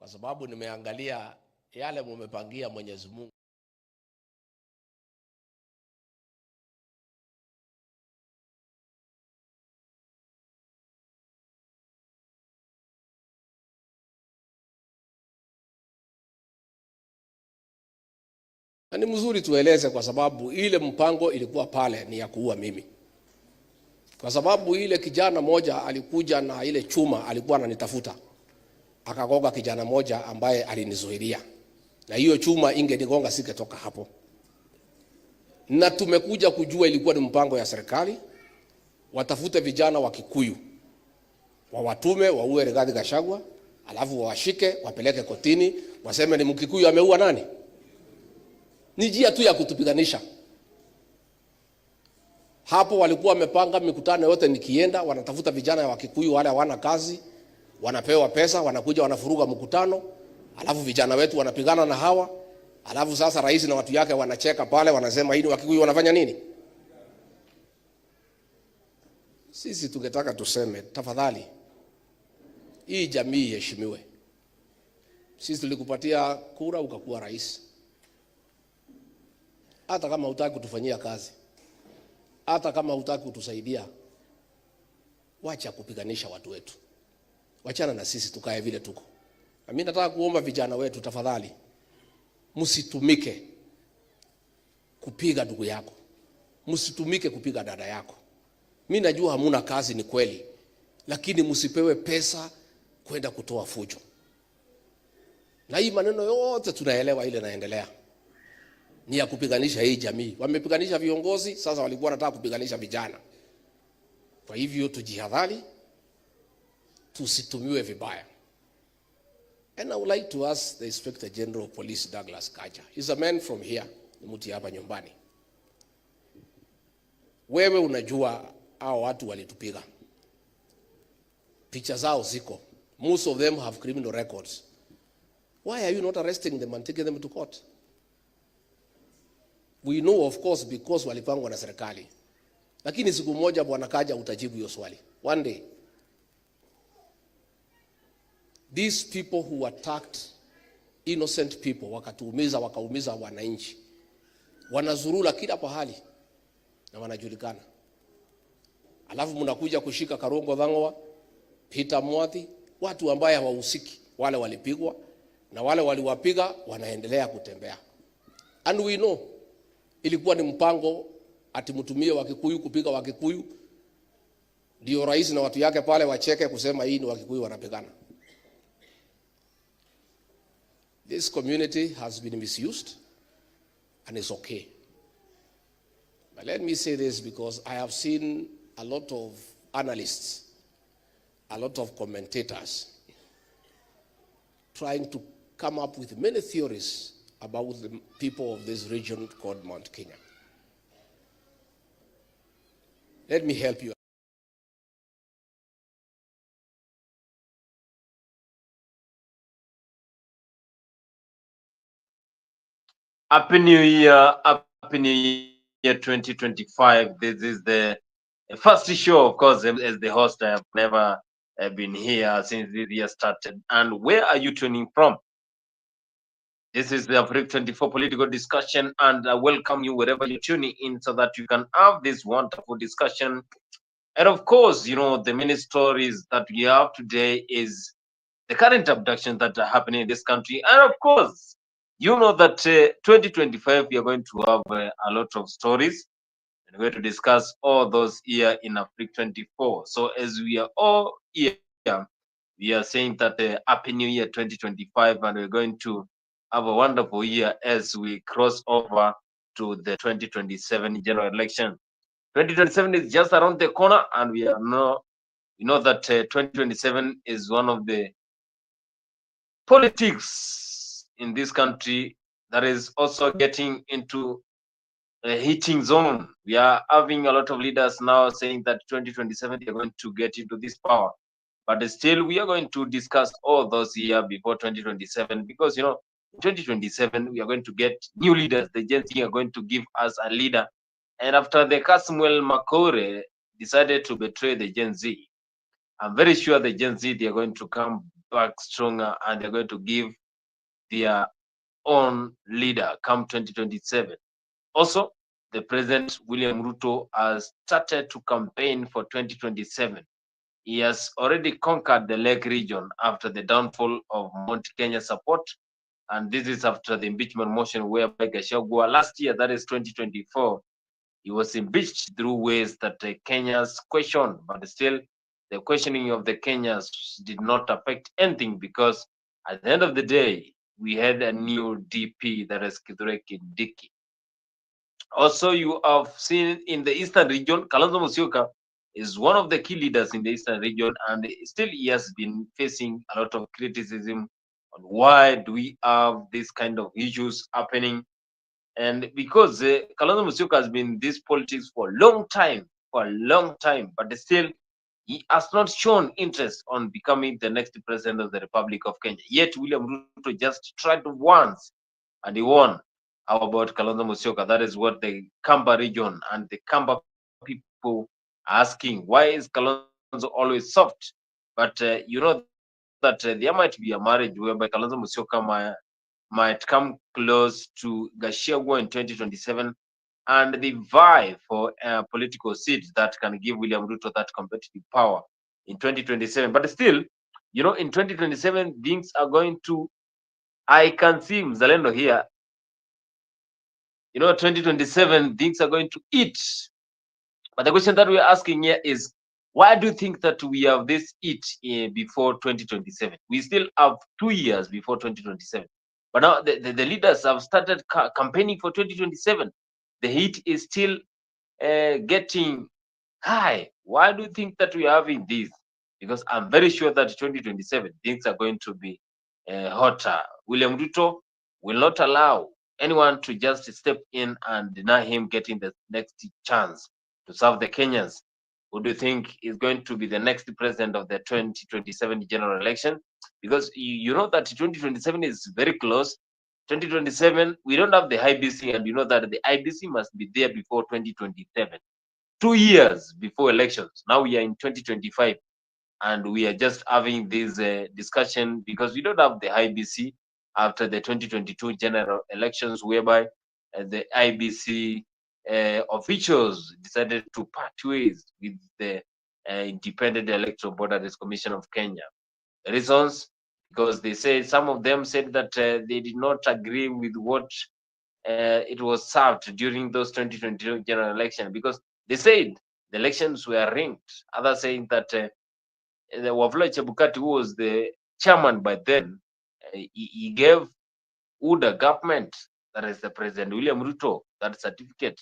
kwa sababu nimeangalia yale mumepangia Mwenyezi Mungu. Na ni mzuri tueleze, kwa sababu ile mpango ilikuwa pale ni ya kuua mimi. Kwa sababu ile kijana moja alikuja na ile chuma, alikuwa ananitafuta, akagonga kijana moja ambaye alinizuilia, na hiyo chuma ingenigonga singetoka hapo. Na tumekuja kujua ilikuwa ni mpango ya serikali, watafute vijana wa Kikuyu, wawatume waue Rigathi Gachagua, alafu washike wapeleke kotini, waseme ni Mkikuyu ameua nani. Ni njia tu ya kutupiganisha. Hapo walikuwa wamepanga mikutano yote, nikienda wanatafuta vijana wa Kikuyu wale hawana kazi, wanapewa pesa, wanakuja wanafuruga mkutano, alafu vijana wetu wanapigana na hawa, alafu sasa rais na watu yake wanacheka pale, wanasema hii wa Kikuyu wanafanya nini? Sisi tungetaka tuseme, tafadhali hii jamii iheshimiwe. Sisi tulikupatia kura ukakuwa rais. Hata kama hutaki kutufanyia kazi, hata kama hutaki kutusaidia, wacha kupiganisha watu wetu. Wachana na sisi tukae vile tuko. Na mimi nataka kuomba vijana wetu, tafadhali msitumike kupiga ndugu yako. Msitumike kupiga dada yako. Mimi najua hamuna kazi, ni kweli, lakini msipewe pesa kwenda kutoa fujo. Na hii maneno yote tunaelewa ile naendelea ni ya kupiganisha hii jamii. Wamepiganisha viongozi, sasa walikuwa wanataka kupiganisha vijana. Kwa hivyo tujihadhari, tusitumiwe vibaya. And I would like to ask the Inspector General of Police, Douglas Kanja. He's a man from here, ni mtu hapa nyumbani. Wewe unajua hao watu walitupiga. Picha zao ziko. Most of them have criminal records. Why are you not arresting them and taking them to court? We know, of course, because walipangwa na serikali. Lakini siku moja Bwana Kaja utajibu hiyo swali. One day. These people who attacked innocent people, wakatuumiza, wakaumiza wananchi, wanazurula kila pahali na wanajulikana. Alafu mnakuja kushika Karongo Dhangwa, Peter Mwathi, watu ambaye hawahusiki. Wale walipigwa na wale waliwapiga wanaendelea kutembea. And we know ilikuwa ni mpango ati mtumie wa Kikuyu kupiga wa Kikuyu, ndio rais na watu yake pale wacheke kusema hii ni wa Kikuyu wanapigana. This community has been misused and it's okay. But let me say this, because I have seen a lot of analysts, a lot of commentators trying to come up with many theories about the people of this region called Mount Kenya. Let me help you. Happy New Year, Happy New Year 2025. This is the first show, of course, as the host. I have never been here since this year started. And where are you tuning from? This is the Africa 24 political discussion, and I welcome you wherever you're tuning in so that you can have this wonderful discussion. And of course, you know, the many stories that we have today is the current abductions that are happening in this country. And of course, you know that 2025, we are going to have a lot of stories. And we're going to discuss all those here in Africa 24. So as we are all here, we are saying that Happy New Year 2025, and we're going to have a wonderful year as we cross over to the 2027 general election. 2027 is just around the corner, and we know that 2027 is one of the politics in this country that is also getting into a heating zone. We are having a lot of leaders now saying that 2027 they are going to get into this power, but still we are going to discuss all those here before 2027, because 2027 we are going to get new leaders. The Gen Z are going to give us a leader, and after the Kasmuel Makore decided to betray the Gen Z, I'm very sure the Gen Z they are going to come back stronger, and they're going to give their own leader come 2027. Also, the President William Ruto has started to campaign for 2027. He has already conquered the Lake region after the downfall of Mount Kenya support, and this is after the impeachment motion whereby Gachagua last year, that is 2024, he was impeached through ways that the Kenyans questioned, but still the questioning of the Kenyans did not affect anything, because at the end of the day, we had a new DP, that is Kithure Kindiki. Also, you have seen in the eastern region, Kalonzo Musyoka is one of the key leaders in the eastern region, and still he has been facing a lot of criticism on why do we have this kind of issues happening. And because Kalonzo Musyoka has been in this politics for a long time, but still he has not shown interest on becoming the next president of the Republic of Kenya. Yet William Ruto just tried once and he won. How about Kalonzo Musyoka? That is what the Kamba region and the Kamba people are asking. Why is Kalonzo always soft? But you know that there might be a marriage whereby Kalonzo Musyoka might come close to Gachagua in 2027, and they vie for a political seat that can give William Ruto that competitive power in 2027. But still, in 2027, things are going to, I can see Mzalendo here, 2027, things are going to eat. But the question that we're asking here is, why do you think that we have this eat before 2027? We still have 2 years before 2027. But now the leaders have started campaigning for 2027. The heat is still getting high. Why do you think that we are having this? Because I'm very sure that 2027, things are going to be hotter. William Ruto will not allow anyone to just step in and deny him getting the next chance to serve the Kenyans. Who do you think is going to be the next president of the 2027 general election? Because you know that 2027 is very close. 2027, we don't have the IBC, and you know that the IBC must be there before 2027. 2 years before elections. Now we are in 2025, and we are just having this discussion because we don't have the IBC after the 2022 general elections, whereby the IBC officials decided to part ways with the Independent Electoral Board, that is Commission of Kenya. The reasons, because they said, some of them said that they did not agree with what it was served during those 2022 general election, because they said the elections were rigged. Others saying that the Wafula Chebukati, who was the chairman by then, he gave the government, that is the President William Ruto, that certificate,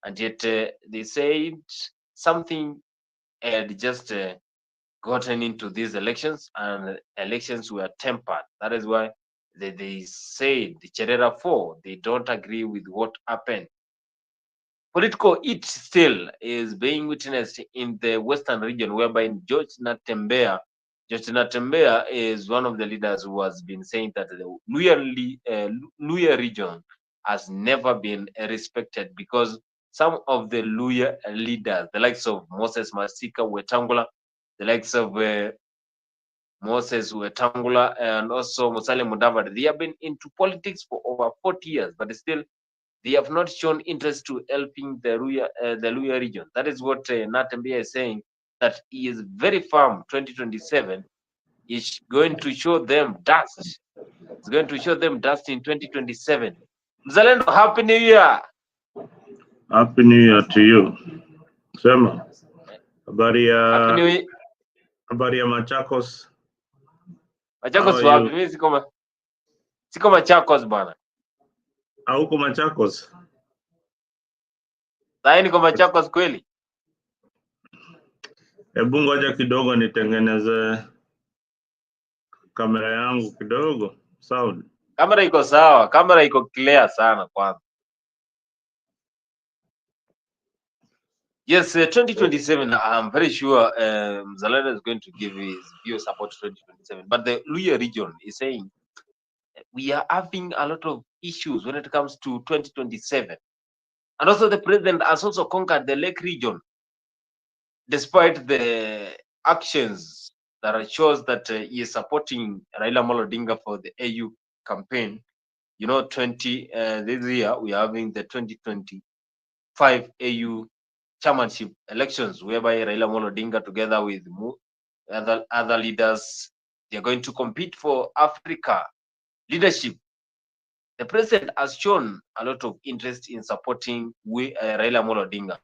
and yet they said something had just gotten into these elections, and elections were tempered. That is why they said the Cherera 4, they don't agree with what happened. Political heat still is being witnessed in the western region, whereby George Natembeya is one of the leaders who has been saying that the Luya region has never been respected, because some of the Luya leaders, the likes of Moses Masika Wetangula, the likes of Moses Wetangula, and also Musalia Mudavadi, they have been into politics for over 40 years, but still they have not shown interest to helping the Luya region. That is what Natembeya is saying, that he is very firm. 2027 is going to show them dust. It's going to show them dust in 2027. Mzalendo, Happy New Year. Happy New Year to you. Sema. Habari ya Machakos. Machakos wapi? Mimi siko Machakos bwana. Hauko Machakos? Sasa niko Machakos kweli? Hebu ngoja kidogo nitengeneze kamera yangu kidogo. Sound. Kamera iko sawa, kamera iko clear sana kwanza. Yes, 2027, I'm very sure Mzalendo is going to give his views about 2027. But the Luya region is saying we are having a lot of issues when it comes to 2027. And also the president has also conquered the Lake region, despite the actions that shows that he is supporting Raila Odinga for the AU campaign. You know, this year we are having the 2025 AU chairmanship elections, whereby Raila Odinga together with other leaders, they are going to compete for Africa leadership. The president has shown a lot of interest in supporting Raila Odinga,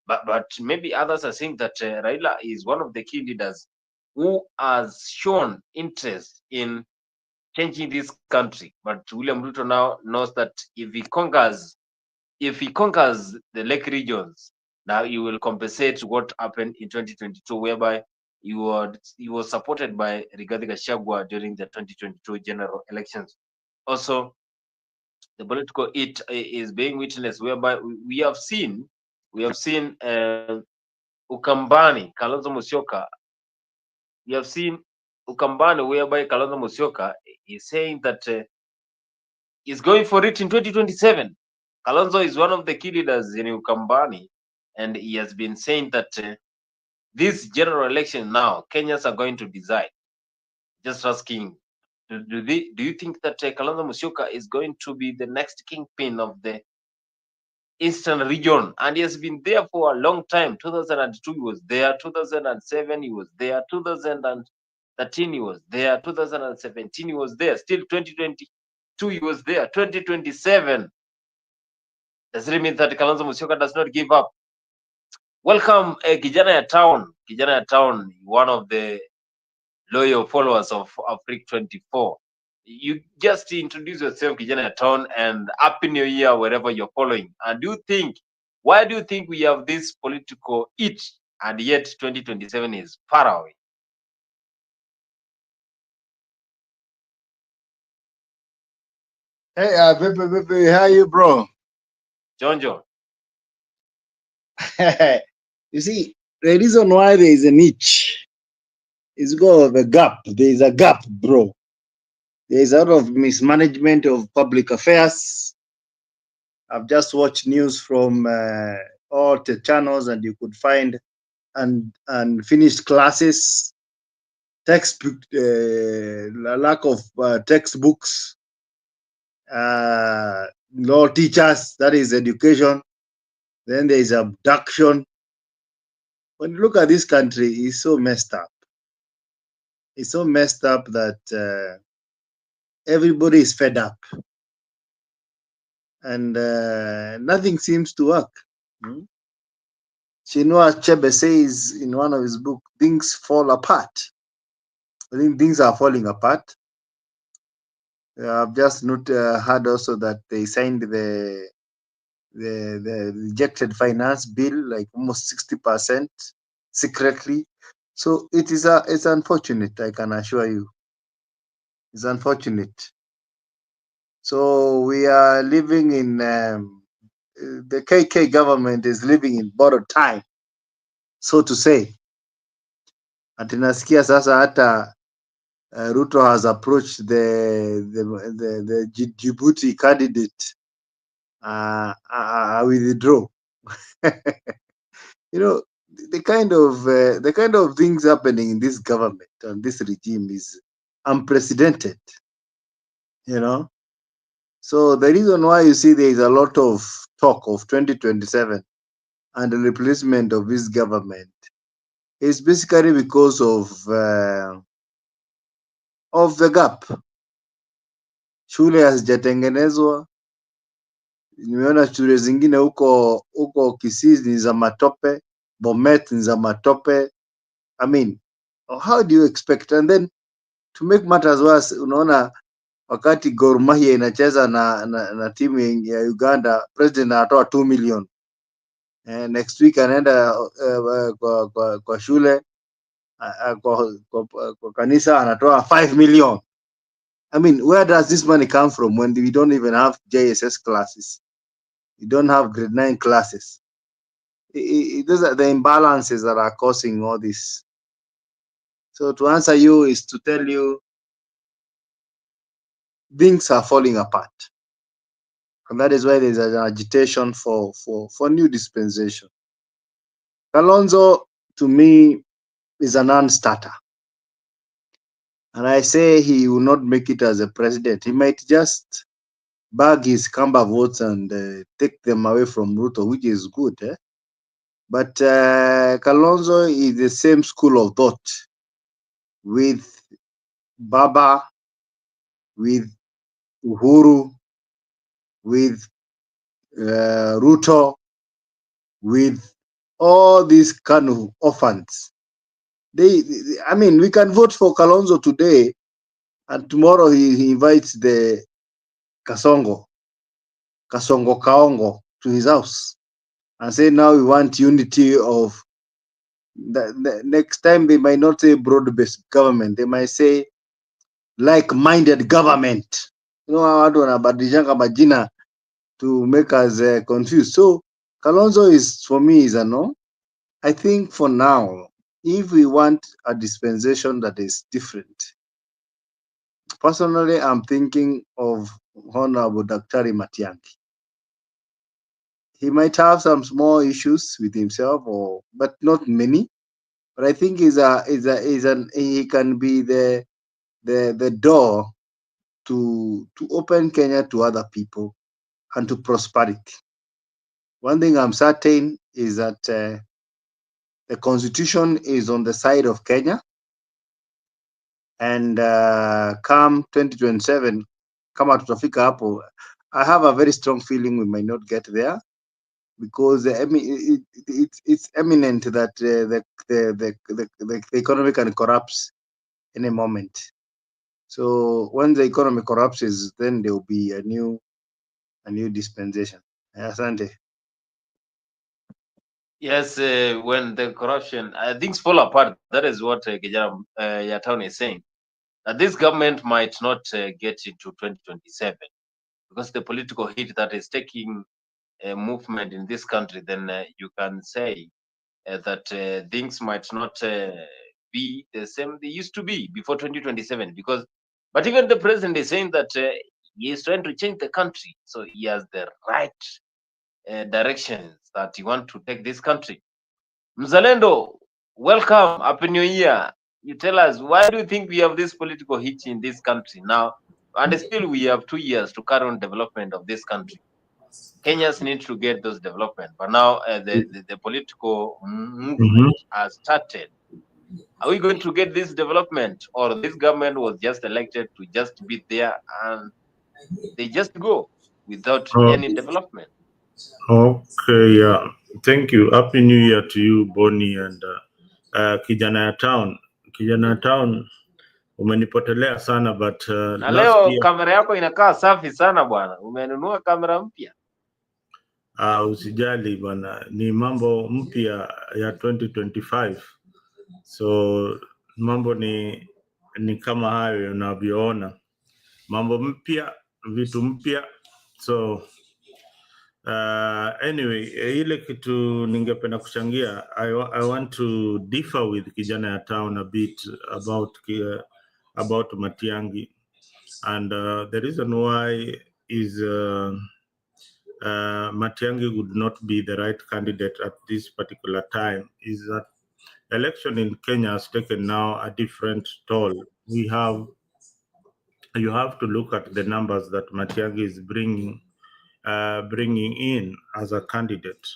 but maybe others are saying that Raila is one of the key leaders who has shown interest in changing this country. But William Ruto now knows that if he conquers the Lake regions, now he will compensate what happened in 2022, whereby he was supported by Rigathi Gachagua during the 2022 general elections. Also, the political it is being witnessed, whereby we have seen Ukambani, Kalonzo Musyoka. We have seen Ukambani, whereby Kalonzo Musyoka is saying that he's going for it in 2027. Kalonzo is one of the key leaders in Ukambani, and he has been saying that this general election now, Kenyans are going to decide. Just asking, do you think that Kalonzo Musyoka is going to be the next kingpin of the Eastern region? And he has been there for a long time. 2002 he was there, 2007 he was there, 2013 he was there, 2017 he was there, still 2022 he was there, 2027. Does it mean that Kalonzo Musyoka does not give up? Welcome, Kijana ya Town. Kijana ya Town, one of the loyal followers of Africa 24. You just introduce yourself, Kijana ya Town, and Happy New Year wherever you're following. And why do you think we have this political itch and yet 2027 is far away? Hey, baby, how you, bro? Jonjo. You see, the reason why there is a niche is because of a gap. There is a gap, bro. There is a lot of mismanagement of public affairs. I've just watched news from all the channels, and you could find unfinished classes, textbook, lack of textbooks, law teachers, that is education. Then there is abduction. When you look at this country, it's so messed up. It's so messed up that everybody is fed up. And nothing seems to work. Chinua Achebe says in one of his books, things fall apart. I think things are falling apart. I've just heard also that they signed the rejected finance bill, like almost 60% secretly. So it's unfortunate, I can assure you. It's unfortunate. So we are living in the KK government is living in borrowed time, so to say. Atinasikia sasa hata Ruto has approached the Djibouti candidate withdraw. You know, the kind of things happening in this government and this regime is unprecedented. You know, so the reason why you see there is a lot of talk of 2027 and the replacement of this government is basically because of the gap. Shule hazijatengenezwa. Nimeona shule zingine huko Kisii ni za matope, Bomet ni za matope. I mean, how do you expect? And then to make matters worse, unaona wakati Gor Mahia inacheza na timu ya Uganda, president anatoa 2 million. Next week anaenda kwa shule, kwa kanisa anatoa 5 million. I mean, where does this money come from when we don't even have JSS classes? We don't have grade 9 classes. Those are the imbalances that are causing all this. So to answer you is to tell you things are falling apart. And that is why there's an agitation for new dispensation. Kalonzo, to me, is a non-starter. And I say he will not make it as a president. He might just bag his Kamba votes and take them away from Ruto, which is good. But Kalonzo is the same school of thought with Baba, with Uhuru, with Ruto, with all these kind of orphans. I mean, we can vote for Kalonzo today, and tomorrow he invites the Kasongo Kaongo to his house and say, now we want unity of the next time. They might not say broad-based government, they might say like-minded government. You know, watu wanabadilishanga majina to make us confused. So Kalonzo is, for me, is a no. I think for now, if we want a dispensation that is different, personally, I'm thinking of Honorable Daktari Matiang'i. He might have some small issues with himself, but not many. But I think he can be the door to open Kenya to other people and to prosperity. One thing I'm certain is that the constitution is on the side of Kenya, and come 2027, kama tutafika hapo, I have a very strong feeling we might not get there, because it's eminent that the economy can collapse any moment. So when the economy collapses, then there will be a new dispensation. Asante. Yes, when the corruption things fall apart, that is what Yatown is saying. That this government might not get into 2027 because the political hit that is taking movement in this country. Then you can say that things might not be the same they used to be before 2027. But even the president is saying that he is trying to change the country, so he has the right directions that he want to take this country. Mzalendo, welcome, happy new year. You tell us, why do you think we have this political hitch in this country now, and still we have 2 years to carry on development of this country? Kenyans need to get those development, but now the political movement has started. Are we going to get this development, or this government was just elected to just be there and they just go without any development? Okay, yeah. Thank you. Happy New Year to you, Bonnie and Kijana Town. Kijana Town, umenipotelea sana, but Na last leo year kamera yako inakaa safi sana bwana, umenunua kamera mpya? usijali bwana, ni mambo mpya ya 2025. So mambo ni kama hayo unavyoona, mambo mpya, vitu mpya. So anyway, ile kitu ningependa kuchangia, I want to differ with Kijana ya Town a bit about Matiang'i, and the reason why is Matiang'i would not be the right candidate at this particular time is that election in Kenya has taken now a different toll. You have to look at the numbers that Matiang'i is bringing in as a candidate.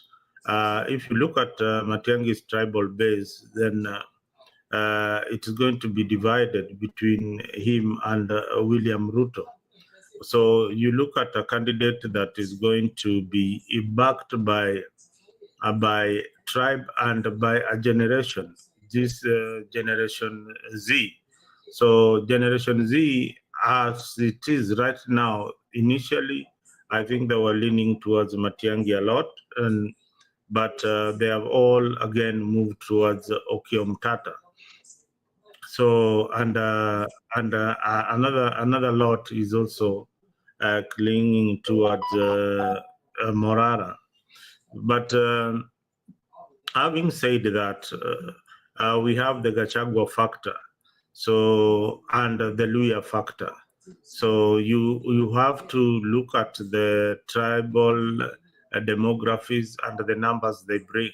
If you look at Matiang'i's tribal base, then it is going to be divided between him and William Ruto. So you look at a candidate that is going to be backed by tribe and by a generation, this Generation Z. So Generation Z, as it is right now, initially, I think they were leaning towards Matiang'i a lot, but they have all again moved towards Okiom Tata. So another lot is also clinging towards Morara. But having said that, we have the Gachagua factor, so and the Luya factor. So you have to look at the tribal demographics and the numbers they bring.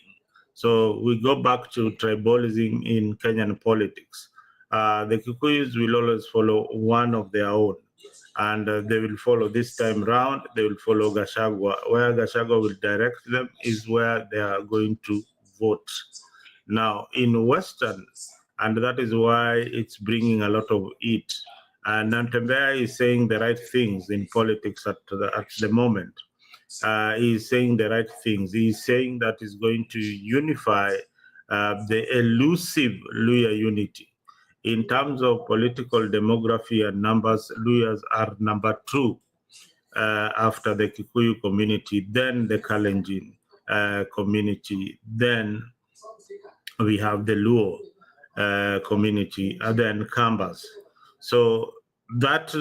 So we go back to tribalism in Kenyan politics. The Kikuyus will always follow one of their own, and they will follow this time round. They will follow Gachagua. Where Gachagua will direct them is where they are going to vote. Now, in Western, and that is why it's bringing a lot of heat. And Ntembea is saying the right things in politics at the moment. He's saying the right things. He's saying that he's going to unify the elusive Luya unity. In terms of political demography and numbers, Luyas are number 2 after the Kikuyu community, then the Kalenjin community, then we have the Luo community, and then Kambas. So those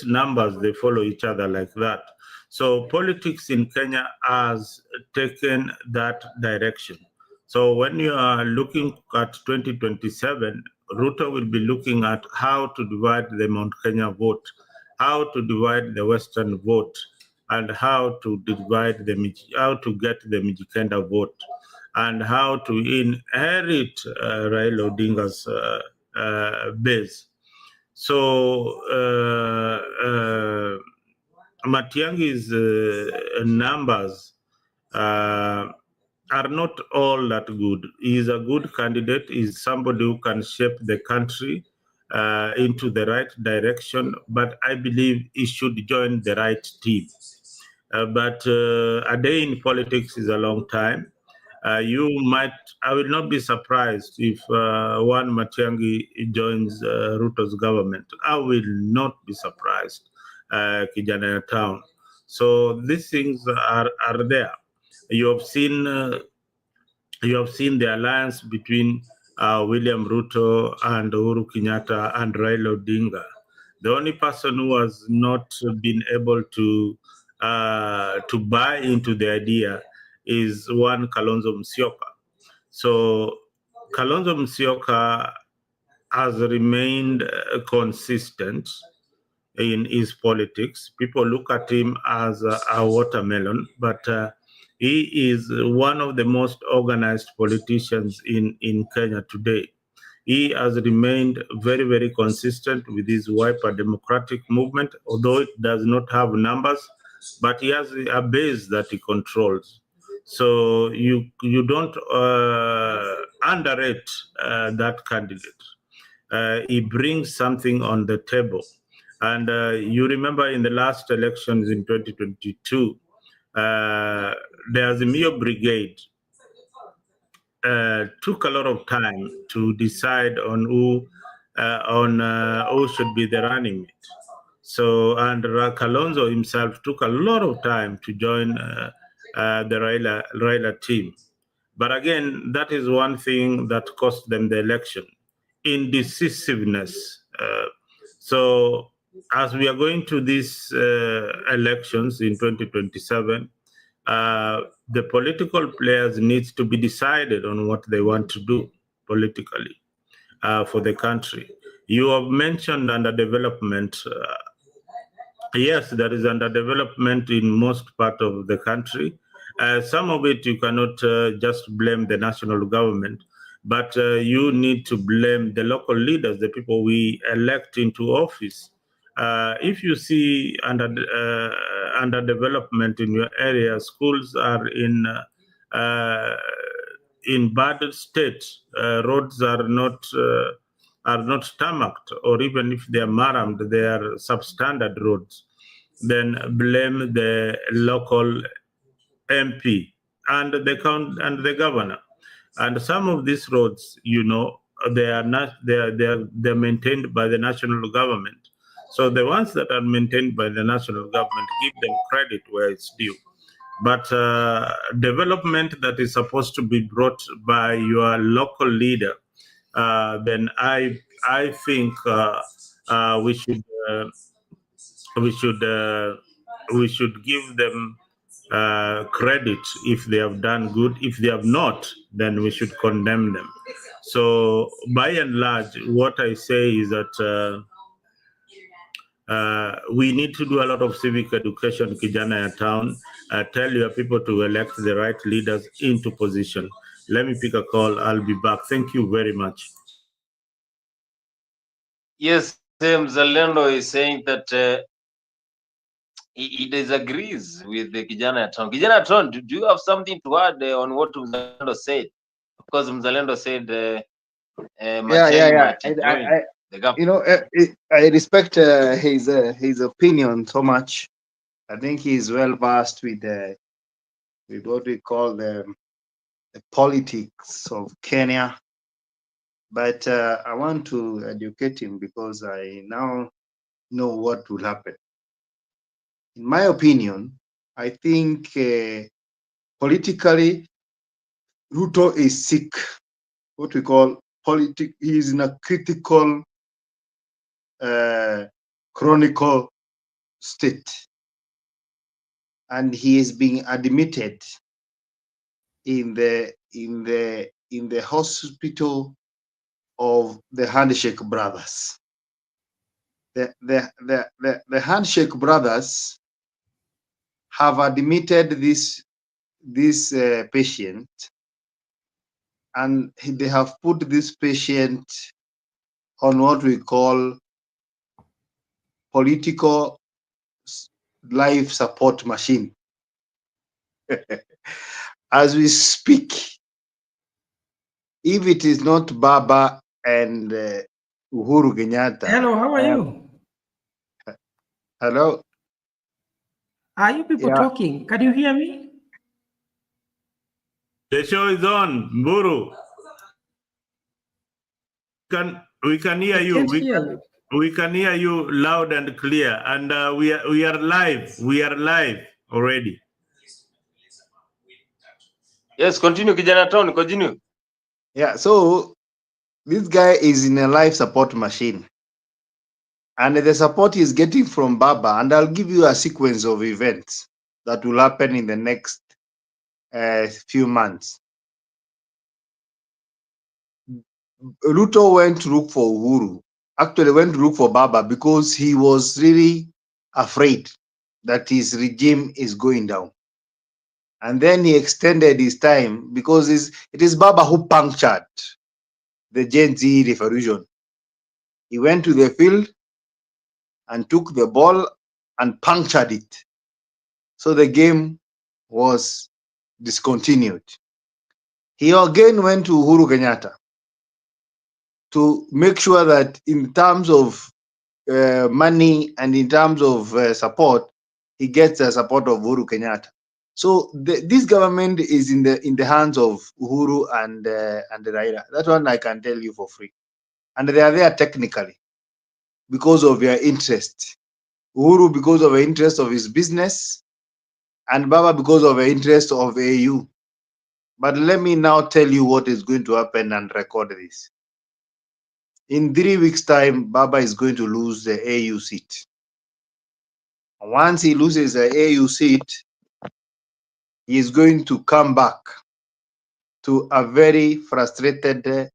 numbers, they follow each other like that. So politics in Kenya has taken that direction. So when you are looking at 2027, Ruto will be looking at how to divide the Mount Kenya vote, how to divide the Western vote, and how to divide how to get the Mijikenda vote, and how to inherit Raila Odinga's base. So Matiang'i's numbers are not all that good. He is a good candidate. He is somebody who can shape the country into the right direction, but I believe he should join the right team. But a day in politics is a long time. I will not be surprised if one Matiang'i joins Ruto's government. I will not be surprised, Kijana Town. So these things are there. You have seen the alliance between William Ruto and Uhuru Kenyatta and Raila Odinga. The only person who has not been able to buy into the idea is one Kalonzo Musyoka. So Kalonzo Musyoka has remained consistent in his politics. People look at him as a watermelon, but he is one of the most organized politicians in Kenya today. He has remained very, very consistent with his Wiper Democratic movement, although it does not have numbers, but he has a base that he controls. So you don't underrate that candidate. He brings something on the table. And you remember in the last elections in 2022, the Azimio Brigade took a lot of time to decide on who should be the running mate. So, and Kalonzo himself took a lot of time to join the Raila team. But again, that is one thing that cost them the election, indecisiveness. So as we are going to these elections in 2027, the political players needs to be decided on what they want to do politically for the country. You have mentioned underdevelopment. Yes, there is underdevelopment in most part of the country. Some of it you cannot just blame the national government, but you need to blame the local leaders, the people we elect into office. If you see underdevelopment in your area, schools are in bad state, roads are not tarmacked, or even if they are marramed, they are substandard roads, then blame the local MP and the governor. And some of these roads, they are not they're maintained by the national government. So the ones that are maintained by the national government, give them credit where it's due. But development that is supposed to be brought by your local leader, then I think we should give them credit if they have done good. If they have not, then we should condemn them. So by and large, what I say is that we need to do a lot of civic education, Kijana Town. Tell your people to elect the right leaders into position. Let me pick a call. I'll be back. Thank you very much. Yes, Mzalendo is saying that he disagrees with the Kijana Town. Kijana Town, do you have something to add on what Mzalendo said? Of course, Mzalendo said Matiang'i Yeah. might join the government. You know, I respect his opinion so much. I think he's well versed with what we call the politics of Kenya. But I want to educate him because I now know what will happen. In my opinion, I think politically, Ruto is sick. What we call politic. He is in a critical, chronicle state, and he is being admitted in the hospital of the Handshake Brothers. The Handshake Brothers have admitted this patient, and they have put this patient on what we call political life support machine. As we speak, if it is not Baba and Uhuru Kenyatta. Hello, how are you? Hello. Are you people talking? Can you hear me? The show is on, Mburu. We can hear you. We can hear you loud and clear, and we are live. We are live already. Yes, continue, Kijana Town, continue. Yeah, so this guy is in a life support machine, and the support he's getting from Baba, and I'll give you a sequence of events that will happen in the next few months. Ruto went to look for Uhuru, actually went to look for Baba because he was really afraid that his regime is going down. And then he extended his time because it is Baba who punctured the Gen Z revolution. He went to the field and took the ball and punctured it. So the game was discontinued. He again went to Uhuru Kenyatta to make sure that in terms of money and in terms of support, he gets the support of Uhuru Kenyatta. So this government is in the hands of Uhuru and Raila. That one I can tell you for free. And they are there technically because of their interest. Uhuru because of the interest of his business, and Baba because of the interest of AU. But let me now tell you what is going to happen and record this. In 3 weeks' time, Baba is going to lose the AU seat. Once he loses the AU seat, he is going to come back to a very frustrated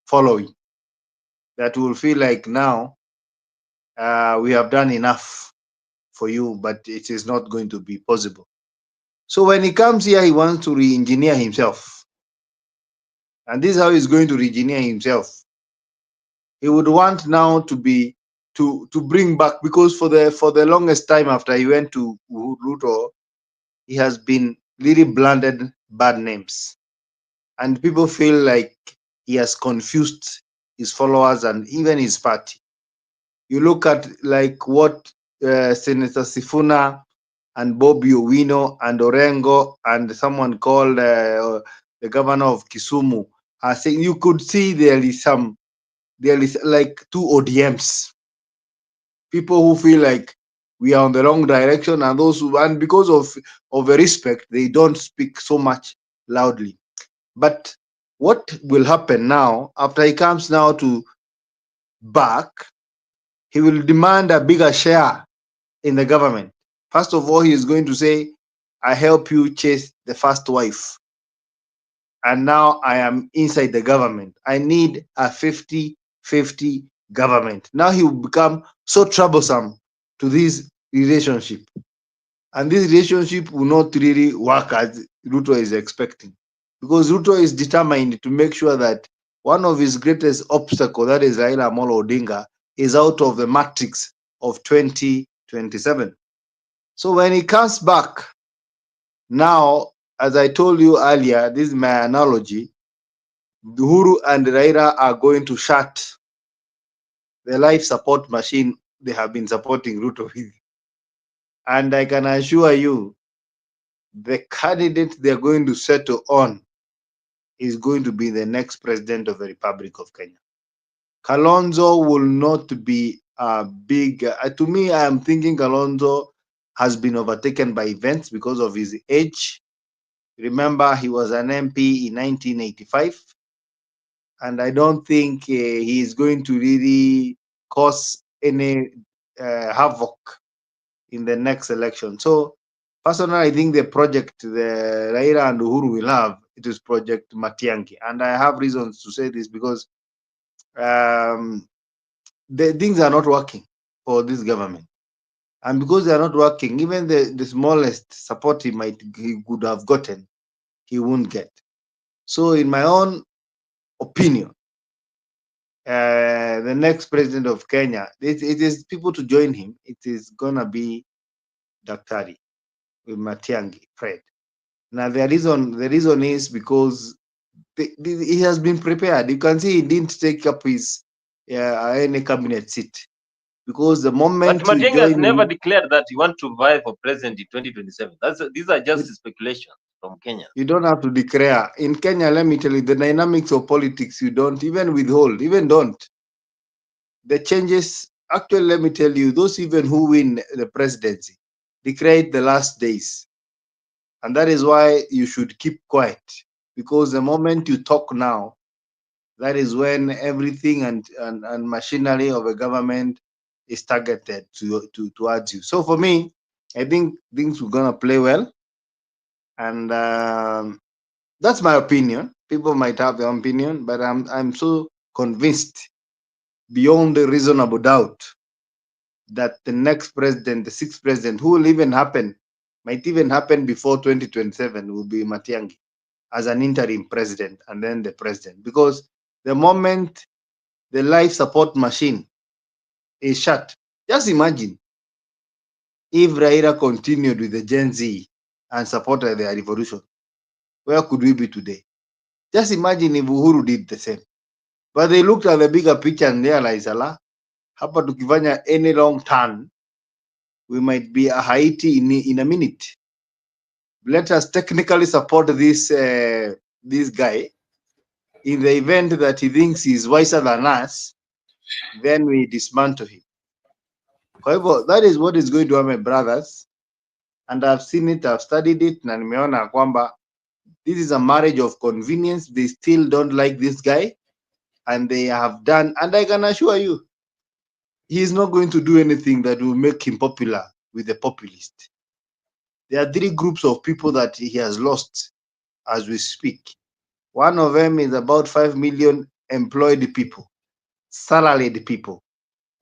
following that will feel like now we have done enough for you, but it is not going to be possible. So when he comes here, he wants to re-engineer himself. And this is how he's going to re-engineer himself. He would want now to bring back, because for the longest time after he went to Ruto, he has been really blended bad names. And people feel like he has confused his followers and even his party. You look at like what Senator Sifuna and Bobby Owino and Orengo and someone called the governor of Kisumu are saying. You could see there is like two ODMs. People who feel like we are on the wrong direction, and those who, and because of the respect, they don't speak so much loudly. But what will happen now, after he comes now to back, he will demand a bigger share in the government. First of all, he is going to say, I help you chase the first wife, and now I am inside the government. I need a 50-50 government. Now he will become so troublesome to this relationship, and this relationship will not really work as Ruto is expecting, because Ruto is determined to make sure that one of his greatest obstacles, that is Raila Odinga, is out of the matrix of 2027. So when he comes back, now, as I told you earlier, this is my analogy, Uhuru and Raila are going to shut the life support machine they have been supporting Ruto with. And I can assure you, the candidate they're going to settle on is going to be the next president of the Republic of Kenya. Kalonzo will not be a big, to me, I am thinking Kalonzo has been overtaken by events because of his age. Remember, he was an MP in 1985, and I don't think he is going to really cause any havoc in the next election. So, personally, I think the project the Raila and Uhuru will have, it is Project Matiang'i. And I have reasons to say this because the things are not working for this government. And because they are not working, even the smallest support he could have gotten, he won't get. So, in my own opinion, the next president of Kenya, it is people to join him. It is gonna be Daktari with Matiang'i, Fred. Now the reason is because he has been prepared. You can see he didn't take up his any cabinet seat because the But moment you Matiang'i has join never him, declared that he wants to vie for president in 2027. These are just speculations from Kenya. you don't have to declare. In Kenya, let me tell you, the dynamics of politics, you don't even withhold, even don't. The changes, actually, let me tell you, those even who win the presidency, declare it the last days. And that is why you should keep quiet. Because the moment you talk now, that is when everything and machinery of a government is targeted towards you. So for me, I think things are gonna play well. And that's my opinion. People might have their opinion, but I'm so convinced beyond a reasonable doubt that the next president, the sixth president, who will even happen, might even happen before 2027, will be Matiang'i as an interim president and then the president. Because the moment the life support machine is shut, just imagine if Raila continued with the Gen Z and supported their revolution, where could we be today? Just imagine if Uhuru did the same. But they looked at the bigger picture and realized, Allah, hapa tukifanya any long turn, we might be a Haiti in a minute. Let us technically support this guy. In the event that he thinks he's wiser than us, then we dismantle him. However, that is what is going to happen, brothers. And I've seen it, I've studied it, na nimeona kwamba this is a marriage of convenience. They still don't like this guy, and they have done, and I can assure you, he is not going to do anything that will make him popular with the populist. There are three groups of people that he has lost as we speak. One of them is about 5 million employed people, salaried people,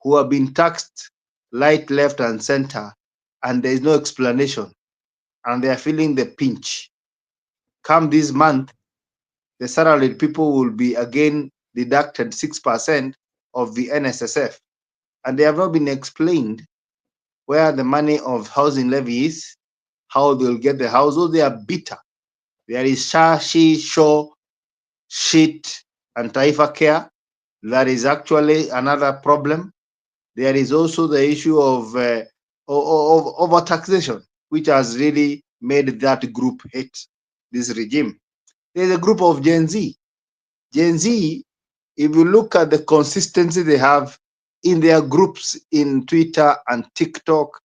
who have been taxed right, left, and center, and there is no explanation, and they are feeling the pinch. Come this month, the salaried people will be again deducted 6% of the NSSF, and they have not been explained where the money of housing levy is, how they'll get the house. So they are bitter. There is Sha, She, Show, Shit, and Taifa Care. That is actually another problem. There is also the issue of over-taxation, which has really made that group hate this regime. There's a group of Gen Z. Gen Z, if you look at the consistency they have in their groups in Twitter and TikTok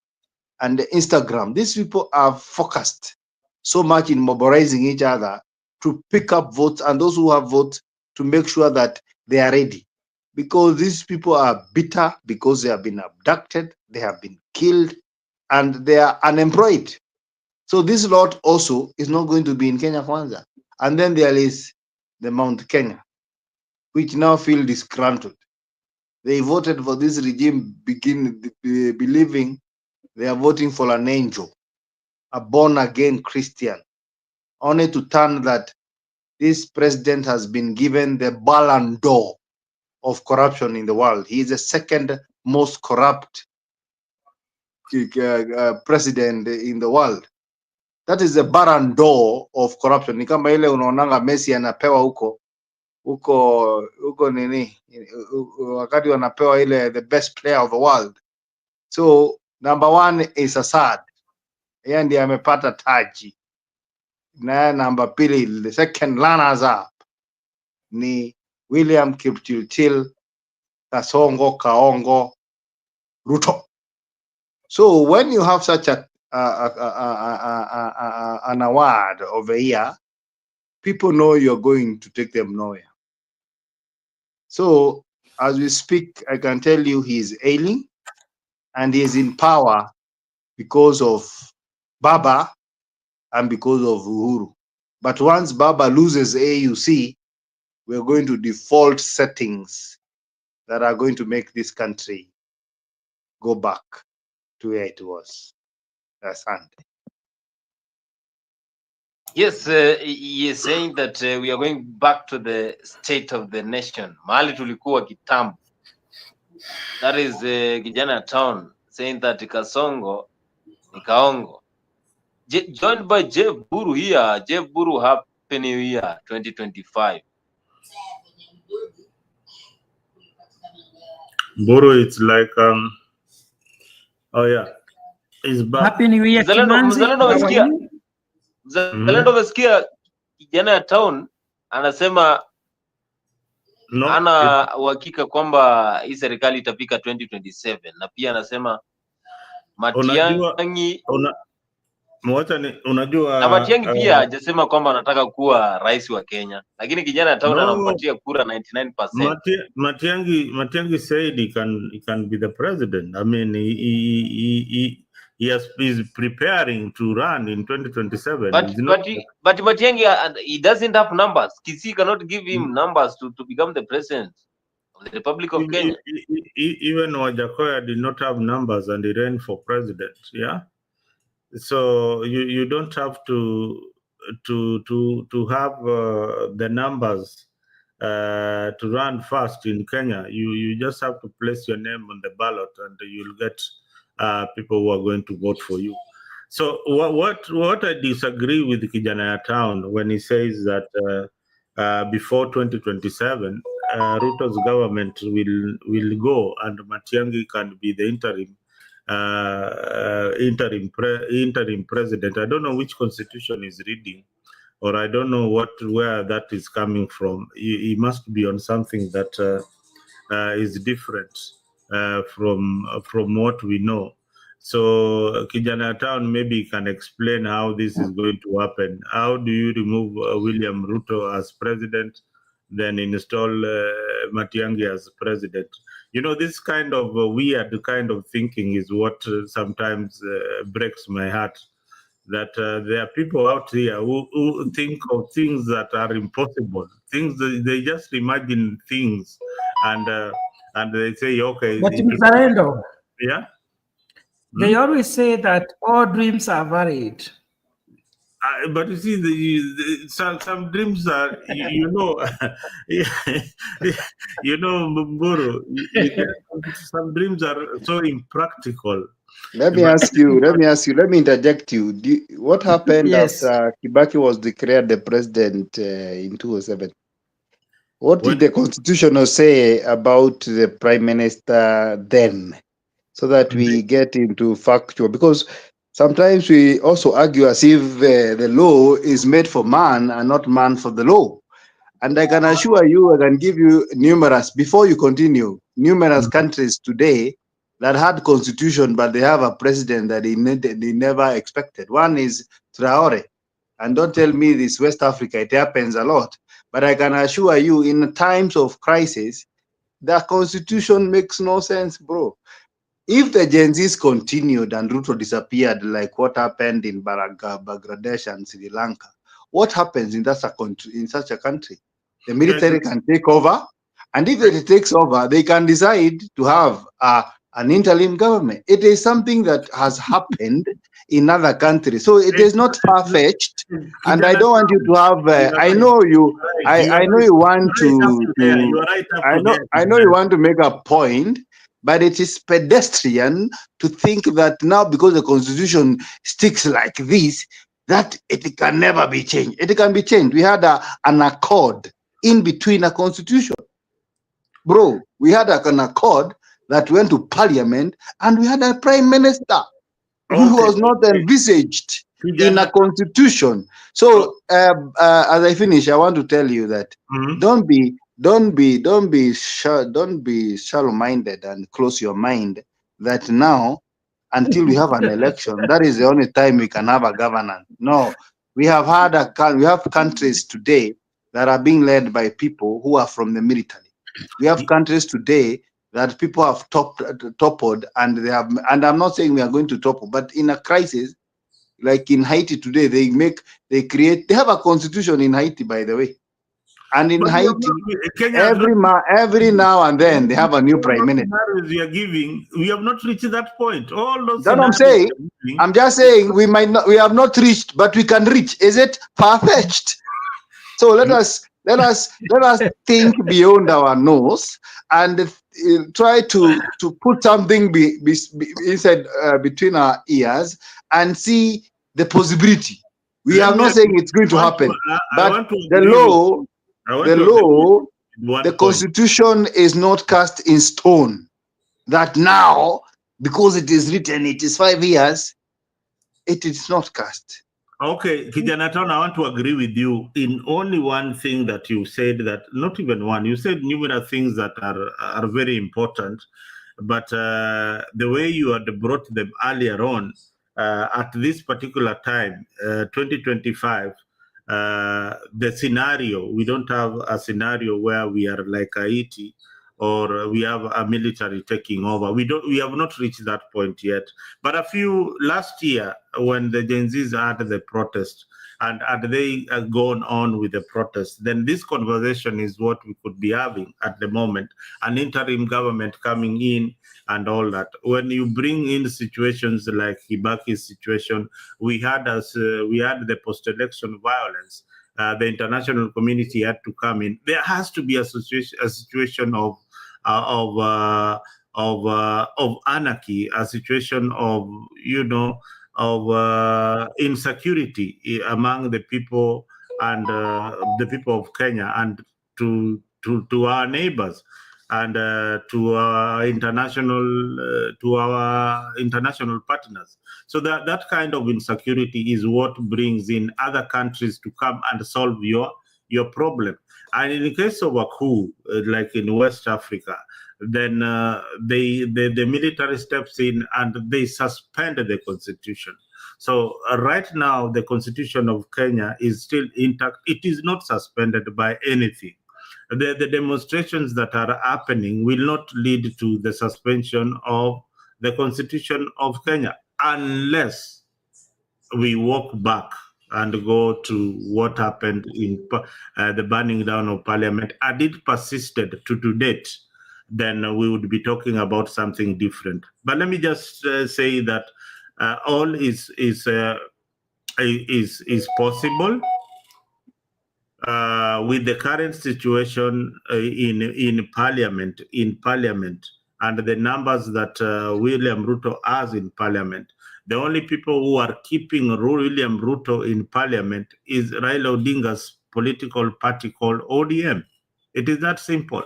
and Instagram, these people are focused so much in mobilizing each other to pick up votes, and those who have votes to make sure that they are ready. Because these people are bitter because they have been abducted, they have been killed, and they are unemployed. So this lot also is not going to be in Kenya Kwanza. And then there is the Mount Kenya, which now feel disgruntled. They voted for this regime, believing they are voting for an angel, a born-again Christian, only to turn that this president has been given the Ballon d'Or of corruption in the world. He is the second most corrupt president in the world. That is the barren door of corruption. Ni kama ile unaonanga Messi anapewa huko nini wakati wanapewa ile the best player of the world. So number one is Assad. Yeye ndiye amepata taji. Na number pili, the second runners up ni William Kipchirchir Kasongo Kaongo Ruto. So when you have such an award of a year, people know you're going to take them nowhere. So as we speak, I can tell you he is ailing and he is in power because of Baba and because of Uhuru. But once Baba loses AUC, we're going to default settings that are going to make this country go back to where it was. Asante. Yes, he is saying that we are going back to the state of the nation. Mahali tulikuwa kitambo. That is Kijana Town saying that Kasongo ni Kaongo. Joined by Jeff Buru here. Jeff Buru, Happy New Year 2025. Buru, it's like oh yeah, it's back. Happy New Year, Kimanzi. Mzalendo umesikia Kijana Town anasema No, ana uhakika kwamba hii serikali itafika 2027 na pia anasema Matiang'i unajua na Matiang'i pia hajasema kwamba anataka kuwa rais wa Kenya, lakini Kijana Town anampatia kura 99%. Matiang'i said he can be the president. I mean, he is preparing to run in 2027. But Matiang'i, he doesn't have numbers. Kisi cannot give him numbers to become the president of the Republic of Kenya. Even Gachagua did not have numbers and he ran for president. Yeah. So you don't have to have the numbers to run fast in Kenya. You just have to place your name on the ballot and you'll get people who are going to vote for you. So what I disagree with Kijana Town when he says that before 2027 Ruto's government will go and Matiang'i can be the interim president. I don't know which constitution is reading, or I don't know where that is coming from. He must be on something that is different from what we know. So Kijana Town maybe can explain how this is going to happen. How do you remove William Ruto as president, then install Matiang'i as president? You know, this kind of weird kind of thinking is what sometimes breaks my heart. That there are people out here who think of things that are impossible. Things they just imagine things, and they say, okay. But Mzalendo, yeah, they always say that all dreams are varied. But you see, some dreams are, you know, you know, Mburu, some dreams are so impractical. Let me ask you, let me interject you. What happened after Kibaki was declared the president in 2007? What did the Constitution say about the Prime Minister then? So that we get into factual, because sometimes we also argue as if the law is made for man and not man for the law. And I can assure you, I can give you numerous, before you continue, numerous countries today that had constitution, but they have a president that they never expected. One is Traore. And don't tell me this West Africa, it happens a lot. But I can assure you, in times of crisis, the constitution makes no sense, bro. If the Gen Zs continued and Ruto disappeared, like what happened in Bangladesh and Sri Lanka, what happens in such a country? The military can take over, and if it takes over, they can decide to have an interim government. It is something that has happened in other countries. So it is not far-fetched, and I don't want you to have. I know you. I know you want to. I know you want to make a point, but it is pedestrian to think that now because the constitution sticks like this, that it can never be changed. It can be changed. We had an accord in between a constitution, bro. We had an accord that went to parliament, and we had a prime minister who was not envisaged in a constitution. So as I finish, I want to tell you that don't be shallow-minded and close your mind that now until we have an election, that is the only time we can have a governance. No, we have countries today that are being led by people who are from the military. We have countries today that people have toppled, and they have. And I'm not saying we are going to topple, but in a crisis like in Haiti today, they have a constitution in Haiti, by the way. And in Haiti, every now and then they have a new prime minister. We are giving, we have not reached that point. All those that I'm saying. I'm just saying we have not reached, but we can reach. Is it far-fetched? So let us think beyond our nose and try to put something inside between our ears and see the possibility. We are not saying it's going to happen, but the constitution is not cast in stone. That now, because it is written, it is 5 years. It is not cast. Okay, Kenyatta, I want to agree with you in only one thing that you said, that not even one. You said numerous things that are very important, but the way you had brought them earlier on, at this particular time, 2025, the scenario, we don't have a scenario where we are like Haiti or we have a military taking over. We have not reached that point yet. But last year, when the Gen Zs had the protest, and had they gone on with the protest, then this conversation is what we could be having at the moment, an interim government coming in and all that. When you bring in situations like Kibaki's situation, we had the post-election violence. The international community had to come in. There has to be a situation of anarchy, a situation of insecurity among the people and the people of Kenya, and to our neighbors, and to our international partners. So that kind of insecurity is what brings in other countries to come and solve your problem. And in the case of a coup, like in West Africa, then the military steps in and they suspend the constitution. So right now, the constitution of Kenya is still intact. It is not suspended by anything. The demonstrations that are happening will not lead to the suspension of the constitution of Kenya unless we walk back and go to what happened in the burning down of parliament, and it persisted to date, then we would be talking about something different. But let me just say that all is possible with the current situation in parliament, and the numbers that William Ruto has in parliament. The only people who are keeping William Ruto in parliament is Raila Odinga's political party called ODM. It is that simple.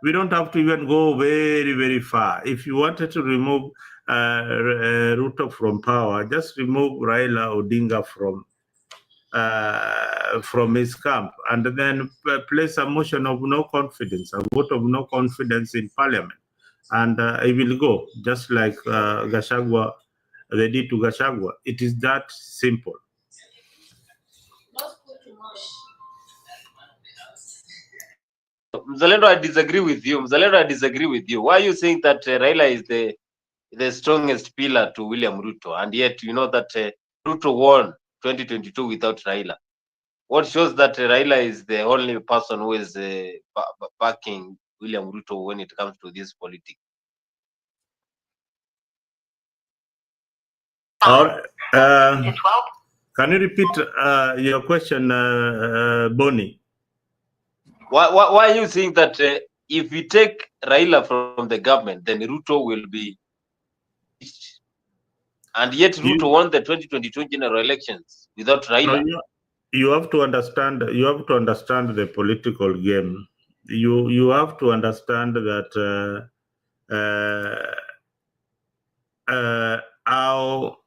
We don't have to even go very, very far. If you wanted to remove Ruto from power, just remove Raila Odinga from his camp, and then place a motion of no confidence, a vote of no confidence in parliament, and it will go, just like Gachagua, they did to Gachagua. It is that simple. Mzalendo, I disagree with you. Why are you saying that Raila is the strongest pillar to William Ruto, and yet you know that Ruto won 2022 without Raila? What shows that Raila is the only person who is backing William Ruto when it comes to this politics? Can you repeat your question, Bonnie? Why you think that if we take Raila from the government, then Ruto will be, and yet Ruto won the 2022 general elections without Raila? No, you have to understand. You have to understand the political game. You have to understand that how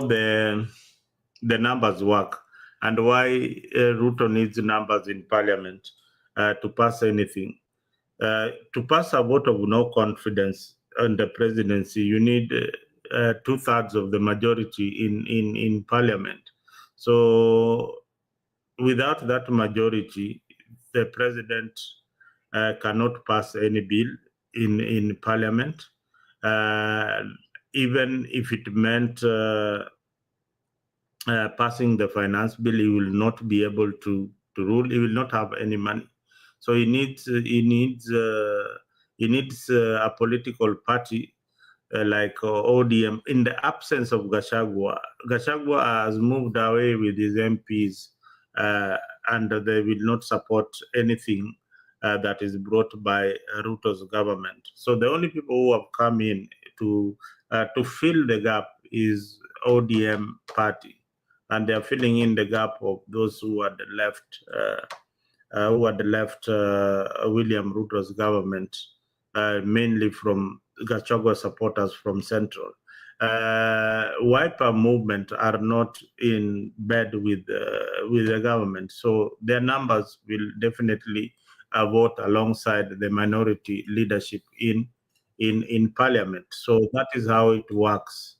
the numbers work and why Ruto needs numbers in parliament to pass anything. To pass a vote of no confidence on the presidency, you need 2/3 of the majority in parliament. So without that majority, the president cannot pass any bill in parliament, even if it meant passing the finance bill. He will not be able to rule. He will not have any money. So he needs a political party like ODM. In the absence of Gachagua, Gachagua has moved away with his MPs, and they will not support anything that is brought by Ruto's government. So the only people who have come in to fill the gap is ODM party, and they are filling in the gap of those who had left William Ruto's government, mainly from Gachagua supporters from Central. Wiper movement are not in bed with the government, so their numbers will definitely vote alongside the minority leadership in parliament. So that is how it works.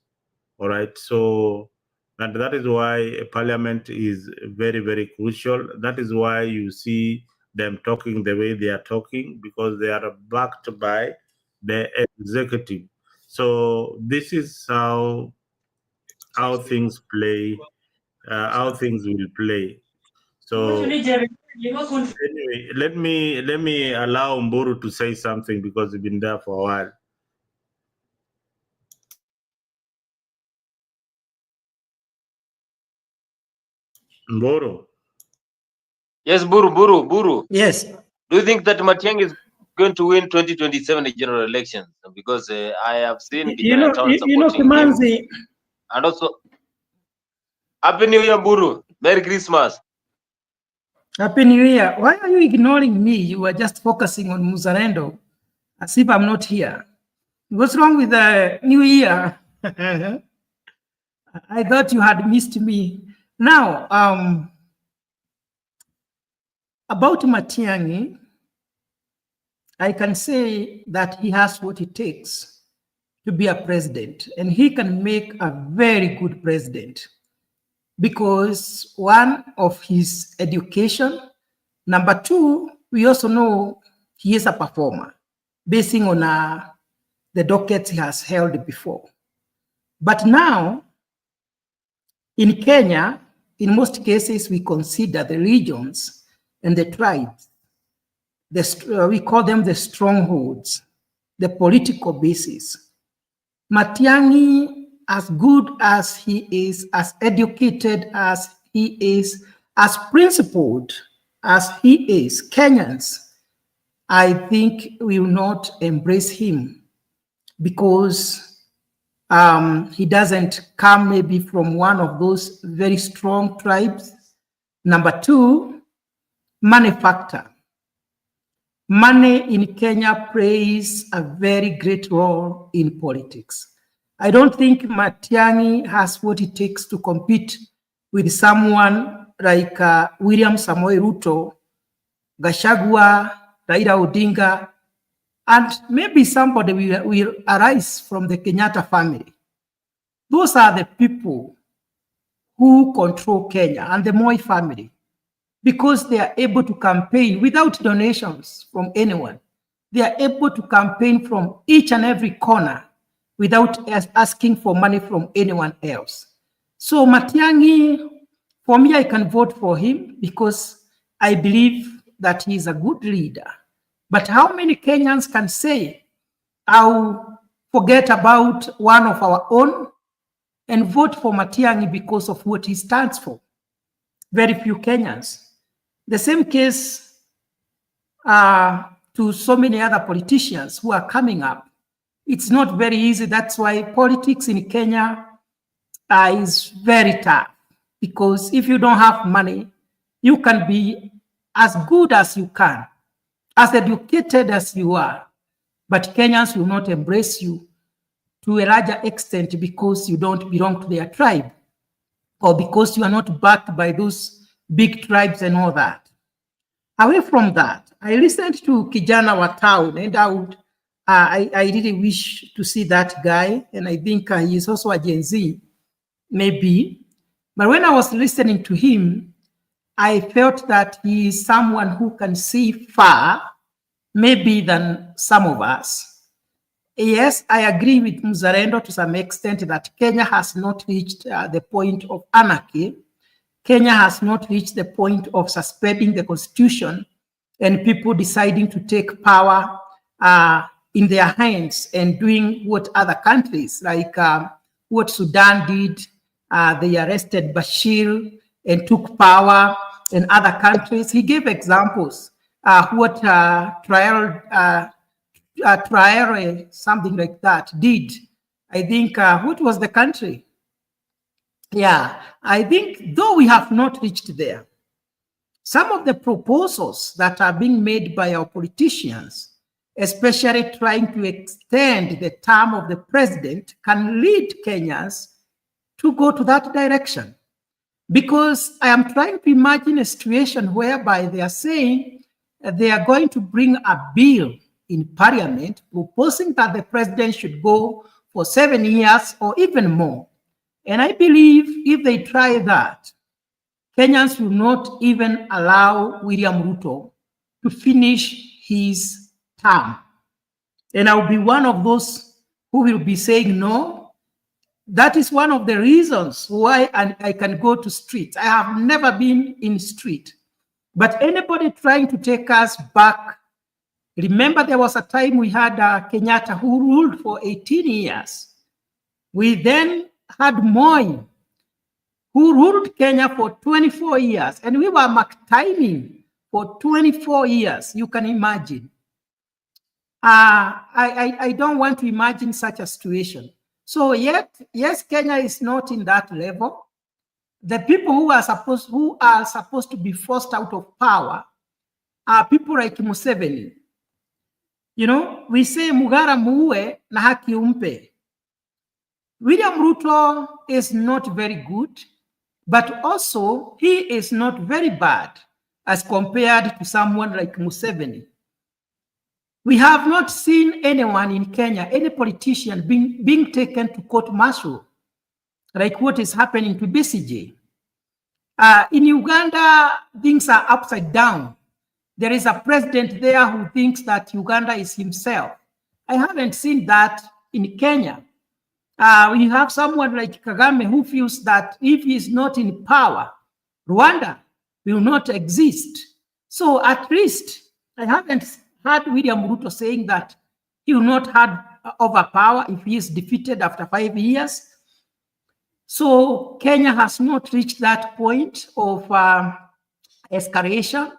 All right. So, and that is why parliament is very, very crucial. That is why you see them talking the way they are talking, because they are backed by the executive. So this is how things play, how things will play. So anyway, let me allow Mburu to say something, because he's been there for a while. Mburu. Yes, Buru. Yes. Do you think that Matiang'i is going to win 2027 general elections? Because I have seen Kimanzi. him. And also, Happy New Year, Buru. Merry Christmas. Happy New Year. Why are you ignoring me? You are just focusing on Muzalendo as if I'm not here. What's wrong with the New Year? I thought you had missed me. Now, about Matiang'i, I can say that he has what it takes to be a president, and he can make a very good president because one of his education. Number two, we also know he is a performer, basing on the dockets he has held before. But now, in Kenya, in most cases, we consider the regions and the tribes, we call them the strongholds, the political basis. Matiang'i, as good as he is, as educated as he is, as principled as he is, Kenyans, I think, will not embrace him because he doesn't come maybe from one of those very strong tribes. Number two, money factor. Money in Kenya plays a very great role in politics. I don't think Matiang'i has what it takes to compete with someone like William Samoei Ruto, Gachagua, Raila Odinga, and maybe somebody will arise from the Kenyatta family. Those are the people who control Kenya, and the Moi family, because they are able to campaign without donations from anyone. They are able to campaign from each and every corner without asking for money from anyone else. So Matiang'i, for me, I can vote for him because I believe that he is a good leader. But how many Kenyans can say, I'll forget about one of our own and vote for Matiang'i because of what he stands for. Very few Kenyans. The same case to so many other politicians who are coming up. It's not very easy. That's why politics in Kenya is very tough, because if you don't have money, you can be as good as you can, as educated as you are, but Kenyans will not embrace you to a larger extent because you don't belong to their tribe, or because you are not backed by those big tribes and all that. Away from that, I listened to Kijana wa Town, and I really wish to see that guy, and I think he is also a Gen Z, maybe. But when I was listening to him, I felt that he is someone who can see far, maybe than some of us. Yes, I agree with Mzalendo to some extent that Kenya has not reached the point of anarchy. Kenya has not reached the point of suspending the constitution and people deciding to take power in their hands and doing what other countries, like what Sudan did. They arrested Bashir and took power in other countries. He gave examples what Traore, something like that, did. I think, what was the country? Yeah, I think though we have not reached there, some of the proposals that are being made by our politicians, especially trying to extend the term of the president, can lead Kenyans to go to that direction. Because I am trying to imagine a situation whereby they are saying they are going to bring a bill in parliament proposing that the president should go for 7 years or even more. And I believe if they try that, Kenyans will not even allow William Ruto to finish his term. And I will be one of those who will be saying no. That is one of the reasons why I can go to streets. I have never been in street. But anybody trying to take us back, remember there was a time we had Kenyatta who ruled for 18 years. We then had Moi, who ruled Kenya for 24 years, and we were McTiming for 24 years. You can imagine. I don't want to imagine such a situation. So yet, yes, Kenya is not in that level. The people who are supposed to be forced out of power are people like Museveni. You know, we say Mugara muue na haki umpe. William Ruto is not very good, but also he is not very bad as compared to someone like Museveni. We have not seen anyone in Kenya, any politician being taken to court-martial, like what is happening to BCJ. In Uganda, things are upside down. There is a president there who thinks that Uganda is himself. I haven't seen that in Kenya. We have someone like Kagame who feels that if he is not in power, Rwanda will not exist. So at least I haven't heard William Ruto saying that he will not have overpower if he is defeated after 5 years. So Kenya has not reached that point of escalation.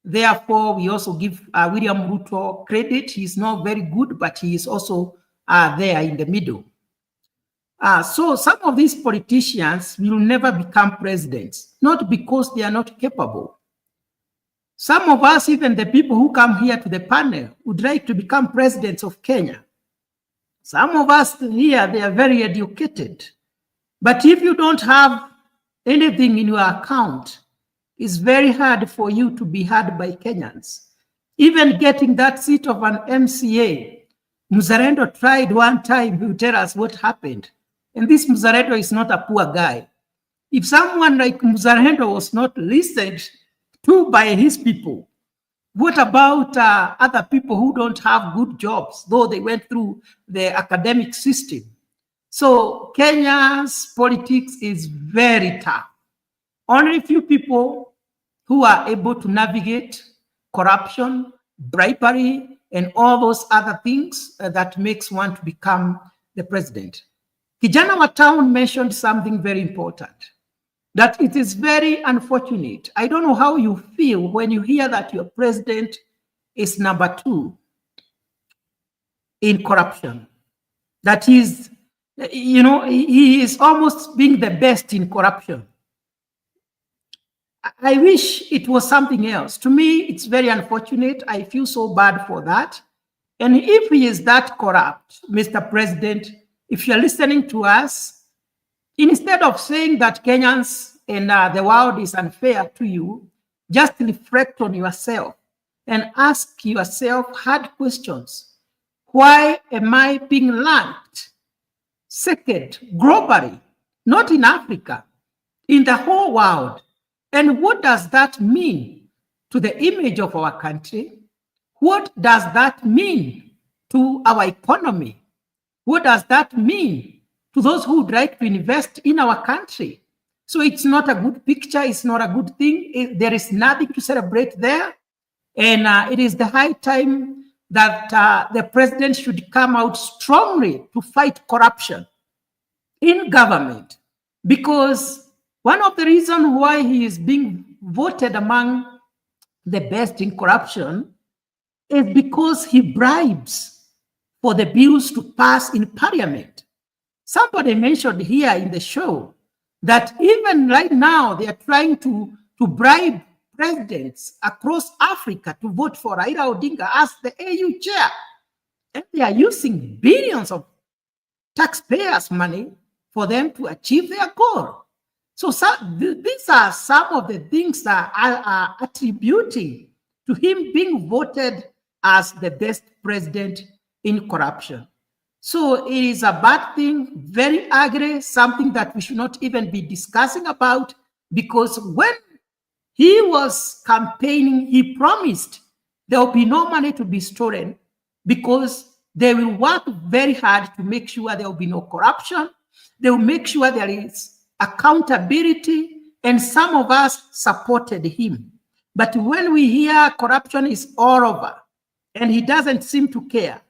Therefore, we also give William Ruto credit. He's not very good, but he is also there in the middle. So some of these politicians will never become presidents, not because they are not capable. Some of us, even the people who come here to the panel, would like to become presidents of Kenya. Some of us here, they are very educated. But if you don't have anything in your account, it's very hard for you to be heard by Kenyans. Even getting that seat of an MCA, Mzalendo tried one time, he will tell us what happened. And this Mzalendo is not a poor guy. If someone like Mzalendo was not listened to by his people, what about other people who don't have good jobs, though they went through the academic system? So Kenya's politics is very tough. Only a few people who are able to navigate corruption, bribery, and all those other things that makes one to become the president. Kijana wa town mentioned something very important, that it is very unfortunate. I don't know how you feel when you hear that your president is number 2 in corruption. That is, he is almost being the best in corruption. I wish it was something else. To me, it's very unfortunate. I feel so bad for that. And if he is that corrupt, Mr. President, if you're listening to us, instead of saying that Kenyans and the world is unfair to you, just reflect on yourself and ask yourself hard questions. Why am I being ranked second globally, not in Africa, in the whole world? And what does that mean to the image of our country? What does that mean to our economy? What does that mean to those who would like to invest in our country? So it's not a good picture. It's not a good thing. There is nothing to celebrate there. And it is the high time that the president should come out strongly to fight corruption in government, because one of the reasons why he is being voted among the best in corruption is because he bribes for the bills to pass in parliament. Somebody mentioned here in the show that even right now they are trying to bribe presidents across Africa to vote for Raila Odinga as the AU chair. And they are using billions of taxpayers' money for them to achieve their goal. So these are some of the things that are attributing to him being voted as the best president in corruption. So it is a bad thing, very ugly, something that we should not even be discussing about, because when he was campaigning, he promised there will be no money to be stolen because they will work very hard to make sure there will be no corruption. They will make sure there is accountability, and some of us supported him. But when we hear corruption is all over and he doesn't seem to care,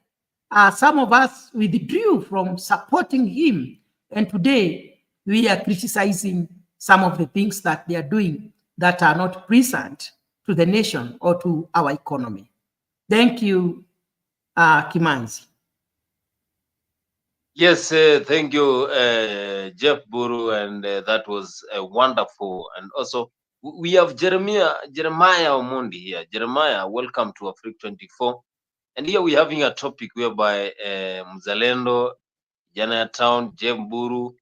some of us withdrew from supporting him. And today we are criticizing some of the things that they are doing that are not pleasant to the nation or to our economy. Thank you, Kimanzi. Yes, thank you, Jeff Buru, and that was wonderful. And also, we have Jeremiah Omondi here. Jeremiah, welcome to Africa 24. And here we're having a topic whereby Mzalendo, Jana Town, Jeff Buru,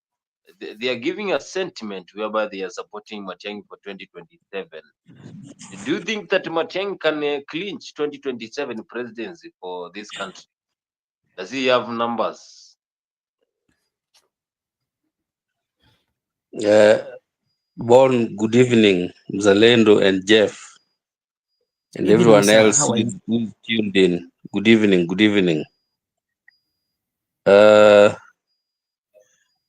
they are giving a sentiment whereby they are supporting Matiang'i for 2027. Do you think that Matiang'i can clinch 2027 presidency for this country? Does he have numbers? Bon, good evening, Mzalendo and Jeff, and Good evening, everyone sir. else How are you? who's tuned in. Good evening, good evening.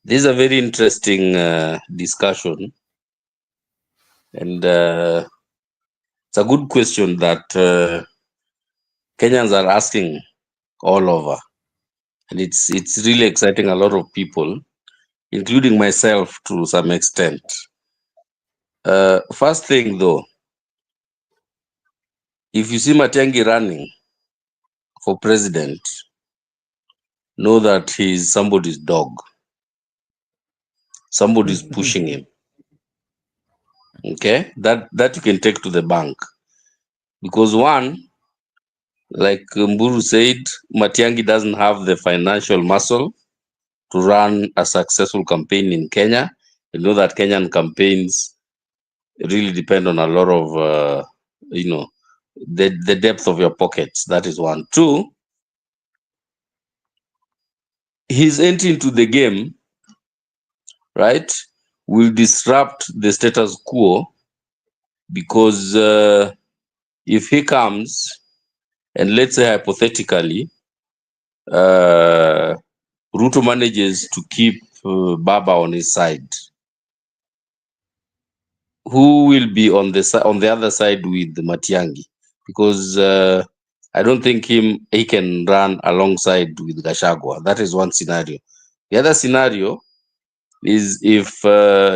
This is a very interesting discussion, and it's a good question that Kenyans are asking all over, and it's really exciting a lot of people, including myself to some extent. First thing though, if you see Matiang'i running for president, know that he's somebody's dog. Somebody's pushing him. Okay, that you can take to the bank, because one, like Mburu said, Matiang'i doesn't have the financial muscle to run a successful campaign in Kenya. You know that Kenyan campaigns really depend on a lot of the depth of your pockets. That is one. Two, his entry into the game, right, will disrupt the status quo, because if he comes and let's say hypothetically Ruto manages to keep Baba on his side, who will be on the other side with Matiang'i? Because I don't think he can run alongside with Gachagua. That is one scenario. The other scenario is if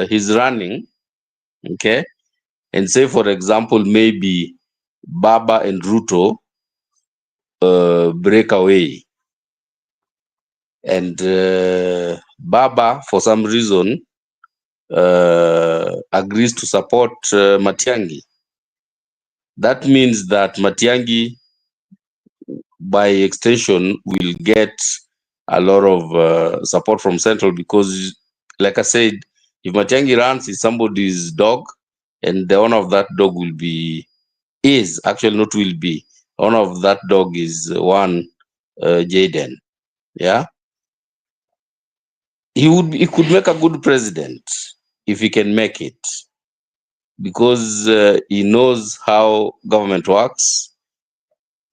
he's running, okay, and say, for example, maybe Baba and Ruto break away, and Baba, for some reason, agrees to support Matiang'i. That means that Matiang'i, by extension, will get a lot of support from Central, because, like I said, if Matiang'i runs, it's somebody's dog, and the owner of that dog is actually not will be. Owner of that dog is one Jaden. Yeah, he could make a good president if he can make it, because he knows how government works.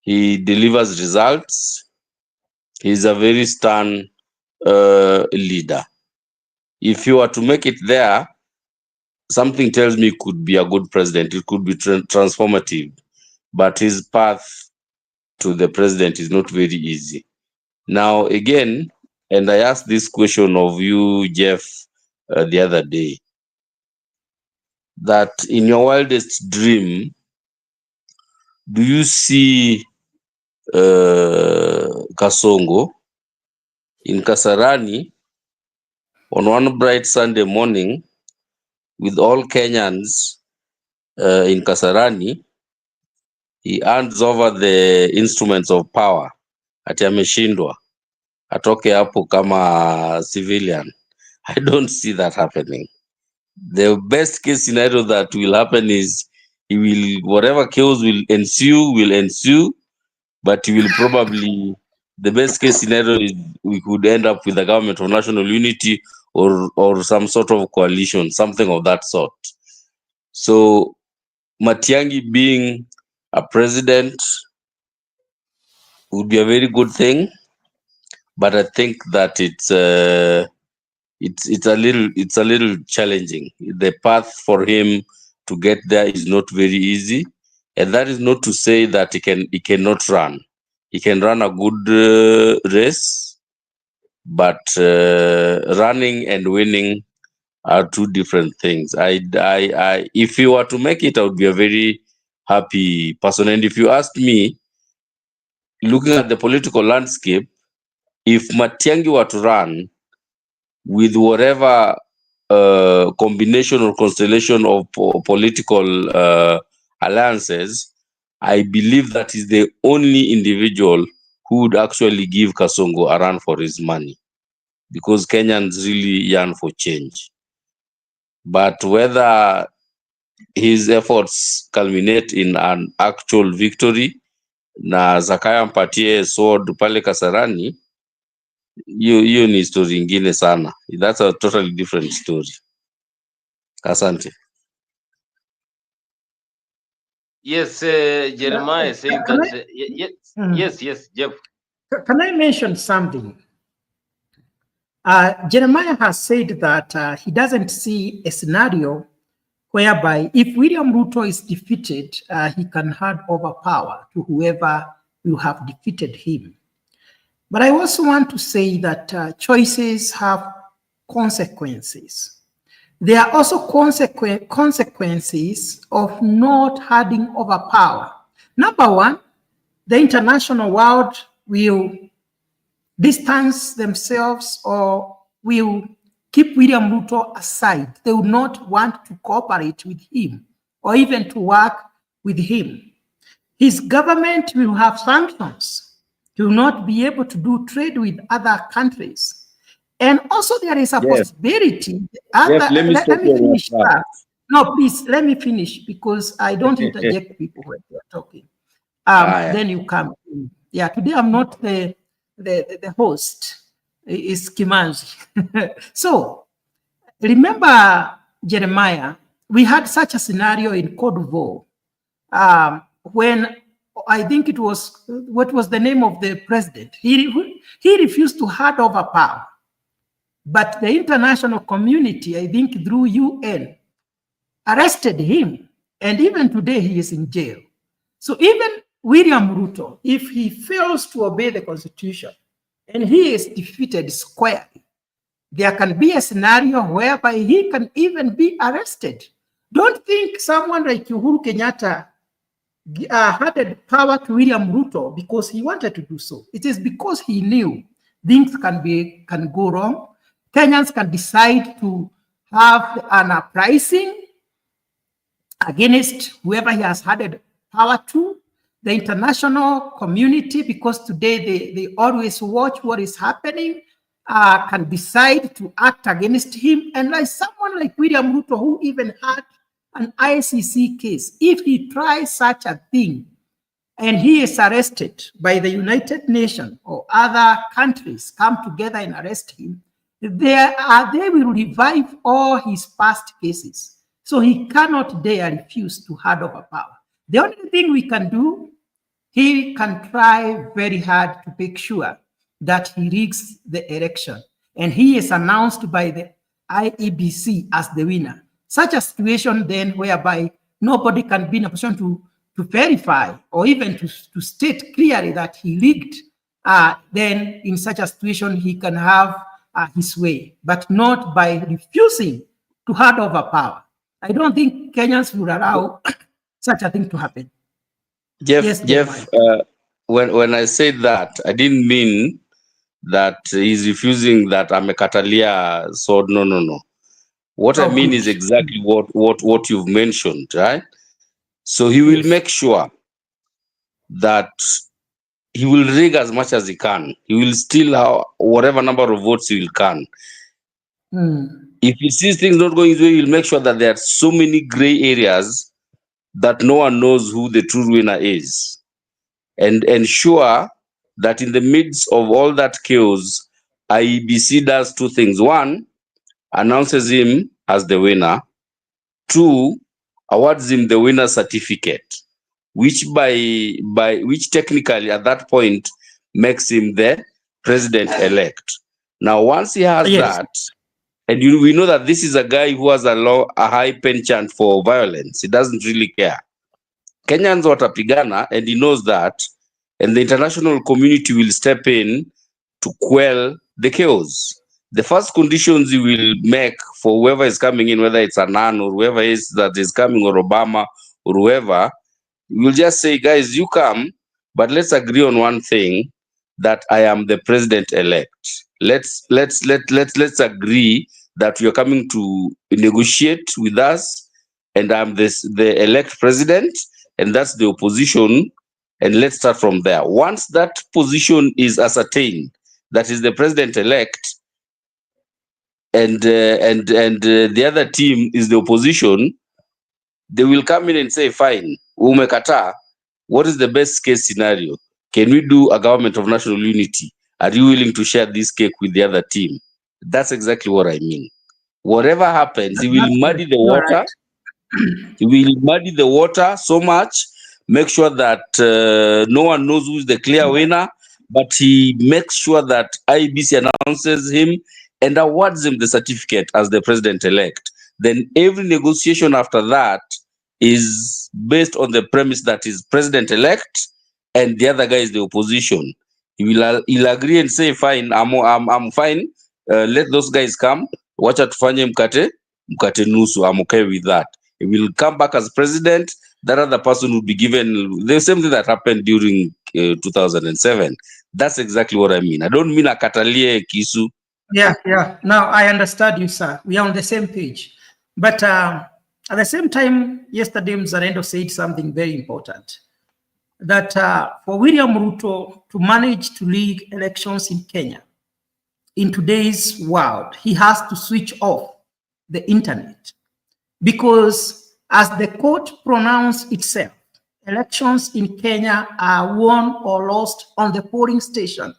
He delivers results. He's a very stern leader. If you were to make it there, something tells me it could be a good president. It could be transformative, but his path to the president is not very easy. Now, again, and I asked this question of you, Jeff, the other day, that in your wildest dream, do you see Kasongo in Kasarani on one bright Sunday morning with all Kenyans in Kasarani? He hands over the instruments of power, ati ameshindwa, atoke hapo kama civilian. I don't see that happening. The best case scenario that will happen is whatever chaos will ensue, but he will probably, the best case scenario is we could end up with a government of national unity or some sort of coalition, something of that sort. So Matiang'i being a president would be a very good thing, but I think that it's a little challenging. The path for him to get there is not very easy, and that is not to say that he cannot run. He can run a good race, but running and winning are two different things. If he were to make it, I would be a very happy person. And if you ask me, looking at the political landscape, if Matiang'i were to run with whatever combination or constellation of political alliances, I believe that is the only individual who would actually give Kasongo a run for his money, because Kenyans really yearn for change. But whether his efforts culminate in an actual victory na Zakaya mpatie sword pale Kasarani, hiyo ni story ingine sana. That's a totally different story. Asante. Yes, Jeremiah said that. Yes, Jeff. Can I mention something? Jeremiah has said that he doesn't see a scenario whereby if William Ruto is defeated, he can hand over power to whoever will have defeated him. But I also want to say that choices have consequences. There are also consequences of not handing over power. Number one, the international world will distance themselves or will keep William Ruto aside. They will not want to cooperate with him or even to work with him. His government will have sanctions. He will not be able to do trade with other countries. And also there is a possibility. Let me finish. No, please, let me finish, because I don't interject people when they're talking. Then you come. Yeah, today I'm not the host. It's Kimanzi. So remember, Jeremiah, we had such a scenario in Cote d'Ivoire when I think it was, what was the name of the president? He refused to hand over power. But the international community, I think through UN, arrested him. And even today he is in jail. So even William Ruto, if he fails to obey the constitution and he is defeated squarely, there can be a scenario whereby he can even be arrested. Don't think someone like Uhuru Kenyatta handed power to William Ruto because he wanted to do so. It is because he knew things can go wrong. Kenyans can decide to have an uprising against whoever he has handed power to. The international community, because today they always watch what is happening, can decide to act against him. And like someone like William Ruto, who even had an ICC case, if he tries such a thing and he is arrested by the United Nations or other countries come together and arrest him, they will revive all his past cases. So he cannot dare refuse to hand over power. The only thing we can do, he can try very hard to make sure that he rigs the election. And he is announced by the IEBC as the winner. Such a situation then whereby nobody can be in a position to verify or even to state clearly that he rigged, then in such a situation he can have his way, but not by refusing to hand over power. I don't think Kenyans will allow such a thing to happen. Jeff, when I said that, I didn't mean that he's refusing that amekatalia sword. No. What I mean is exactly what you've mentioned, right? So he will make sure that he will rig as much as he can. He will steal whatever number of votes he can. If he sees things not going his way, he'll make sure that there are so many gray areas that no one knows who the true winner is, and ensure that in the midst of all that chaos, IEBC does two things. One, announces him as the winner. Two, awards him the winner certificate, which which technically at that point makes him the president-elect. Now, once he has that, and we know that this is a guy who has a high penchant for violence. He doesn't really care. Kenyans watapigana, and he knows that, and the international community will step in to quell the chaos. The first conditions he will make for whoever is coming in, whether it's Anan or whoever is that is coming, or Obama or whoever, we'll just say, guys, you come, but let's agree on one thing, that I am the president-elect. Let's agree that you're coming to negotiate with us, and I'm the elect president, and that's the opposition, and let's start from there. Once that position is ascertained, that is the president-elect, and the other team is the opposition, they will come in and say, fine, umekata, what is the best case scenario? Can we do a government of national unity? Are you willing to share this cake with the other team? That's exactly what I mean. Whatever happens, he will muddy the water. He will muddy the water so much, make sure that no one knows who is the clear winner, but he makes sure that IEBC announces him and awards him the certificate as the president-elect. Then every negotiation after that is based on the premise that is president-elect and the other guy is the opposition. He'll agree and say, fine, I'm fine. Let those guys come. Wacha tufanye mkate nusu. I'm okay with that. He will come back as president. That other person will be given the same thing that happened during 2007. That's exactly what I mean. I don't mean akatalie kisu. Yeah. Now I understand you, sir. We are on the same page. But at the same time, yesterday Mzalendo said something very important. That for William Ruto to manage to lead elections in Kenya, in today's world, he has to switch off the internet. Because as the court pronounced itself, elections in Kenya are won or lost on the polling station.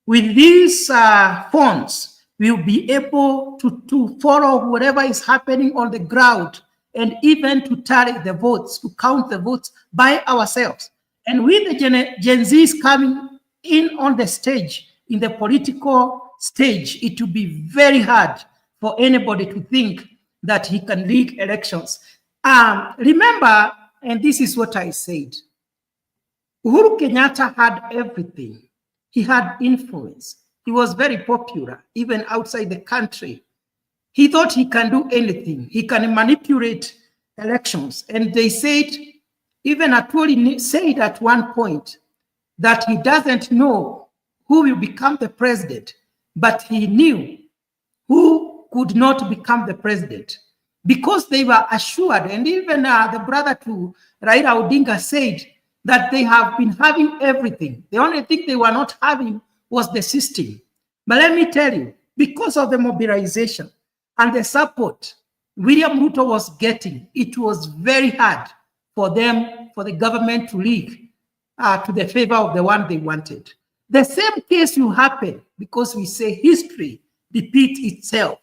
With these phones, we'll be able to follow whatever is happening on the ground and even to tally the votes, to count the votes by ourselves. And with the Gen Zs coming in on the stage, in the political stage, it will be very hard for anybody to think that he can rig elections. Remember, and this is what I said, Uhuru Kenyatta had everything. He had influence. He was very popular, even outside the country. He thought he can do anything. He can manipulate elections. And they said, even Atwoli said at one point that he doesn't know who will become the president, but he knew who could not become the president because they were assured. And even the brother to Raila Odinga said that they have been having everything. The only thing they were not having was the system. But let me tell you, because of the mobilization and the support William Ruto was getting, it was very hard for them, for the government to lead to the favor of the one they wanted. The same case will happen because we say history repeats itself.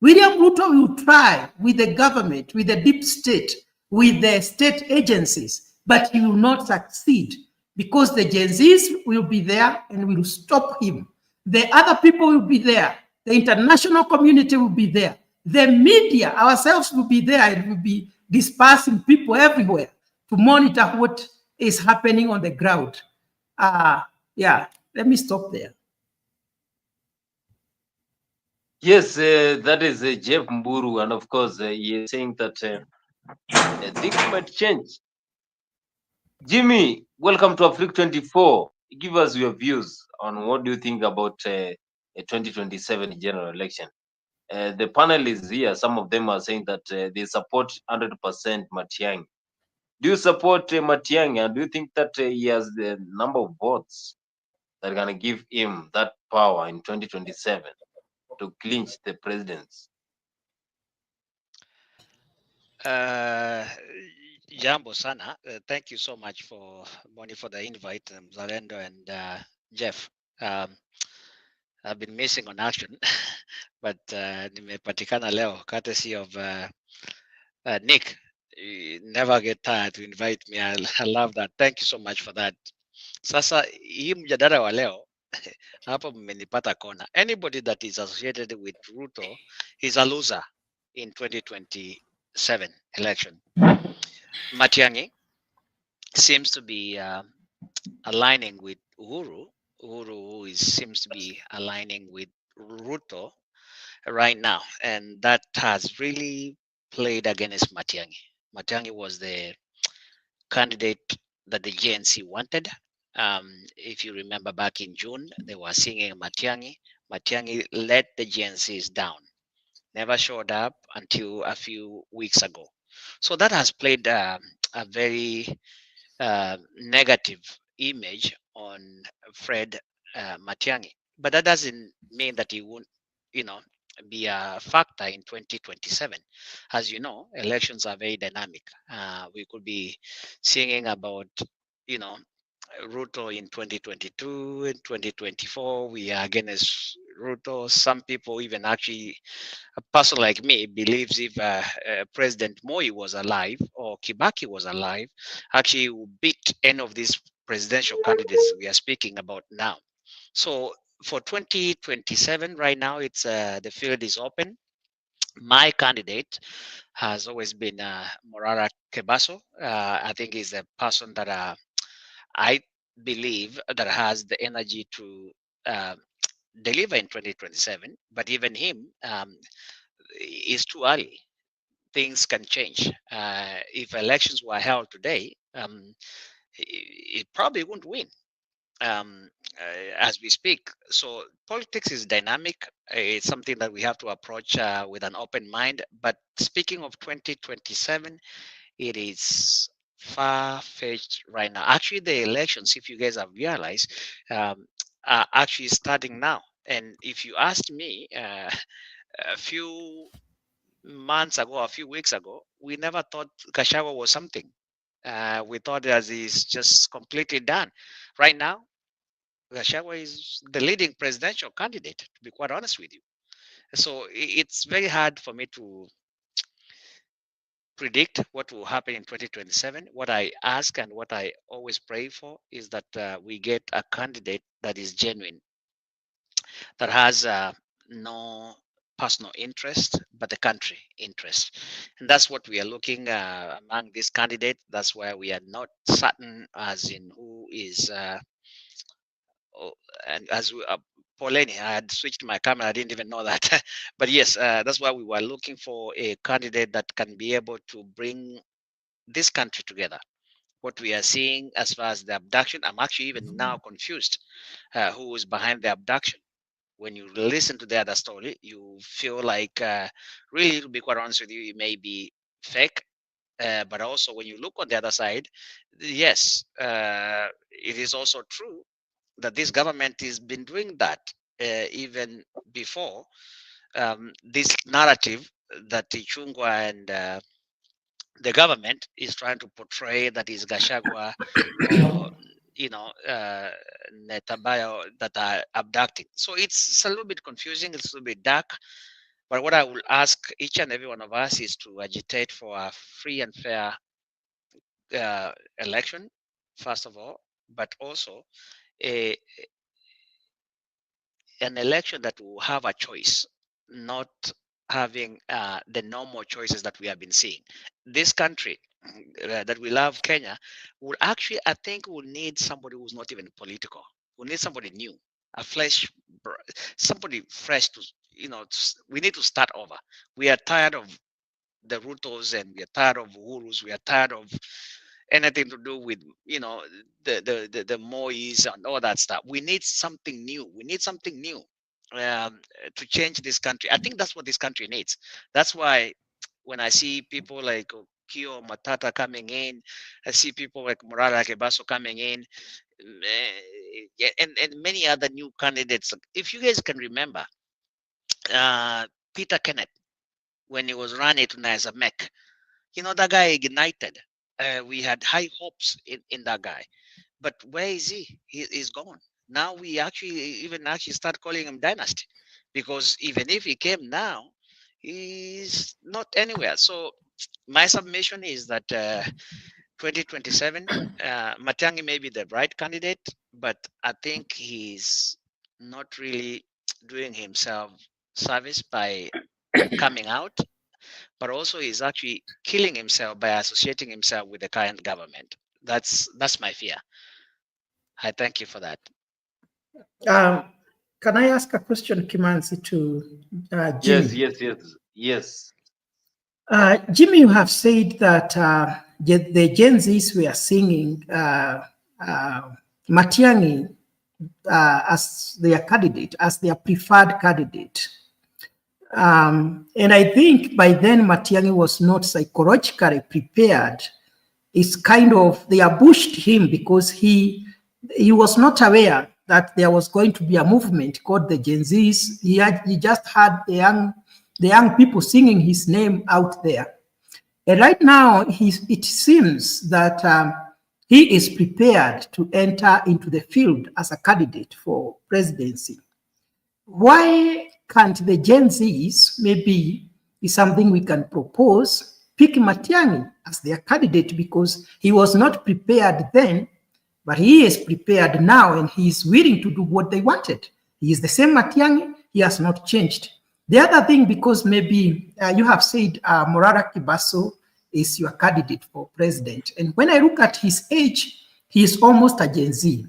William Ruto will try with the government, with the deep state, with the state agencies, but he will not succeed because the Gen Zs will be there and will stop him. The other people will be there. The international community will be there. The media, ourselves, will be there and will be dispersing people everywhere to monitor what is happening on the ground. Yeah, let me stop there. Yes, that is Jeff Mburu, and of course, he is saying that things might change. Jimmy, welcome to Africa 24. Give us your views on what do you think about a 2027 general election. The panelists here, some of them are saying that they support 100% Matiang'i. Do you support Matiang'i, and do you think that he has the number of votes that are going to give him that power in 2027 to clinch the presidency? Jambo sana. Thank you so much for Bonnie for the invite, Zalendo and Jeff. I've been missing on action, but nimepatikana leo courtesy of Nick. You never get tired to invite me. I love that. Thank you so much for that. Sasa hii mjadala wa leo hapo mmenipata kona. Anybody that is associated with Ruto is a loser in 2027 election. Matiang'i seems to be aligning with Uhuru. Uhuru seems to be aligning with Ruto right now, and that has really played against Matiang'i. Matiang'i was the candidate that the GNC wanted. If you remember back in June, they were singing Matiang'i. Matiang'i let the GNCs down, never showed up until a few weeks ago. So that has played a very negative image on Fred Matiang'i. But that doesn't mean that he won't, be a factor in 2027. As you know, elections are very dynamic. We could be singing about, Ruto in 2022 and 2024. We are against Ruto. Some people even actually, a person like me believes if President Moi was alive or Kibaki was alive, actually would beat any of these presidential candidates we are speaking about now. So for 2027, right now, it's the field is open. My candidate has always been Morara Kebaso. I think he's a person that I believe that has the energy to deliver in 2027. But even him is too early. Things can change. If elections were held today, it probably wouldn't win. As we speak. So politics is dynamic. It's something that we have to approach with an open mind. But speaking of 2027, it is far-fetched right now. Actually, the elections, if you guys have realized, are actually starting now. And if you asked me a few months ago, a few weeks ago, we never thought Gachagua was something. We thought that he's just completely done. Right now, Gachagua is the leading presidential candidate, to be quite honest with you. So it's very hard for me to predict what will happen in 2027. What I ask and what I always pray for is that we get a candidate that is genuine, that has no personal interest, but the country interest. And that's what we are looking among these candidates. That's why we are not certain as in who is, and as we Poleni, I had switched my camera. I didn't even know that. But yes, that's why we were looking for a candidate that can be able to bring this country together. What we are seeing as far as the abduction, I'm actually even now confused who is behind the abduction. When you listen to the other story, you feel like, really, to be quite honest with you, it may be fake. But also, when you look on the other side, yes, it is also true that this government has been doing that even before. This narrative that Ichungwa and the government is trying to portray, that is Gachagua or Netabaya that are abducting. So it's a little bit confusing, it's a little bit dark. But what I will ask each and every one of us is to agitate for a free and fair election, first of all, but also a, an election that will have a choice, not having the normal choices that we have been seeing. This country that we love, Kenya, will actually, I think, will need somebody who's not even political. We need somebody new, a somebody fresh to, we need to start over. We are tired of the Rutos, and we are tired of Uhurus. We are tired of anything to do with, the Mois and all that stuff. We need something new. We need something new to change this country. I think that's what this country needs. That's why when I see people like Kio Matata coming in, I see people like Murara Kebaso coming in, and many other new candidates. If you guys can remember, Peter Kenneth, when he was running to Nazamek, that guy ignited. We had high hopes in that guy. But where is he? He's gone. Now we actually start calling him dynasty, because even if he came now, he's not anywhere. So my submission is that 2027, Matiang'i may be the right candidate, but I think he's not really doing himself service by coming out, but also he's actually killing himself by associating himself with the current government. That's my fear. I thank you for that. Can I ask a question, Kimanzi, to Jimmy? Yes. Jimmy, you have said that the Gen Zs were singing Matiang'i as their candidate, as their preferred candidate. And I think by then Matiang'i was not psychologically prepared. It's kind of, they ambushed him because he was not aware that there was going to be a movement called the Gen Zs. He just had the young people singing his name out there. And right now, it seems that he is prepared to enter into the field as a candidate for presidency. Why can't the Gen Zs, maybe is something we can propose, pick Matiang'i as their candidate, because he was not prepared then, but he is prepared now, and he is willing to do what they wanted. He is the same Matiang'i, he has not changed. The other thing, because maybe you have said Morara Kibaso is your candidate for president, and when I look at his age, he is almost a Gen Z.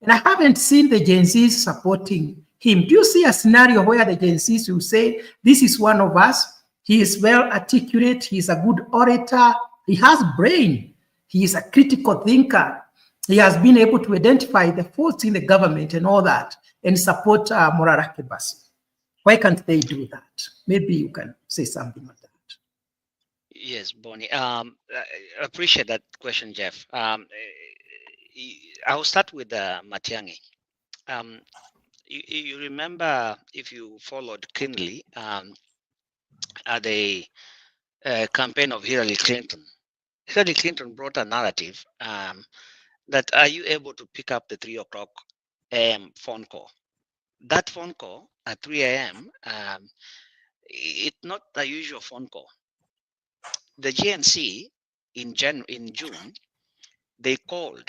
And I haven't seen the Gen Zs supporting him. Do you see a scenario where the Gen Zs will say, this is one of us, he is well articulate, he is a good orator, he has brain, he is a critical thinker, he has been able to identify the faults in the government and all that, and support Morara Kibaso? Why can't they do that? Maybe you can say something like that. Yes, Bonnie. I appreciate that question, Jeff. I'll start with Matiang'i. You remember, if you followed keenly, at the campaign of Hillary Clinton. Hillary Clinton brought a narrative that, are you able to pick up the 3 o'clock a.m. phone call? That phone call at 3 a.m., it's not a usual phone call. The GNC in June, they called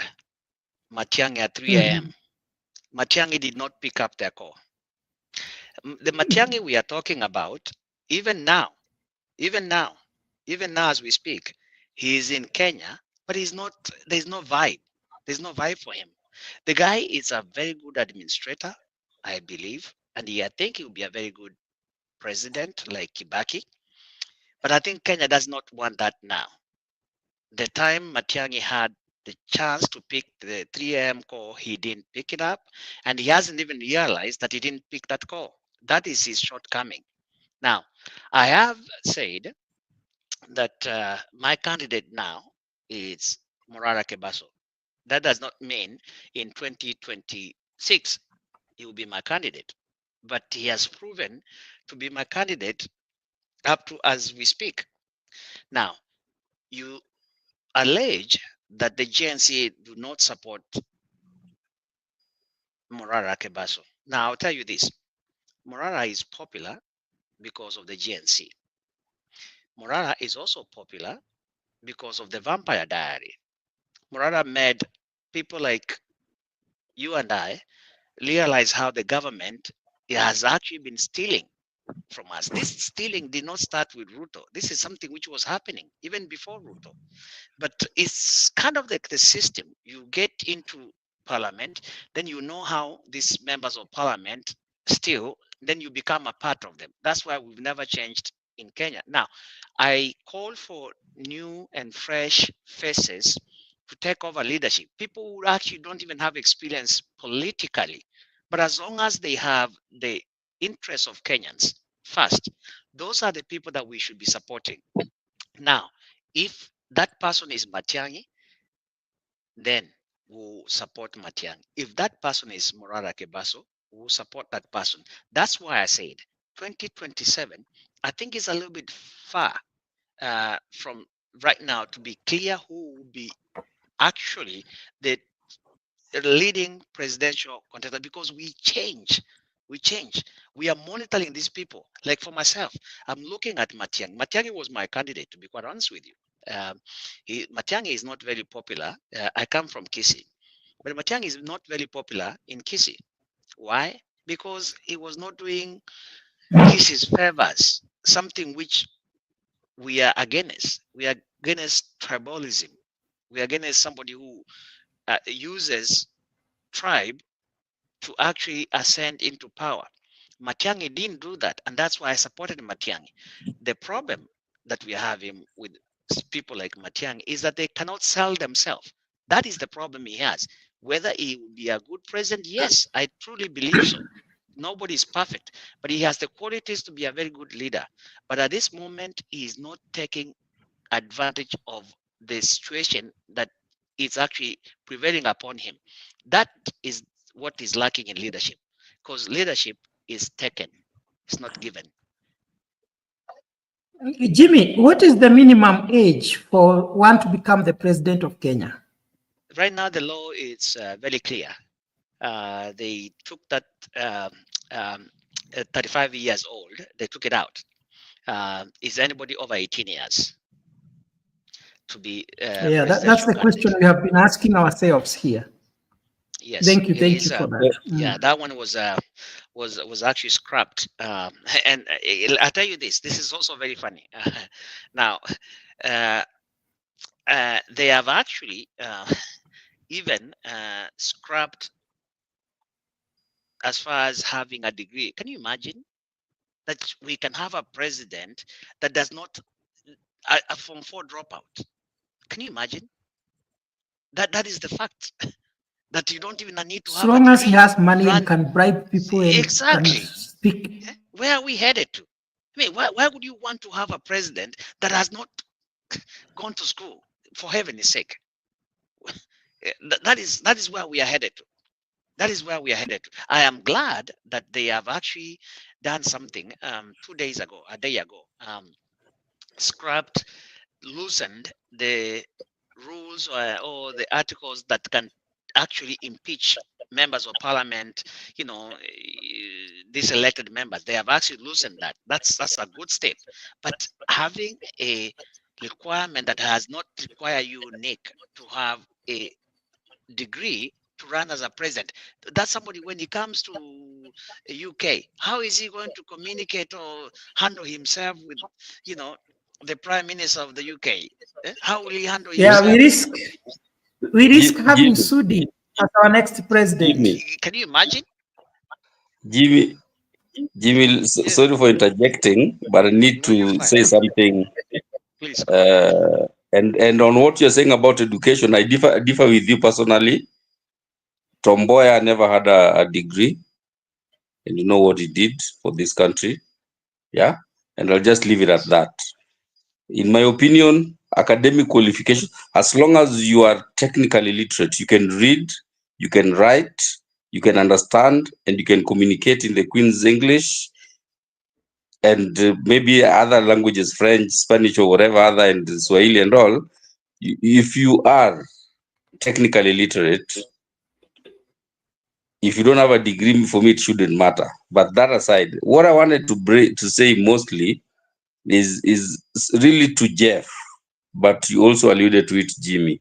Matiang'i at 3 a.m. Matiang'i did not pick up their call. The Matiang'i we are talking about, even now as we speak, he is in Kenya, but there's no vibe. There's no vibe for him. The guy is a very good administrator. I believe. And I think he will be a very good president like Kibaki. But I think Kenya does not want that now. The time Matiang'i had the chance to pick the 3 a.m. call, he didn't pick it up. And he hasn't even realized that he didn't pick that call. That is his shortcoming. Now, I have said that my candidate now is Morara Kebaso. That does not mean in 2026 he will be my candidate, but he has proven to be my candidate up to as we speak. Now, you allege that the GNC do not support Morara Kebaso. Now, I'll tell you this. Morara is popular because of the GNC. Morara is also popular because of the Vampire Diary. Morara made people like you and I realize how the government has actually been stealing from us. This stealing did not start with Ruto. This is something which was happening even before Ruto. But it's kind of like the system. You get into parliament, then you know how these members of parliament steal, then you become a part of them. That's why we've never changed in Kenya. Now, I call for new and fresh faces to take over leadership. People who actually don't even have experience politically, but as long as they have the interests of Kenyans first, those are the people that we should be supporting. Now, if that person is Matiang'i, then we'll support Matiang'i. If that person is Morara Kebaso, we'll support that person. That's why I said 2027, I think is a little bit far from right now to be clear who will be actually the leading presidential contender, because we change. We are monitoring these people. Like for myself, I'm looking at Matiang'i. Matiang'i was my candidate, to be quite honest with you. Matiang'i is not very popular. I come from Kisii, but Matiang'i is not very popular in Kisii. Why? Because he was not doing Kisii's favors, something which we are against. We are against tribalism. We are against somebody who uses tribe to actually ascend into power. Matiang'i didn't do that, and that's why I supported Matiang'i. The problem that we are having with people like Matiang'i is that they cannot sell themselves. That is the problem he has. Whether he will be a good president, yes, I truly believe so. Nobody is perfect, but he has the qualities to be a very good leader. But at this moment, he is not taking advantage of the situation that is actually prevailing upon him. That is what is lacking in leadership, because leadership is taken, it's not given. Jimmy, what is the minimum age for one to become the president of Kenya? Right now, the law is very clear. They took that 35 years old, they took it out. Is anybody over 18 years to be yeah, that's the question we have been asking ourselves here. Yes, thank you for that. Yeah, that one was actually scrapped. And I'll tell you this is also very funny. Now, they have actually even scrapped as far as having a degree. Can you imagine that we can have a president that does not a Form 4 dropout? Can you imagine? That is the fact. That you don't even need to have. As long as he has money and can bribe people and exactly can speak. Where are we headed to? I mean, why would you want to have a president that has not gone to school? For heaven's sake, that is where we are headed to. That is where we are headed to. I am glad that they have actually done something 2 days ago, a day ago, scrapped, loosened the rules or the articles that can actually impeach members of parliament, these elected members. They have actually loosened that. That's a good step. But having a requirement that has not required you, Nick, to have a degree to run as a president, that's somebody when he comes to UK, how is he going to communicate or handle himself with, the Prime Minister of the UK? How will he handle himself? Yeah, we risk having Sudi as our next president. Can you imagine? Jimmy, Yes. sorry for interjecting, but I need No, you're to fine. say something. Please go ahead. And on what you're saying about education, I differ with you personally. Tomboya never had a degree, and you know what he did for this country. Yeah, and I'll just leave it at that. In my opinion, academic qualification, as long as you are technically literate, you can read, you can write, you can understand, and you can communicate in the Queen's English and maybe other languages, French, Spanish, or whatever other, and Swahili and all. If you are technically literate, if you don't have a degree, for me, it shouldn't matter. But that aside, what I wanted to say mostly is really to Jeff, but you also alluded to it, Jimmy.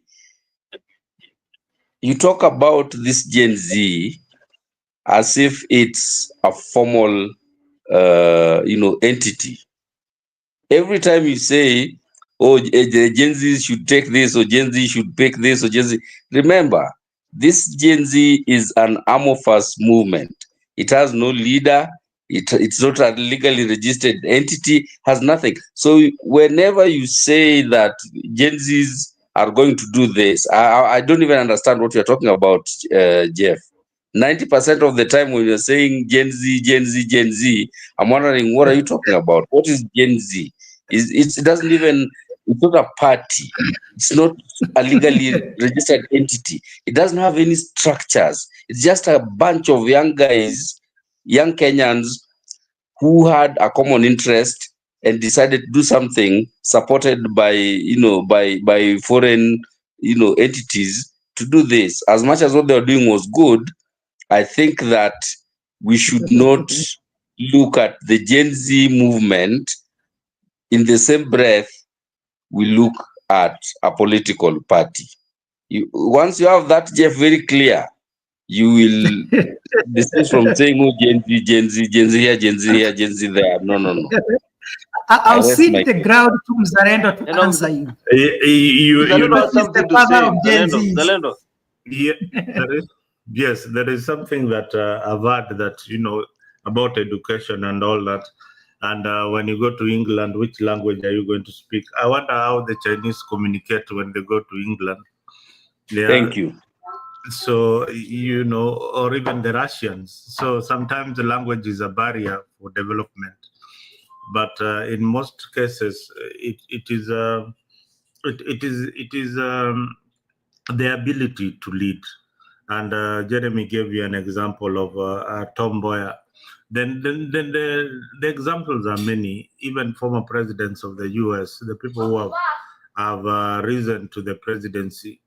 You talk about this Gen Z as if it's a formal, entity. Every time you say, "Oh, the Gen Z should take this," or "Gen Z should pick this," or "Gen Z," remember, this Gen Z is an amorphous movement. It has no leader. It's not a legally registered entity. Has nothing. So whenever you say that Gen Zs are going to do this, I don't even understand what you're talking about, Jeff. 90% of the time when you're saying Gen Z, Gen Z, Gen Z, I'm wondering, what are you talking about? What is Gen Z? It doesn't even, it's not a party. It's not a legally registered entity. It doesn't have any structures. It's just a bunch of young guys, young Kenyans who had a common interest and decided to do something supported by, by foreign, entities to do this. As much as what they were doing was good, I think that we should not look at the Gen Z movement in the same breath we look at a political party. Once you have that, Jeff, very clear, you will desist from saying, "Oh, Gen Z, Gen Z, Gen Z here, Gen Z here, Gen Z there." No, no, no. I'll Rest my cede the case. ground to Mzalendo to You know, answer you. You Zalendo know, Because has he's the something to father say. of Gen Zalendo, Zs. Zalendo. yeah, yes, there is something that I've heard that, about education and all that. And when you go to England, which language are you going to speak? I wonder how the Chinese communicate when they go to England. Yeah. Thank you. So, or even the Russians. So sometimes the language is a barrier for development. But in most cases, it is the ability to lead. And Jeremy gave you an example of Tom Boyer. Then the examples are many. Even former presidents of the U.S., the people who have risen to the presidency.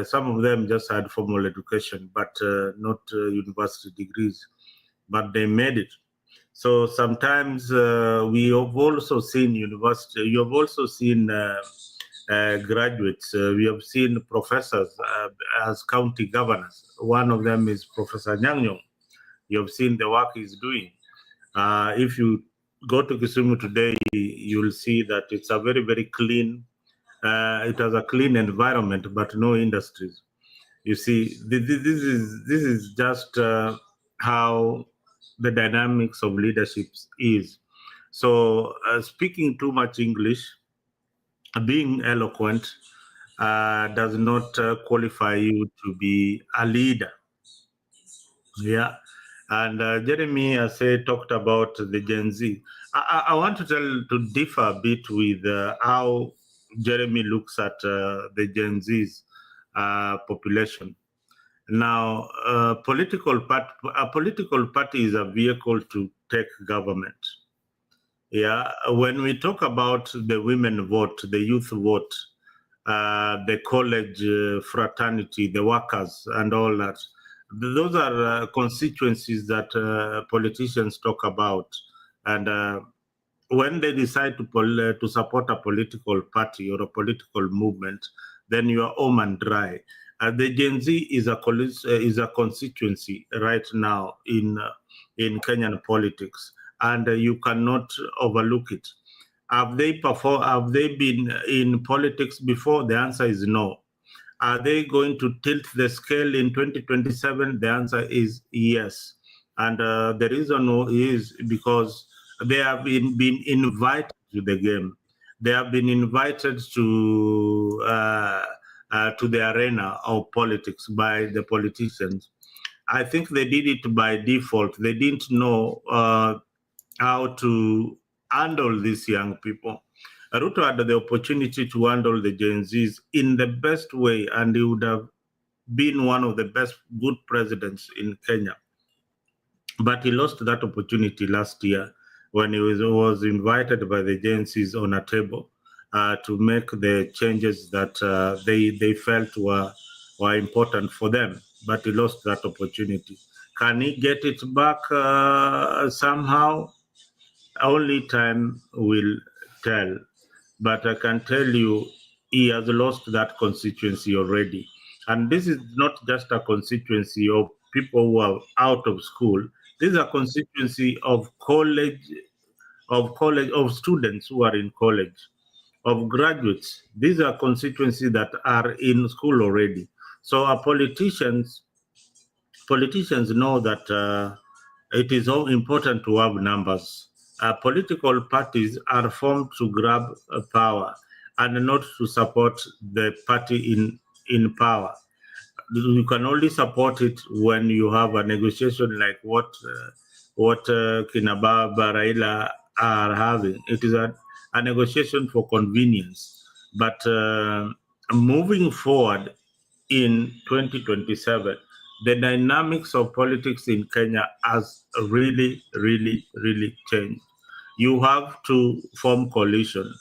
Some of them just had formal education, but not university degrees, but they made it. So sometimes we have also seen university. You have also seen graduates. We have seen professors as county governors. One of them is Professor Nyang'nyong. You have seen the work he's doing. If you go to Kisumu today, you'll see that it's a very, very clean. It has a clean environment, but no industries. You see, this is just how the dynamics of leadership is. So speaking too much English, being eloquent, does not qualify you to be a leader. Yeah. And Jeremy has talked about the Gen Z. I want to differ a bit with how Jeremy looks at the Gen Z's population. Now, a political party is a vehicle to take government. Yeah, when we talk about the women vote, the youth vote, the college fraternity, the workers, and all that, those are constituencies that politicians talk about. And when they decide to support a political party or a political movement, then you are home and dry. The Gen Z is a constituency right now in Kenyan politics, and you cannot overlook it. Have they been in politics before? The answer is no. Are they going to tilt the scale in 2027? The answer is yes. And the reason is because they have been invited to the game. They have been invited to the arena of politics by the politicians. I think they did it by default. They didn't know how to handle these young people. Ruto had the opportunity to handle the Gen Zs in the best way, and he would have been one of the best good presidents in Kenya. But he lost that opportunity last year when he was invited by the Gen Zs on a table to make the changes that they felt were important for them. But he lost that opportunity. Can he get it back somehow? Only time will tell. But I can tell you, he has lost that constituency already. And this is not just a constituency of people who are out of school. This is a constituency of of students who are in college, of graduates. These are constituencies that are in school already. So our politicians know that it is all important to have numbers. Political parties are formed to grab power and not to support the party in power. You can only support it when you have a negotiation like what Kinababa Raila are having. It is a negotiation for convenience. But moving forward in 2027, the dynamics of politics in Kenya has really, really, really changed. You have to form coalition.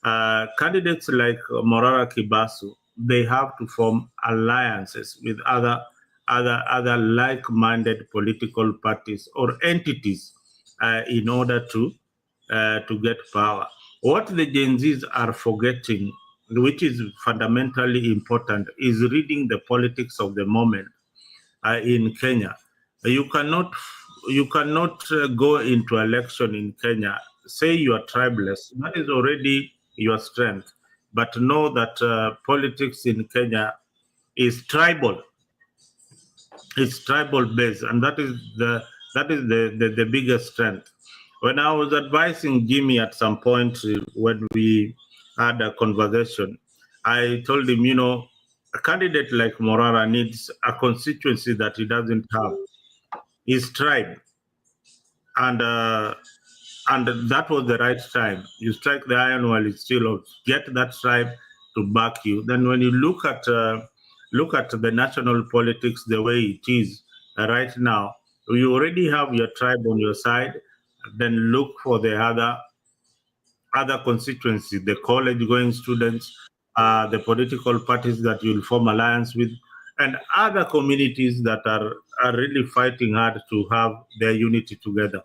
Candidates like Morara Kibasu, they have to form alliances with other like-minded political parties or entities in order to get power. What the Gen Zs are forgetting, which is fundamentally important, is reading the politics of the moment in Kenya. You cannot go into election in Kenya, say you are tribeless. That is already your strength. But know that politics in Kenya is tribal. It's tribal based, and that is the biggest strength. When I was advising Jimmy at some point when we had a conversation, I told him, a candidate like Morara needs a constituency that he doesn't have. His tribe, and that was the right time. You strike the iron while it's still hot. Get that tribe to back you. Then when you look at the national politics the way it is right now, you already have your tribe on your side. Then look for the other constituency, the college-going students, the political parties that you'll form alliance with, and other communities that are really fighting hard to have their unity together.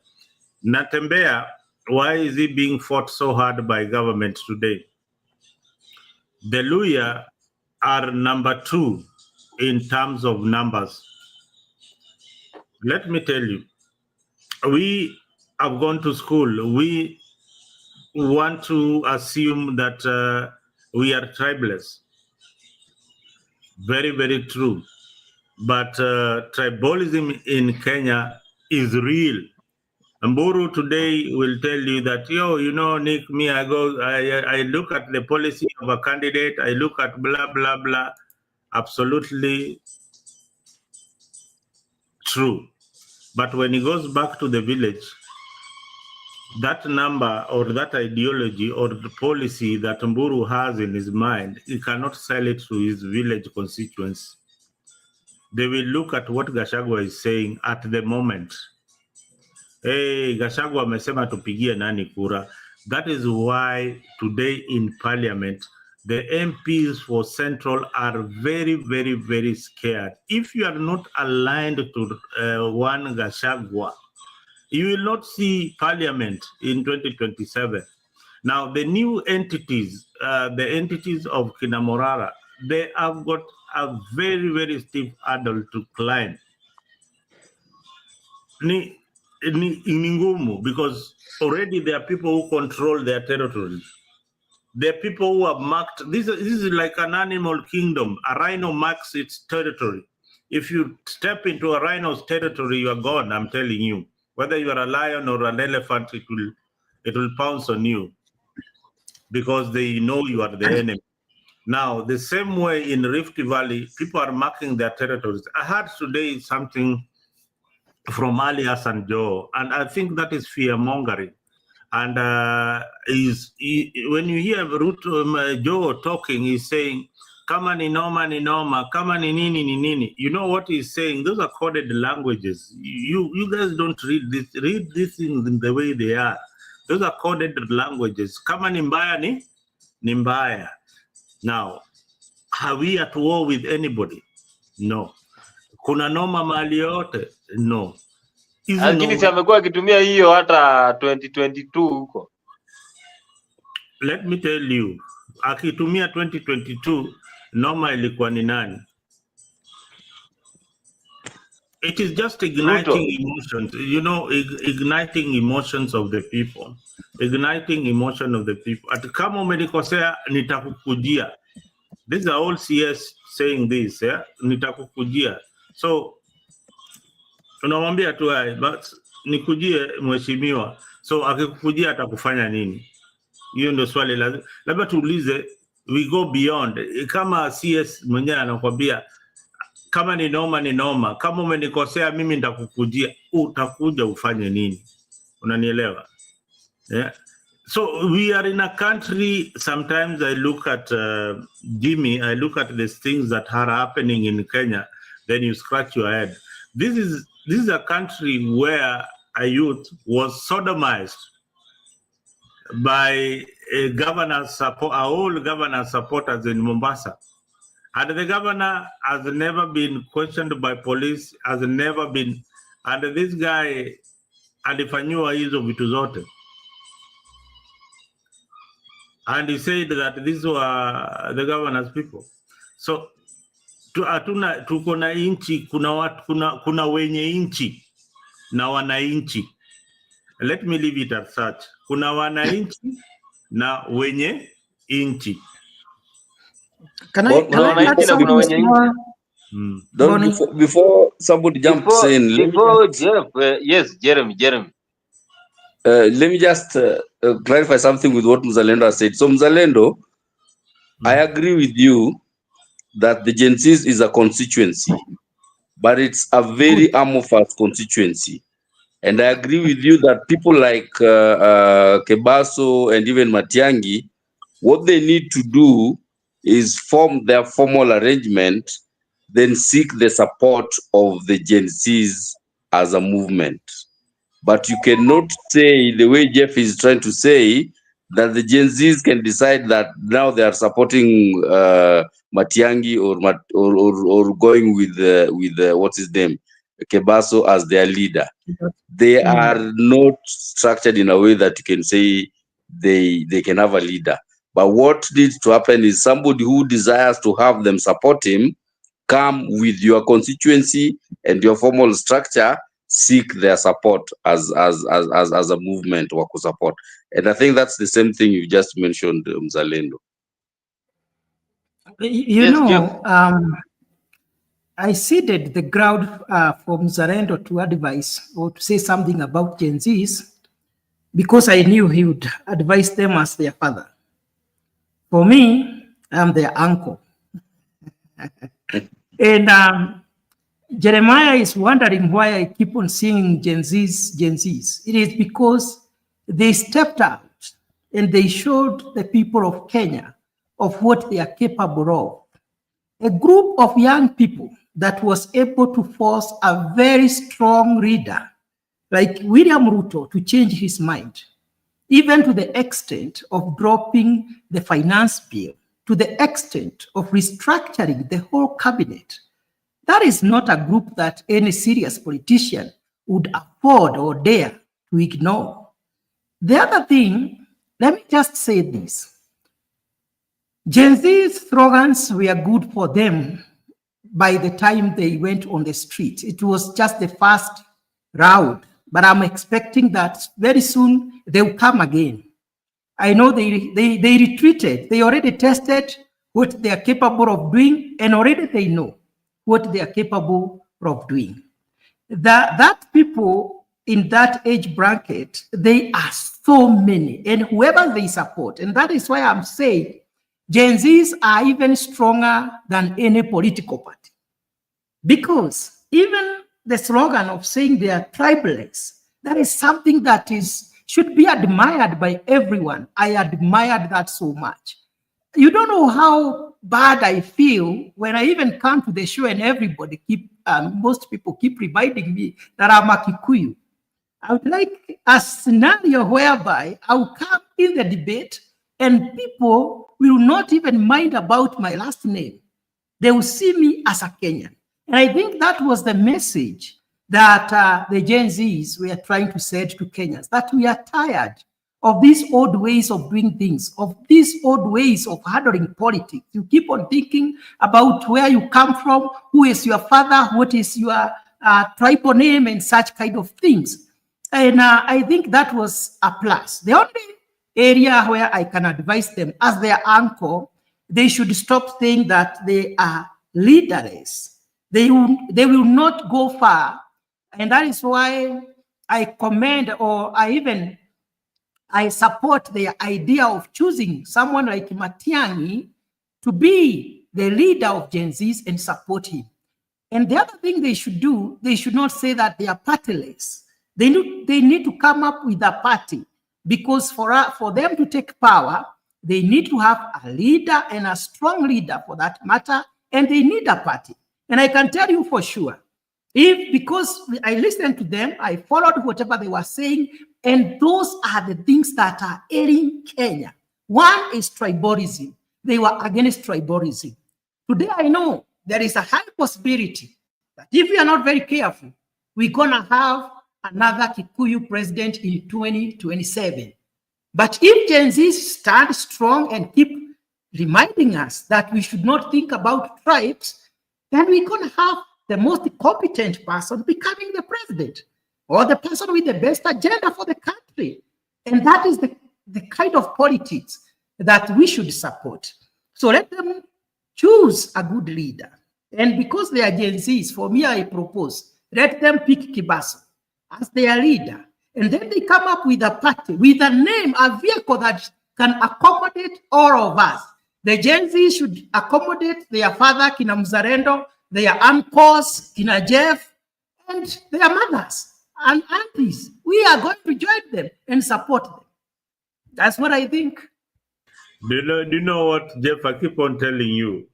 Natembea, why is he being fought so hard by government today? The Luya are number 2 in terms of numbers. Let me tell you, we have gone to school. We want to assume that we are tribeless. Very, very true. But tribalism in Kenya is real. Mburu today will tell you that, Nick, me, I look at the policy of a candidate, I look at blah, blah, blah. Absolutely true. But when he goes back to the village, that number or that ideology or the policy that Mburu has in his mind, he cannot sell it to his village constituents. They will look at what Gachagua is saying at the moment. Hey, Gachagua amesema tupigie nani kura. That is why today in parliament, the MPs for Central are very, very, very scared. If you are not aligned to one Gachagua, you will not see parliament in 2027. Now, the new entities, the entities of Kinamorara, they have got a very, very steep hurdle to climb. Ni ngumu, because already there are people who control their territories. There are people who have marked, this is like an animal kingdom. A rhino marks its territory. If you step into a rhino's territory, you are gone. I'm telling you. Whether you are a lion or an elephant, it will pounce on you because they know you are the enemy. Now, the same way in Rift Valley, people are marking their territories. I heard today something from Ali Hassan Joe, and I think that is fear mongering. And when you hear Ruto, Joe talking, he's saying, kama ni noma, kama ni nini. You know what he's saying? Those are coded languages. You guys don't read this. Read this in the way they are. Those are coded languages. Kama ni mbaya ni mbaya. Now, are we at war with anybody? No. Kuna noma mahali yote? No. Lakini si amekuwa akitumia hiyo hata 2022 huko. Let me tell you, akitumia 2022 noma ilikuwa ni nani? It is just igniting emotions, you know, igniting emotions of the people. Igniting emotion of the people. Ati kama umenikosea nitakukujia. These are all CS saying this, yeah? Nitakukujia. So tunamwambia tu but nikujie mheshimiwa. So akikukujia atakufanya nini? Hiyo ndio swali labda tuulize, we go beyond. Kama CS mwenyewe anakuambia kama ni noma, kama umenikosea mimi nitakukujia, utakuja ufanye nini? Unanielewa? Yeah. So we are in a country, sometimes I look at Jimmy, I look at the things that are happening in Kenya, then you scratch your head. This is a country where a youth was sodomized by all governor supporters in Mombasa. And the governor has never been questioned by police, has never been, and this guy alifanyiwa hizo vitu zote. And he said that these were the governor's people. So tuko na inchi, kuna wenye inchi na wananchi. Let me leave it as such. Kuna wananchi na wenye inchi. Can I add something more? Before somebody jumps in. Before Jeff, yes, Jeremy. Let me just clarify something with what Mzalendo has said. So Mzalendo, I agree with you that the Gen Zs is a constituency, but it's a very amorphous constituency. And I agree with you that people like Kebaso and even Matiangi, what they need to do is form their formal arrangement, then seek the support of the Gen Zs as a movement. But you cannot say, the way Jeff is trying to say, that the Gen Zs can decide that now they are supporting Matiangi or going with what's his name, Kebaso as their leader. They are not structured in a way that you can say they can have a leader. But what needs to happen is somebody who desires to have them support him, come with your constituency and your formal structure, seek their support as a movement or support. And I think that's the same thing you just mentioned, Mzalendo. I ceded the ground for Mzalendo to advise or to say something about Gen Zs because I knew he would advise them as their father. For me, I'm their uncle. And Jeremiah is wondering why I keep on seeing Gen Zs. It is because they stepped out and they showed the people of Kenya of what they are capable of. A group of young people that was able to force a very strong leader like William Ruto to change his mind, even to the extent of dropping the finance bill, to the extent of restructuring the whole cabinet. That is not a group that any serious politician would afford or dare to ignore. The other thing, let me just say this. Gen Z's slogans were good for them by the time they went on the street. It was just the first round, but I'm expecting that very soon they will come again. I know they retreated. They already tested what they are capable of doing, and already they know what they are capable of doing. That people in that age bracket, they are so many, and whoever they support, and that is why I'm saying Gen Zs are even stronger than any political party, because even the slogan of saying they are tribalists, that is something that should be admired by everyone. I admired that so much. You don't know how bad I feel when I even come to the show and everybody most people keep reminding me that I'm a Kikuyu. I would like a scenario whereby I will come in the debate and people will not even mind about my last name. They will see me as a Kenyan. And I think that was the message that the Gen Zs were trying to send to Kenyans, that we are tired of these old ways of doing things, of these old ways of handling politics. You keep on thinking about where you come from, who is your father, what is your tribal name, and such kind of things. And I think that was a plus. The only area where I can advise them as their uncle, they should stop saying that they are leaderless. They will not go far. And that is why I commend, or I support the idea of choosing someone like Matiang'i to be the leader of Gen Zs and support him. And the other thing they should do, they should not say that they are partyless. They need to come up with a party, because for them to take power, they need to have a leader, and a strong leader for that matter, and they need a party. And I can tell you for sure, because I listened to them, I followed whatever they were saying, and those are the things that are ailing Kenya. One is tribalism. They were against tribalism. Today, I know there is a high possibility that if we are not very careful, we're going to have another Kikuyu president in 2027. But if Gen Zs stand strong and keep reminding us that we should not think about tribes, then we're going to have the most competent person becoming the president, or the person with the best agenda for the country. And that is the kind of politics that we should support. So let them choose a good leader. And because they are Gen Zs, for me, I propose, let them pick Kibaso as their leader. And then they come up with a party, with a name, a vehicle that can accommodate all of us. The Gen Z should accommodate their father, Kina Mzalendo, their uncles, Kina Jeff, and their mothers and aunties. We are going to join them and support them. That's what I think. Do you know what, Jeff? I keep on telling you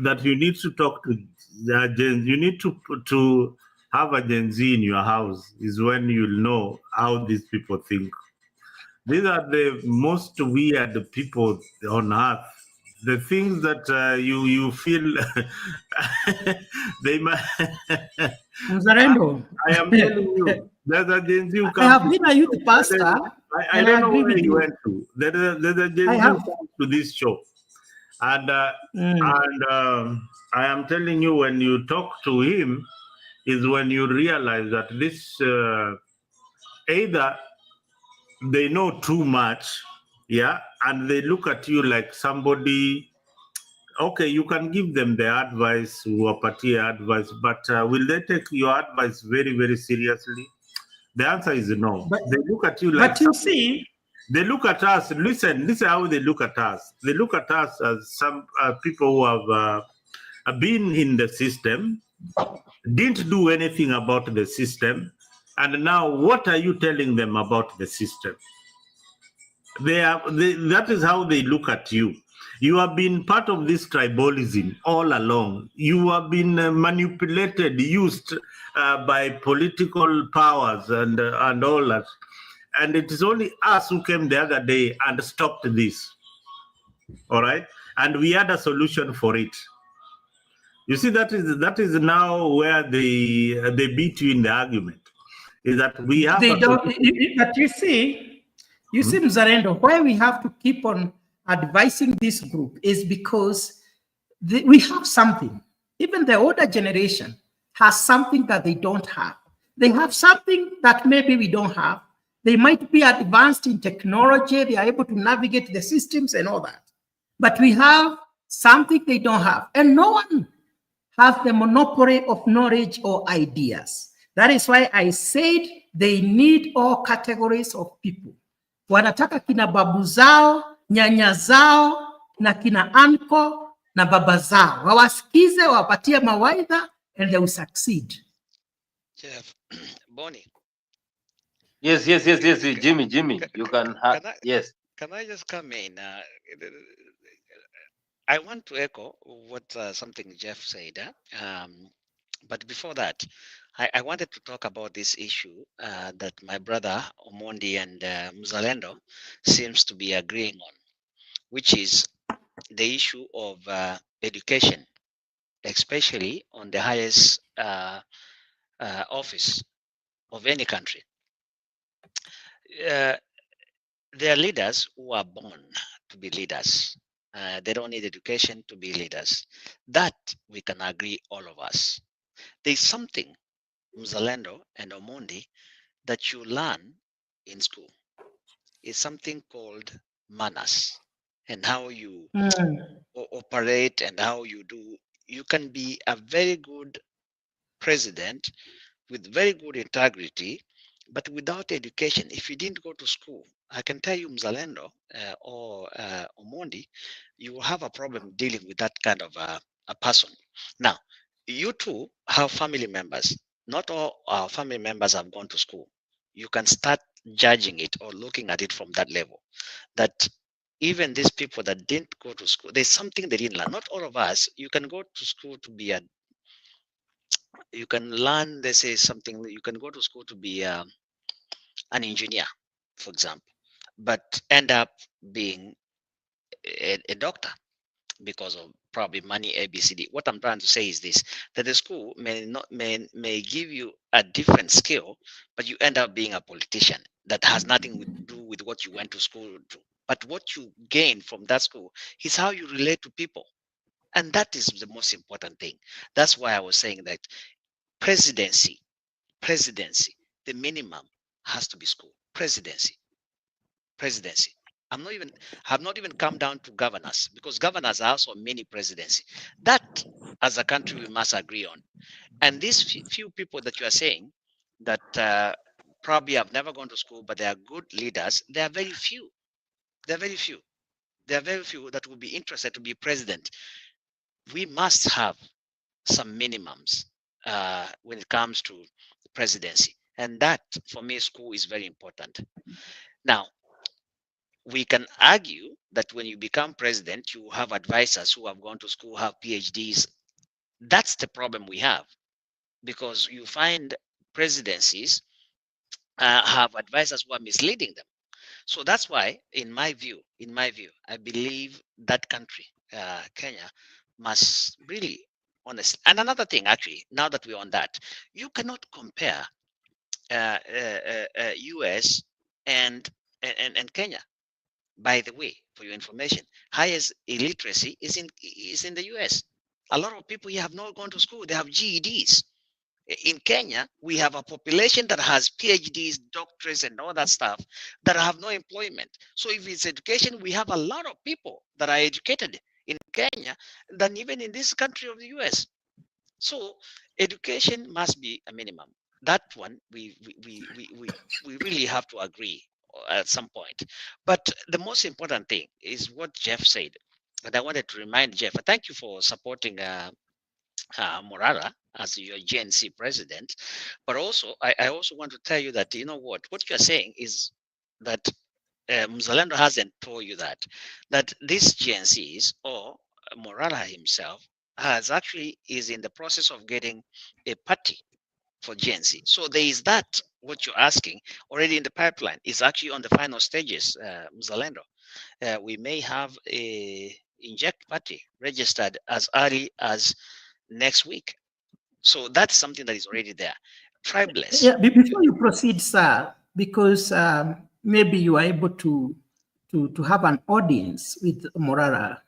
that you need to talk to the Gen. You need to have a Gen Z in your house. Is when you'll know how these people think. These are the most weird people on earth. The things that you feel they might. Mzalendo. I am telling you, there's a Gen Z who comes. I have been a youth pastor. I don't know where he went to. There's a Gen Z who comes to this show, and I am telling you, when you talk to him, is when you realize that this either they know too much, yeah, and they look at you like somebody. Okay, you can give them the advice, wapatie advice, but will they take your advice very, very seriously? The answer is no. But they look at you like. But you see, they look at us. Listen how they look at us. They look at us as some people who have been in the system, didn't do anything about the system, and now what are you telling them about the system? That is how they look at you. You have been part of this tribalism all along. You have been manipulated, used by political powers and all that. And it is only us who came the other day and stopped this. All right? And we had a solution for it. You see, that is now where they beat you in the argument. Is that we have. They don't. But you see, Mzalendo, why we have to keep on advising this group is because we have something. Even the older generation has something that they don't have. They have something that maybe we don't have. They might be advanced in technology. They are able to navigate the systems and all that. But we have something they don't have. And no one have the monopoly of knowledge or ideas. That is why I said they need all categories of people. Wanataka kina babu zao, nyanya zao, na kina anko na baba zao. Wawasikize, wapatie mawaidha, and they will succeed. Jeff, Bonnie. Yes, Jimmy, you can have, yes. Can I just come in? I want to echo what something Jeff said. But before that, I wanted to talk about this issue that my brother Omondi and Mzalendo seems to be agreeing on, which is the issue of education, especially on the highest office of any country. There are leaders who are born to be leaders. They don't need education to be leaders. That we can agree, all of us. There's something, Mzalendo and Omondi, that you learn in school. It's something called manners and how you operate and how you do. You can be a very good president with very good integrity, but without education, if you didn't go to school, I can tell you, Mzalendo or Omondi, you will have a problem dealing with that kind of a person. Now, you too have family members. Not all our family members have gone to school. You can start judging it or looking at it from that level. That even these people that didn't go to school, there's something they didn't learn. Not all of us, you can go to school to be you can learn, they say something, you can go to school to be an engineer, for example, but end up being a doctor because of probably money, ABCD. What I'm trying to say is this, that the school may give you a different skill, but you end up being a politician that has nothing to do with what you went to school to. But what you gain from that school is how you relate to people. And that is the most important thing. That's why I was saying that presidency, the minimum has to be school. Presidency. Have not even come down to governors, because governors are also mini presidency. That, as a country, we must agree on. And these few people that you are saying that probably have never gone to school, but they are good leaders, they are very few. There are very few that will be interested to be president. We must have some minimums when it comes to the presidency. And that, for me, school is very important. Now, we can argue that when you become president, you have advisors who have gone to school, have PhDs. That's the problem we have, because you find presidencies have advisors who are misleading them. So that's why, in my view, I believe that country, Kenya, must really honestly. And another thing, actually, now that we're on that, you cannot compare US and Kenya. By the way, for your information, highest illiteracy is in the US. A lot of people here have not gone to school. They have GEDs. In Kenya, we have a population that has PhDs, doctorates, and all that stuff that have no employment. So if it's education, we have a lot of people that are educated in Kenya than even in this country of the US. So education must be a minimum. That one we really have to agree at some point. But the most important thing is what Jeff said. And I wanted to remind Jeff, thank you for supporting Morara as your GNC president. But also, I also want to tell you that, you know what you're saying is that Mzalendo hasn't told you that these GNCs or Morara himself is in the process of getting a party for GNC. So there is that, what you're asking, already in the pipeline, is actually on the final stages, Mzalendo. We may have a inject party registered as early as next week. So that's something that is already there. Tribeless. Yeah, before you proceed, sir, because maybe you are able to have an audience with Morara.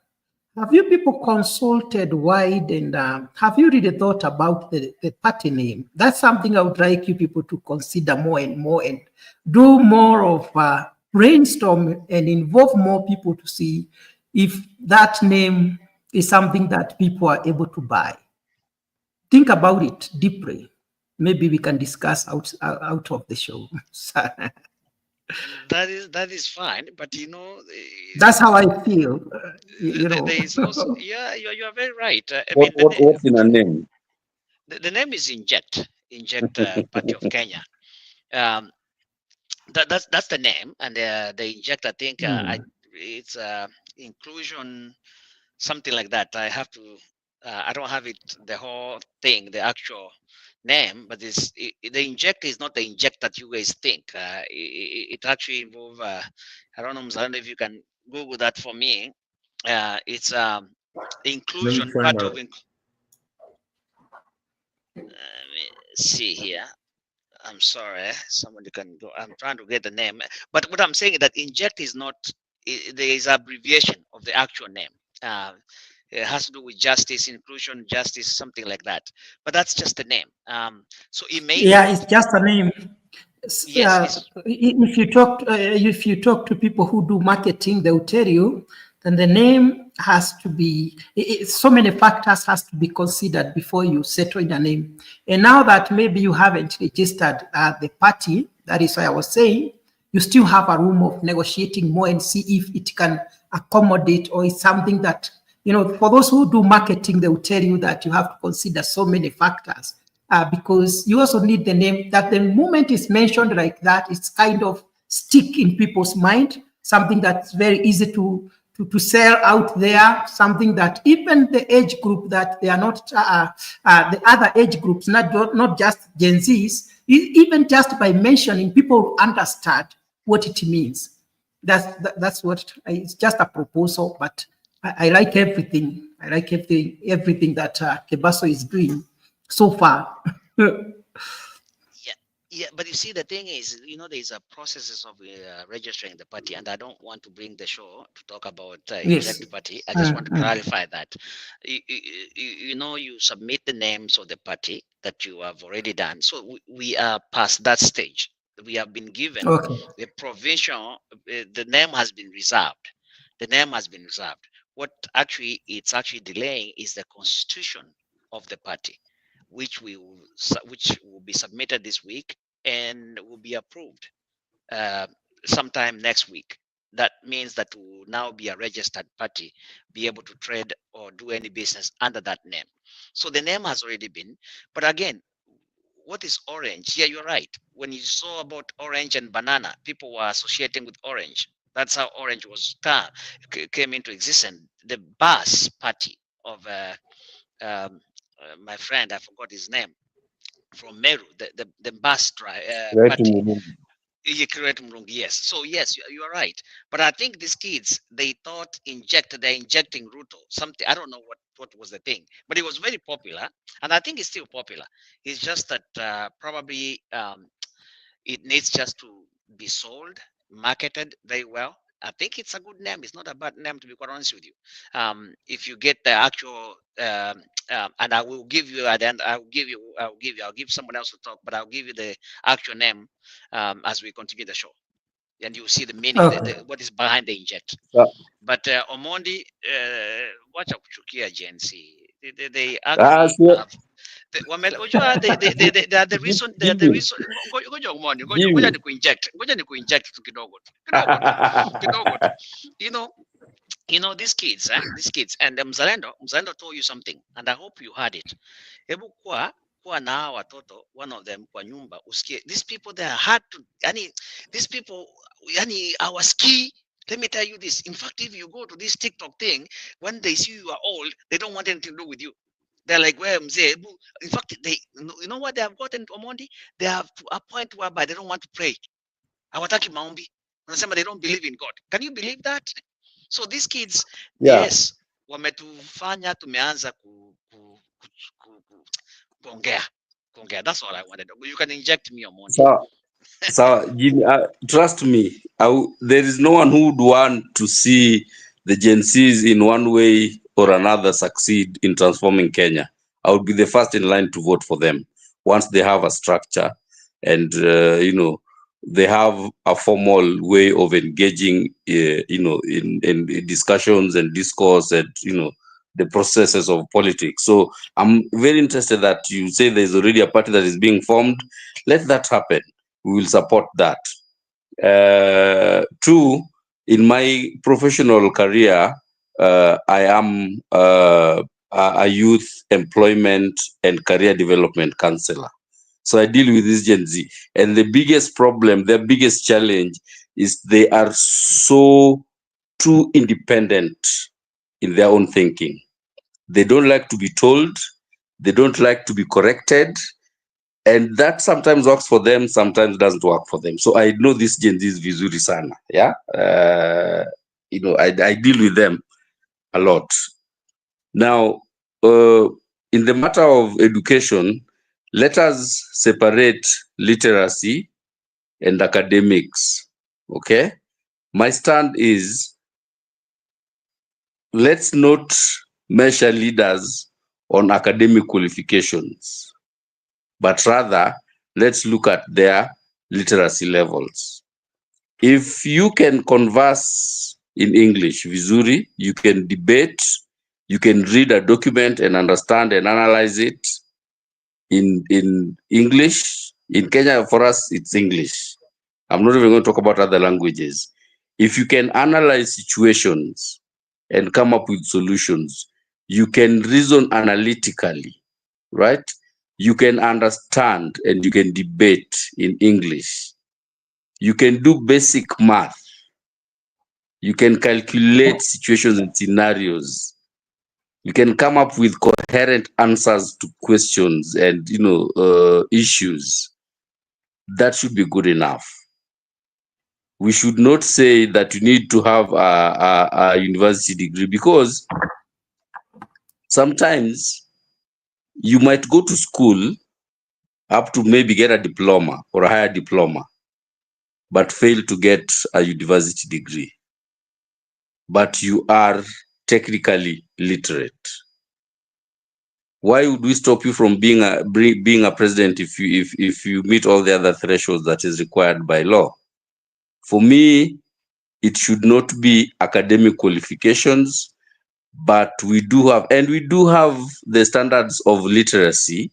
Have you people consulted wide, and have you really thought about the party name? That's something I would like you people to consider more and more, and do more of brainstorm and involve more people to see if that name is something that people are able to buy. think about it deeply. Maybe we can discuss out of the show. That is fine, but you know, That's how I feel. You know, there is also, yeah, you are very right. I What mean, what's in a name? the name is Inject Party of Kenya. Um, that's the name, and the Inject, I think, it's inclusion, something like that. I have to. I don't have it, the whole thing, the actual name, but the Inject is not the Inject that you guys think. It actually involves. I don't know, Mzalendo, if you can Google that for me. It's inclusion, find part out. of. Let me see here. I'm sorry, somebody can go. I'm trying to get the name, but what I'm saying is that Inject is not. There is abbreviation of the actual name. It has to do with justice, inclusion, justice, something like that. But that's just the name. So it may. Yeah, it's just a name. Yes. If you talk to people who do marketing, they will tell you then the name has to be. So many factors has to be considered before you settle in a name. And now that maybe you haven't registered the party, that is why I was saying you still have a room of negotiating more and see if it can accommodate or it's something that, you know, for those who do marketing, they will tell you that you have to consider so many factors. Because you also need the name, that the moment it's mentioned like that, it's kind of stick in people's mind, something that's very easy to sell out there, something that even the age group that they are not, the other age groups, not just Gen Zs, even just by mentioning, people understand what it means. That's what, it's just a proposal, but I like everything. I like everything that Kebaso is doing so far. Yeah, but you see, the thing is, you know, there's a processes of registering the party, and I don't want to bring the show to talk about Yes. Inject Party. I just want to clarify that. You know, you submit the names of the party that you have already done. So we are past that stage. We have been given the provincial. The name has been reserved. The name has been reserved. What actually it's actually delaying is the constitution of the party, which will be submitted this week and will be approved sometime next week. That means that will now be a registered party, be able to trade or do any business under that name. So the name has already been, but again, what is orange? Yeah, you're right. When you saw about orange and banana, people were associating with orange. That's how orange came into existence. The bus party of my friend, I forgot his name, from Meru, the bus party. Yes. So yes, you are right. But I think these kids, they thought they're injecting Ruto. Something, I don't know what was the thing, but it was very popular, and I think it's still popular. It's just that probably it needs just to be sold, marketed very well. I think it's a good name. It's not a bad name, to be quite honest with you. If you get the actual, and I will give you at the end. I'll give someone else to talk, but I'll give you the actual name as we continue the show, and you'll see the meaning, what is behind the Inject. But Omondi, watch out, Chukia Gen Z. They actually have. The reason ngoja ni kuinject tu kidogo tu. You know these kids and Mzalendo told you something, and I hope you heard it. Hebu kuwa na hawa watoto, one of them kwa nyumba, usikie these people, they are hard to, these people hawasikii. Let me tell you this. In fact, if you go to this TikTok thing, when they see you are old, they don't want anything to do with you. They're like, well, mzee. In fact, you know what they have gotten to Omondi? They have to a point whereby they don't want to pray. Hawataki maombi. Wanasema they don't believe in God. Can you believe that? So these kids, yes, wametufanya tumeanza kuongea. That's all I wanted. You can inject me, Omondi. So Jimmy, trust me, there is no one who would want to see the Gen Zs in one way or another succeed in transforming Kenya. I would be the first in line to vote for them once they have a structure and they have a formal way of engaging in discussions and discourse and the processes of politics. So I'm very interested that you say there's already a party that is being formed. Let that happen. We will support that. Two, in my professional career, I am a youth employment and career development counselor. So I deal with this Gen Z. And the biggest problem, their biggest challenge is they are so too independent in their own thinking. They don't like to be told. They don't like to be corrected. And that sometimes works for them, sometimes doesn't work for them. So I know this Gen Z is vizuri sana. Yeah. I deal with them a lot. Now, in the matter of education, let us separate literacy and academics. Okay. My stand is, let's not measure leaders on academic qualifications, but rather let's look at their literacy levels. If you can converse in English, vizuri, you can debate, you can read a document and understand and analyze it in English. In Kenya, for us, it's English. I'm not even going to talk about other languages. If you can analyze situations and come up with solutions, you can reason analytically, right? You can understand and you can debate in English. You can do basic math. You can calculate situations and scenarios. You can come up with coherent answers to questions and issues. That should be good enough. We should not say that you need to have a university degree, because sometimes you might go to school up to maybe get a diploma or a higher diploma, but fail to get a university degree. But you are technically literate. Why would we stop you from being a president if you meet all the other thresholds that is required by law? For me, it should not be academic qualifications, but we do have the standards of literacy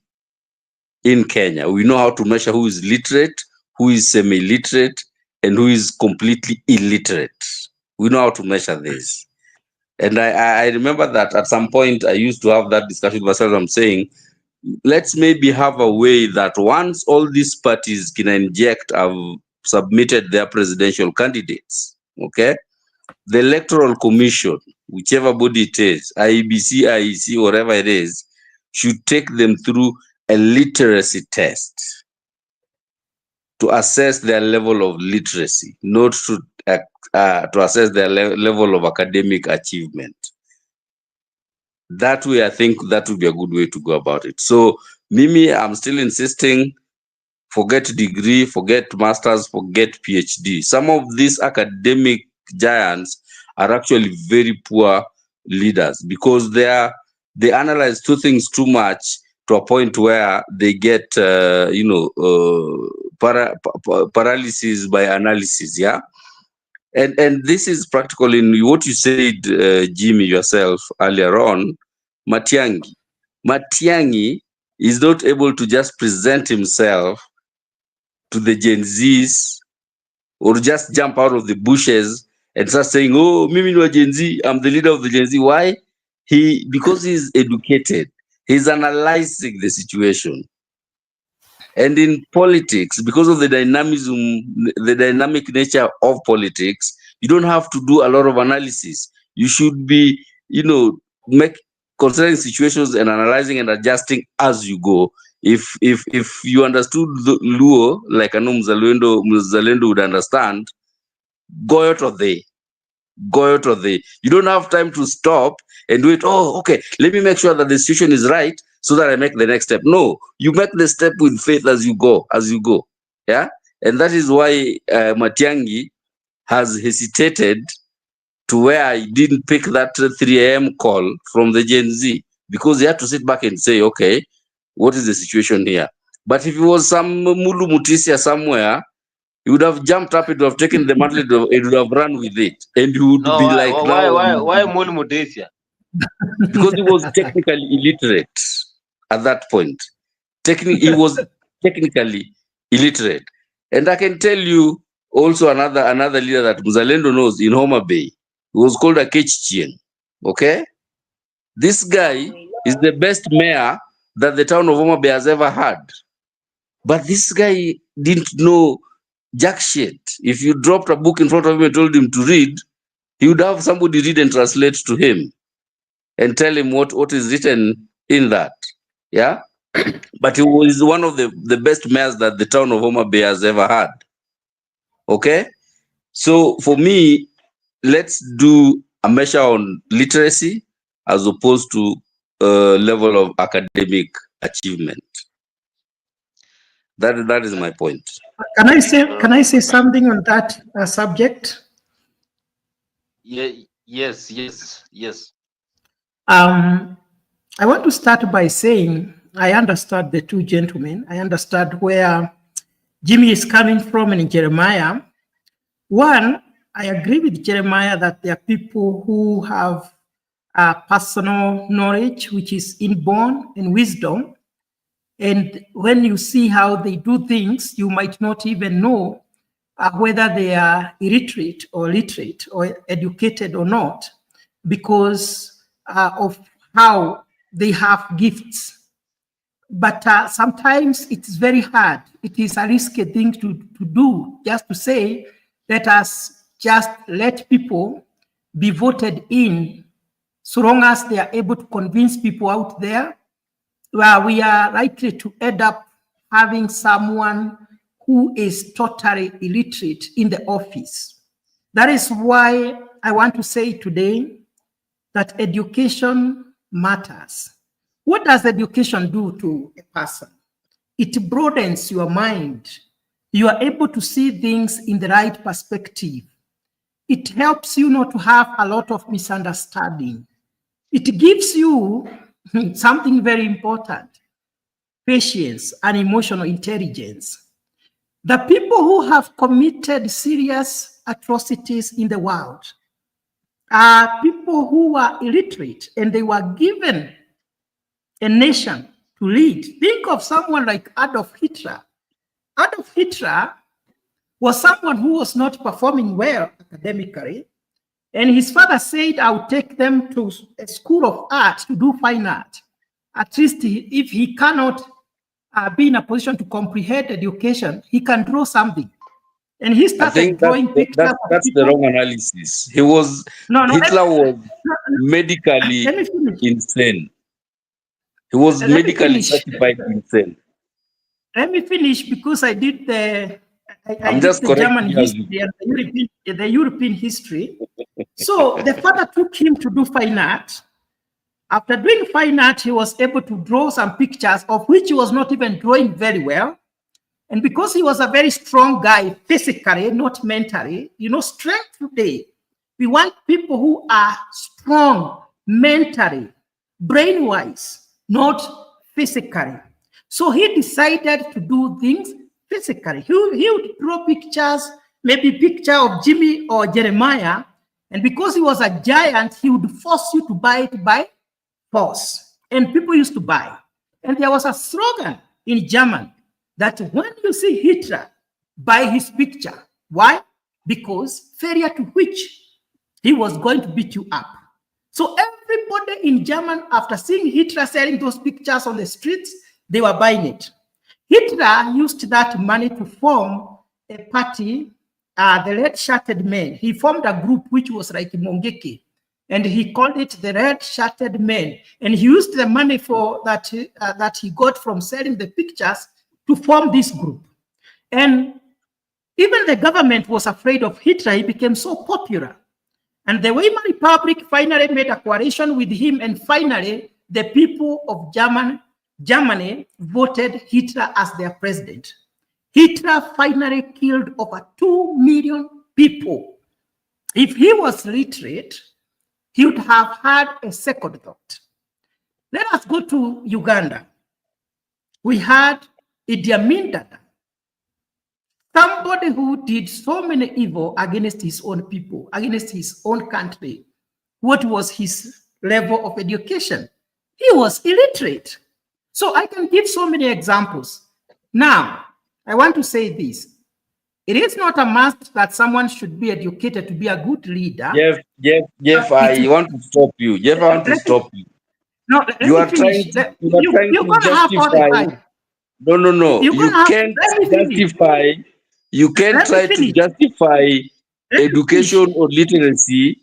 in Kenya. We know how to measure who is literate, who is semi-literate, and who is completely illiterate. We know how to measure this. And I remember that at some point I used to have that discussion with myself. I'm saying, let's maybe have a way that once all these parties can inject have submitted their presidential candidates, okay, the Electoral Commission, whichever body it is, IEBC, IEC, whatever it is, should take them through a literacy test to assess their level of literacy, not to assess their level of academic achievement. That way, I think that would be a good way to go about it. So, Mimi, I'm still insisting, forget degree, forget masters, forget PhD. Some of these academic giants are actually very poor leaders, because they analyze two things too much to a point where they get paralysis by analysis. Yeah. And this is practical in what you said, Jimmy, yourself earlier on. Matiang'i is not able to just present himself to the Gen Zs or just jump out of the bushes and start saying, "Oh, Mimi ni wa Gen Z, I'm the leader of the Gen Z." Why? Because he's educated. He's analyzing the situation. And in politics, because of the dynamic nature of politics, you don't have to do a lot of analysis. You should be, considering situations and analyzing and adjusting as you go. If you understood the Luo, like I know Mzalendo would understand, go out of there. You don't have time to stop and do it. Oh, okay, let me make sure that the situation is right so that I make the next step. No, you make the step with faith as you go. Yeah. And that is why Matiang'i has hesitated to where I didn't pick that 3 a.m. call from the Gen Z, because he had to sit back and say, okay, what is the situation here? But if it was some Mulu Mutisia somewhere, he would have jumped up, it would have taken the mantle, it would have run with it. And he would be like, why Mulu Mutesia? because he was technically illiterate at that point. He was technically illiterate. And I can tell you also another leader that Mzalendo knows in Homa Bay. He was called a Kechichien. Okay? This guy is the best mayor that the town of Homa Bay has ever had. But this guy didn't know jack shit. If you dropped a book in front of him and told him to read, he would have somebody read and translate to him and tell him what is written in that. Yeah? But he was one of the best mayors that the town of Homa Bay has ever had. Okay? So for me, let's do a measure on literacy as opposed to level of academic achievement. That is my point. Can I say something on that subject? Yeah, yes. I want to start by saying I understand the two gentlemen. I understand where Jimmy is coming from and Jeremiah. One, I agree with Jeremiah that there are people who have personal knowledge, which is inborn, and wisdom. And when you see how they do things, you might not even know whether they are illiterate or literate or educated or not, because of how they have gifts. But sometimes it's very hard. It is a risky thing to do, just to say, let us just let people be voted in, so long as they are able to convince people out there, where we are likely to end up having someone who is totally illiterate in the office. That is why I want to say today that education matters. What does education do to a person? It broadens your mind. You are able to see things in the right perspective. It helps you not to have a lot of misunderstanding. It gives you something very important: patience and emotional intelligence. The people who have committed serious atrocities in the world are people who were illiterate and they were given a nation to lead. Think of someone like Adolf Hitler. Adolf Hitler was someone who was not performing well academically, and his father said, "I'll take them to a school of art to do fine art. At least if he cannot be in a position to comprehend education, he can draw something." And he started drawing pictures. That's the wrong analysis. Hitler was medically insane. He was medically certified insane. Let me finish, because I did the German history and the European history. So the father took him to do fine art. After doing fine art, he was able to draw some pictures, of which he was not even drawing very well. And because he was a very strong guy, physically, not mentally, strength today, we want people who are strong mentally, brain-wise, not physically. So he decided to do things physically. He would draw pictures, maybe picture of Jimmy or Jeremiah, and because he was a giant, he would force you to buy it by force. And people used to buy. And there was a slogan in German that when you see Hitler, buy his picture. Why? Because failure to which he was going to beat you up. So everybody in Germany, after seeing Hitler selling those pictures on the streets, they were buying it. Hitler used that money to form a party, the Red Shirted Men. He formed a group which was like Mongeki, and he called it the Red Shirted Men. And he used the money for that he got from selling the pictures to form this group. And even the government was afraid of Hitler. He became so popular. And the Weimar Republic finally made a coalition with him, and finally the people of Germany voted Hitler as their president. Hitler finally killed over 2 million people. If he was literate, he would have had a second thought. Let us go to Uganda. We had Idi Amin Dada, somebody who did so many evil against his own people, against his own country. What was his level of education. He was illiterate. So I can give so many examples. Now, I want to say this. It is not a must that someone should be educated to be a good leader. Jeff, I want to stop you. Jeff, I want to stop you. No, let You me are finish. trying to You're going to have all the justify. time. No. You're You gonna can't let me finish. justify. You can't Let me try to finish. justify Let me education finish. or literacy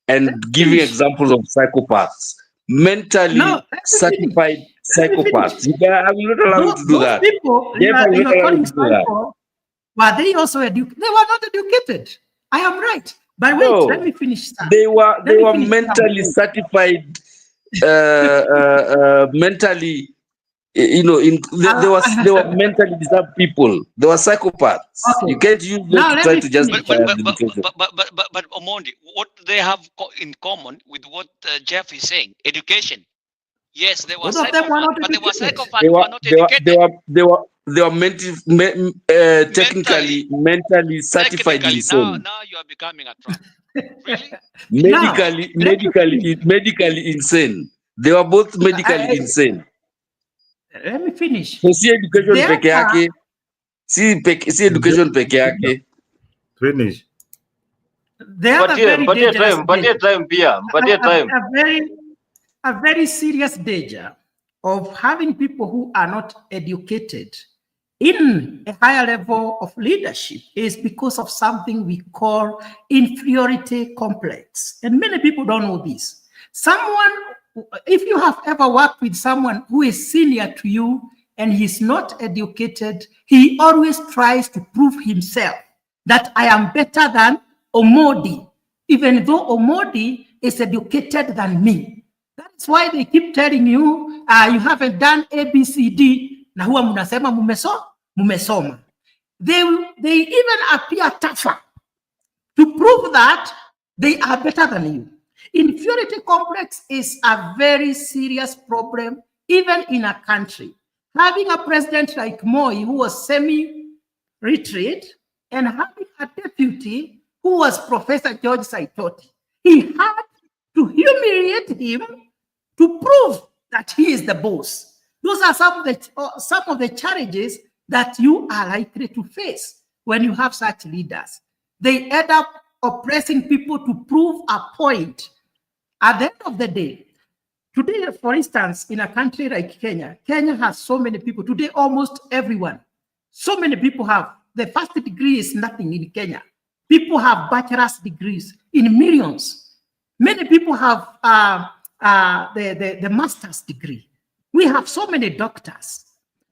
and Let me giving finish. examples of psychopaths, mentally No, let me finish. certified Let me psychopaths. finish. I will not allow you to do Those that. people Jeff, I will you not are allow you calling to do that. psycho, were they also educated? They were not educated. I am right. But wait, No, let me finish. Sir. they were Let me finish, mentally sir. certified, mentally, they were mentally disturbed people. They were psychopaths. Okay. You can't use them Now to let try me to finish. justify education. But Omondi, what they have in common with what Jeff is saying, education. Yes, they were Both of them were psychopaths, not but they were educated. psychopaths who were not educated. They were technically mentally certified Technically, insane. now you are becoming a Trump. Really? Medically insane. They were both medically insane. Let me finish. So see education peke yake. See education peke yake. Finish. They have a very dangerous a very serious danger of having people who are not educated in a higher level of leadership is because of something we call inferiority complex. And many people don't know this. If you have ever worked with someone who is senior to you and he's not educated, he always tries to prove himself that I am better than Omodi, even though Omodi is educated than me. That's why they keep telling you, you haven't done ABCD, na huwa munasema mumesoma. They even appear tougher to prove that they are better than you. Inferiority complex is a very serious problem, even in a country. Having a president like Moi, who was semi-literate, and having a deputy who was Professor George Saitoti, he had to humiliate him to prove that he is the boss. Those are some of the challenges that you are likely to face when you have such leaders. They end up oppressing people to prove a point. At the end of the day, today, for instance, in a country like Kenya, Kenya has so many people. Today, almost everyone, so many people have. The first degree is nothing in Kenya. People have bachelor's degrees in millions. Many people have the master's degree. We have so many doctors.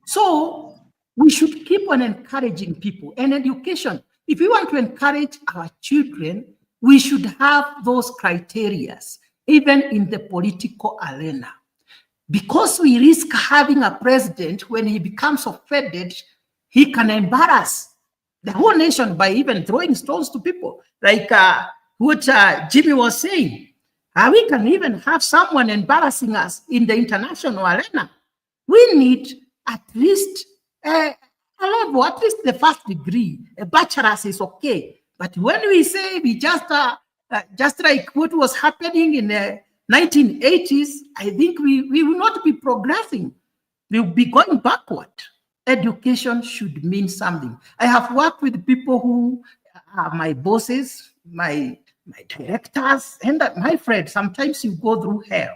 So we should keep on encouraging people. And education, if we want to encourage our children, we should have those criteria, even in the political arena. Because we risk having a president, when he becomes offended, he can embarrass the whole nation by even throwing stones to people. Like what Jimmy was saying. We can even have someone embarrassing us in the international arena. We need at least a level, at least the first degree. A bachelor's is okay. But when we say we just like what was happening in the 1980s, I think we will not be progressing. We will be going backward. Education should mean something. I have worked with people who are my bosses, my directors, and my friends. Sometimes you go through hell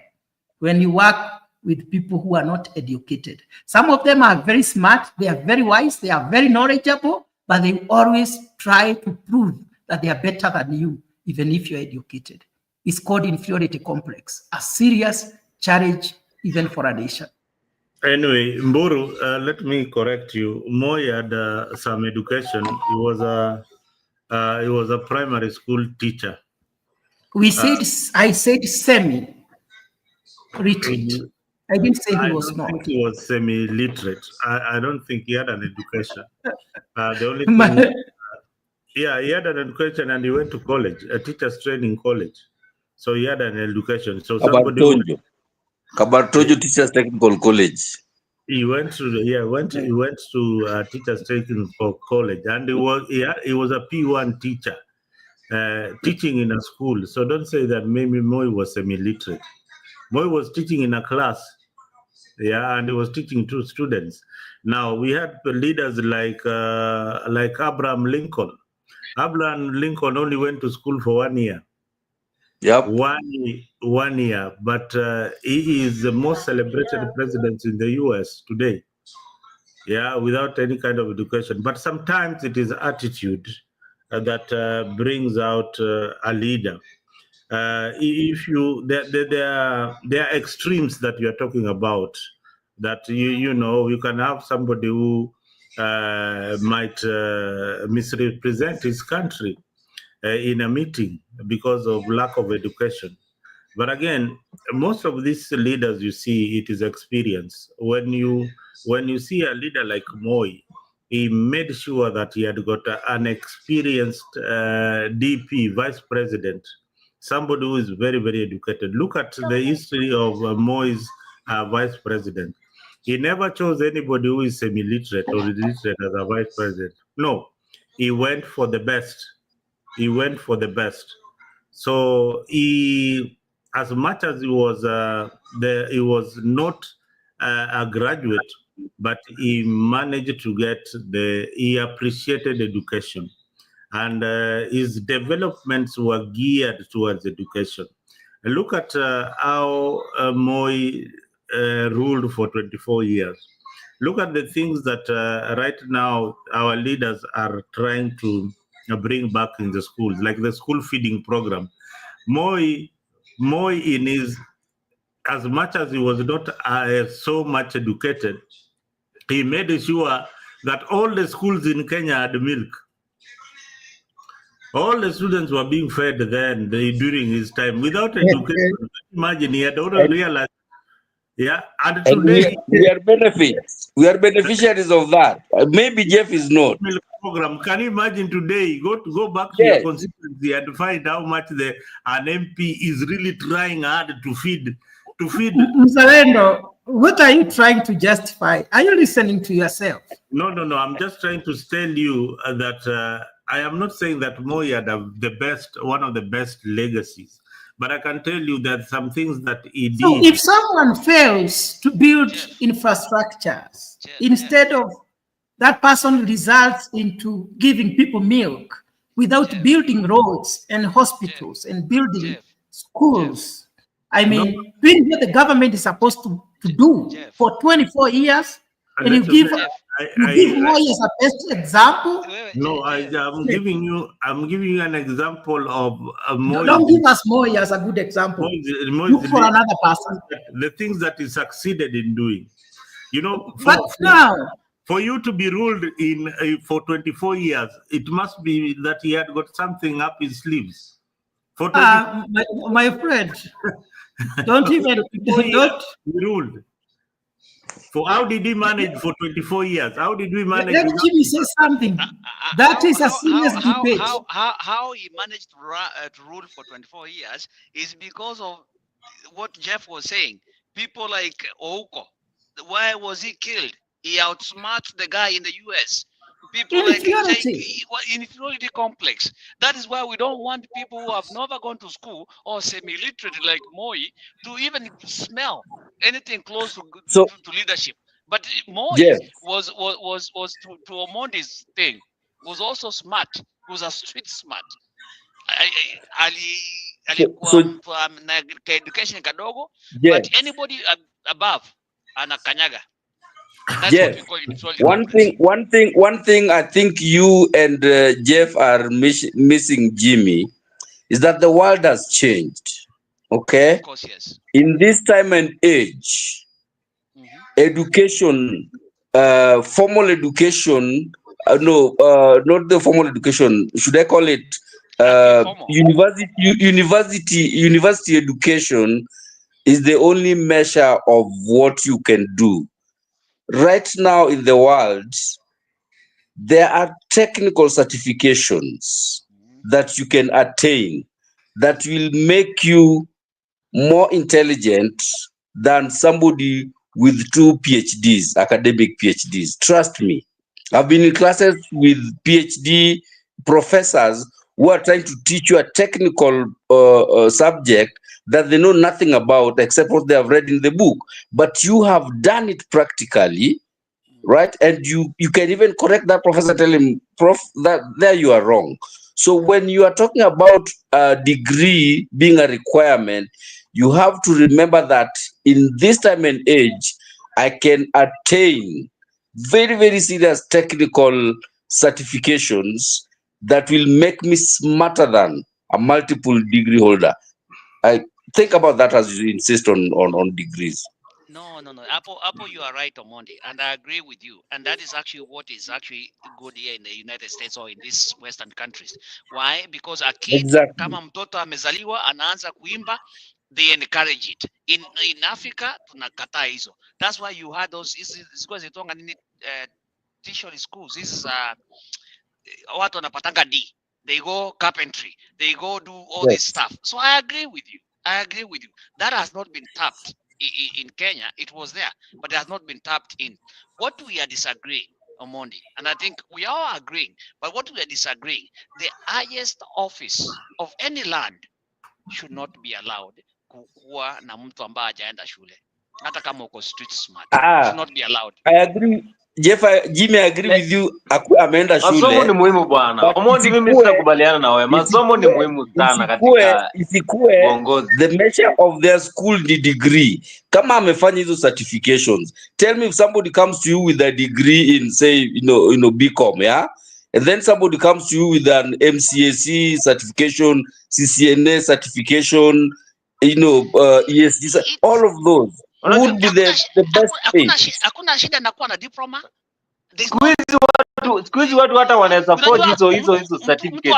when you work with people who are not educated. Some of them are very smart, they are very wise, they are very knowledgeable, but they always try to prove that they are better than you, even if you're educated. It's called inferiority complex, a serious challenge even for a nation. Anyway, Mburu, let me correct you. Moi had some education. He was a primary school teacher. I said semi-literate. I didn't say he was not. I don't think he was semi-literate. I don't think he had an education. The only thing, he had an education and he went to college, a teacher's training college. So he had an education. So Kabartonjo Teachers Technical College. He went to teachers training for college, and he was a P1 teacher, teaching in a school. So don't say that maybe Moi was semi-literate. Moi was teaching in a class, yeah, and he was teaching to students. Now we had leaders like Abraham Lincoln. Abraham Lincoln only went to school for 1 year. Yep. One year, but he is the most celebrated president in the US today. Yeah, without any kind of education. But sometimes it is attitude that brings out a leader. If you there are extremes that you are talking about, that you can have somebody who might misrepresent his country in a meeting because of lack of education. But again, most of these leaders, you see, it is experience. When you see a leader like Moi, he made sure that he had got an experienced DP, vice president, somebody who is very, very educated. Look at the history of Moi's vice president. He never chose anybody who is semi-literate or illiterate as a vice president. No, he went for the best. He went for the best. So he, as much as he was not a graduate, but he managed to get he appreciated education, and his developments were geared towards education. Look at how Moi ruled for 24 years. Look at the things that right now our leaders are trying to bring back in the schools, like the school feeding program. Moi in his, as much as he was not so much educated, he made sure that all the schools in Kenya had milk. All the students were being fed then during his time without education. Imagine, he had already realized. Yeah, and today we are beneficiaries of that. Maybe Jeff is not. Program. Can you imagine today? Go back to your constituency and find how much an MP is really trying hard to feed. Mzalendo, what are you trying to justify? Are you listening to yourself? No. I'm just trying to tell you that I am not saying that Moi had one of the best legacies. But I can tell you that some things that he did. So if someone fails to build infrastructures, instead of that person results into giving people milk without building roads and hospitals and building schools, I mean, doing what the government is supposed to do for 24 years, and you give Moi as a best example. No, I'm giving you an example of Moi. Don't give us Moi as a good example. Look for another person. The things that he succeeded in doing, for you to be ruled in for 24 years, it must be that he had got something up his sleeves. For my friend, don't ruled. For how did he manage for 24 years? How did we manage? Let Jimmy say something. That is a serious debate. How he managed to rule for 24 years is because of what Jeff was saying. People like Ouko, why was he killed? He outsmarted the guy in the US. People inferiority complex. That is why we don't want people who have never gone to school or semi-literate like Moi to even smell anything close to leadership. But Moi was to Omondi's thing, was also smart. He was a street smart. Education kadogo, but anybody above anakanyaga. Yes. One thing I think you and Jeff are missing, Jimmy, is that the world has changed. Okay. Of course, yes. In this time and age, education, formal education, not the formal education. Should I call it university education? Is the only measure of what you can do. Right now in the world, there are technical certifications that you can attain that will make you more intelligent than somebody with 2 PhDs, academic PhDs. Trust me. I've been in classes with PhD professors who are trying to teach you a technical subject, that they know nothing about except what they have read in the book. But you have done it practically, right? And you can even correct that professor, tell him, Prof, that there you are wrong. So when you are talking about a degree being a requirement, you have to remember that in this time and age, I can attain very, very serious technical certifications that will make me smarter than a multiple degree holder. I think about that as you insist on degrees. No. Apple, you are right, Omondi, and I agree with you. And that is actually what is actually good here in the United States or in these Western countries. Why? Because a kid, Exactly. kama mtoto amezaliwa anaanza kuimba, they encourage it. In Africa, tunakataa hizo. That's why you had those tertiary schools. This is watu wanapatanga D. They go carpentry. They go do all this stuff. So I agree with you. That has not been tapped in Kenya. It was there, but it has not been tapped in. What we are disagreeing, Omondi, and I think we are all agreeing, but what we are disagreeing, the highest office of any land should not be allowed kuwa na mtu ambaye hajaenda shule. Hata kama uko street smart. Should not be allowed. I agree. Jeff, Jimmy, I agree with you. Ameenda shule. Masomo ni muhimu bwana. Omondi, mimi sitakubaliana na wewe. Masomo ni muhimu sana katika uongozi. The measure of their school ni degree. Kama amefanya hizo certifications. Tell me if somebody comes to you with a degree in, say, you know BCom, yeah? And then somebody comes to you with an MCAC certification, CCNA certification, ESG, all of those. Would be the best thing. Hakuna shida na kuwa na diploma. Siku hizi watu hata wanaweza forge hizo certificate.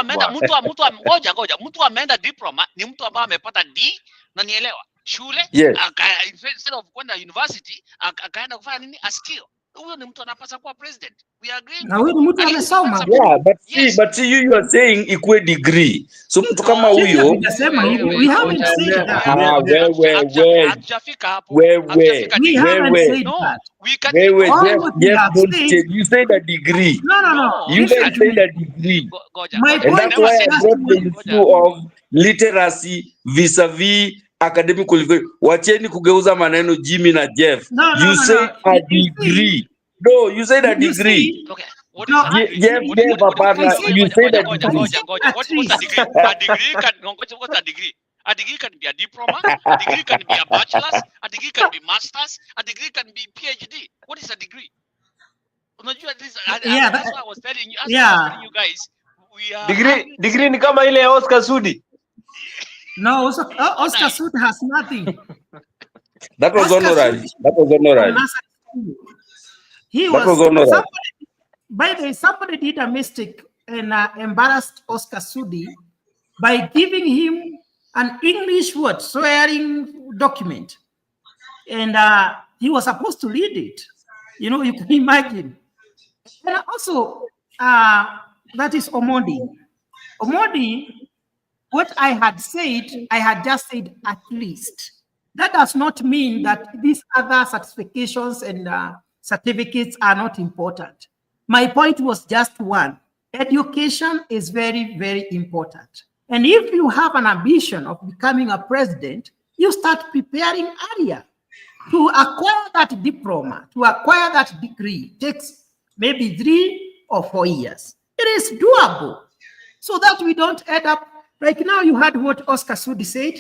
Mtu ameenda diploma ni mtu ambaye amepata D, na nielewa. Shule, instead of kwenda university, akaenda kufanya nini? A skill. Huyo ni mtu anapaswa kuwa president. We agree. Na huyo mtu amesoma. Yeah, but see you are saying equal degree. So mtu kama huyo, we haven't said that. Hatujafika hapo. We haven't said that. You said a degree. No. You guys said a degree. My and that's why I brought the issue of literacy vis-a-vis academic qualification. Wacheni kugeuza maneno Jimmy na Jeff. You said a degree. No, you said a degree. Okay. What is a degree? You said a degree. What is a degree? What's a degree? A degree can be a diploma, a degree can be a bachelor's, a degree can be master's, a degree can be PhD. What is a degree? That's why I was telling you, you guys, we are degree ni kama ile ya Oscar Sudi. No, Oscar Sudi has nothing. That was honorary. He was by the way, somebody did a mistake and embarrassed Oscar Sudi by giving him an English word swearing document, and he was supposed to read it. You can imagine. And also, that is Omondi. What I had said, I had just said at least. That does not mean that these other certifications and certificates are not important. My point was just one. Education is very, very important. And if you have an ambition of becoming a president, you start preparing earlier. To acquire that diploma, to acquire that degree, takes maybe 3 or 4 years. It is doable. So that we don't end up, like now you heard what Oscar Sudi said,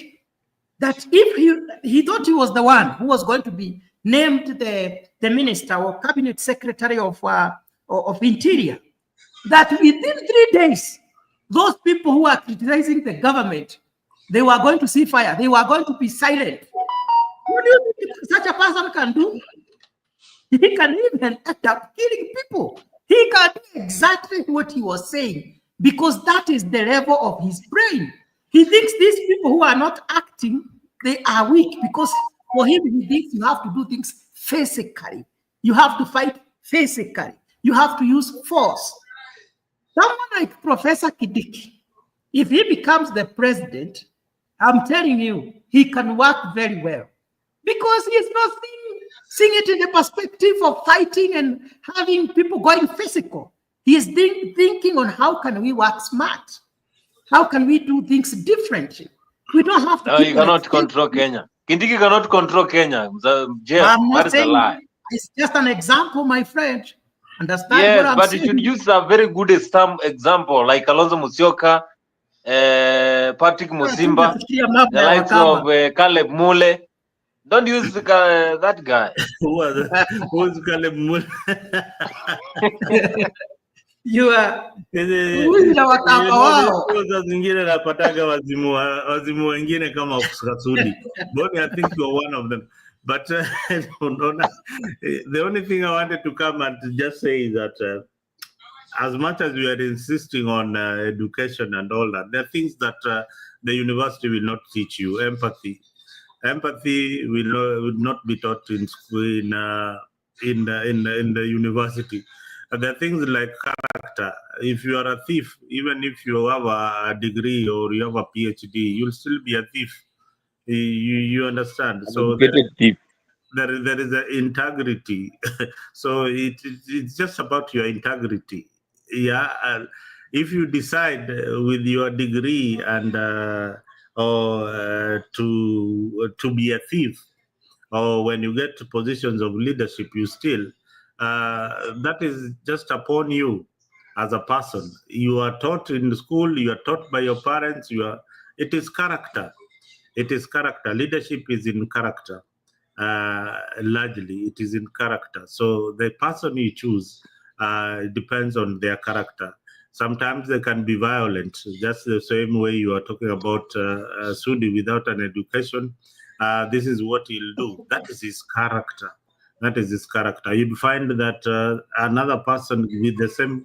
that if he thought he was the one who was going to be named the minister or cabinet secretary of interior, that within 3 days, those people who are criticizing the government, they were going to see fire. They were going to be silent. What do you think such a person can do? He can even end up killing people. He can do exactly what he was saying because that is the level of his brain. He thinks these people who are not acting, they are weak because for him, he thinks you have to do things physically. You have to fight physically. You have to use force. Someone like Professor Kindiki, if he becomes the president, I'm telling you, he can work very well because he's not seeing it in the perspective of fighting and having people going physical. He's thinking on how can we work smart? How can we do things differently? We don't have to No, keep you on cannot control Kenya. Kindiki cannot control Kenya. Jeff, I'm that not is a saying lie. it's just an example, my friend. Understand what Yes, I'm but you should saying? use a very good example like Kalonzo Musyoka, Patrick Musimba, the likes of Caleb Mule. Don't use that guy. Who's Caleb Mule? You are Saa zingine napataga wazimu wengine kama Kasudi. Boni, I think you're one of them. But the only thing I wanted to come and just say is that as much as we are insisting on education and all that, there are things that the university will not teach you. Empathy will not be taught in school, in the university. There are things like character. If you are a thief, even if you have a degree or you have a PhD, you'll still be a thief. You understand? So there is an integrity. So it's just about your integrity. Yeah. If you decide with your degree and to be a thief, or when you get to positions of leadership, you still, that is just upon you as a person. You are taught in school, you are taught by your parents, it is character. It is character. Leadership is in character. Largely, it is in character. So the person you choose depends on their character. Sometimes they can be violent, just the same way you are talking about Sudi without an education. This is what he'll do. That is his character. That is his character. You'd find that another person with the same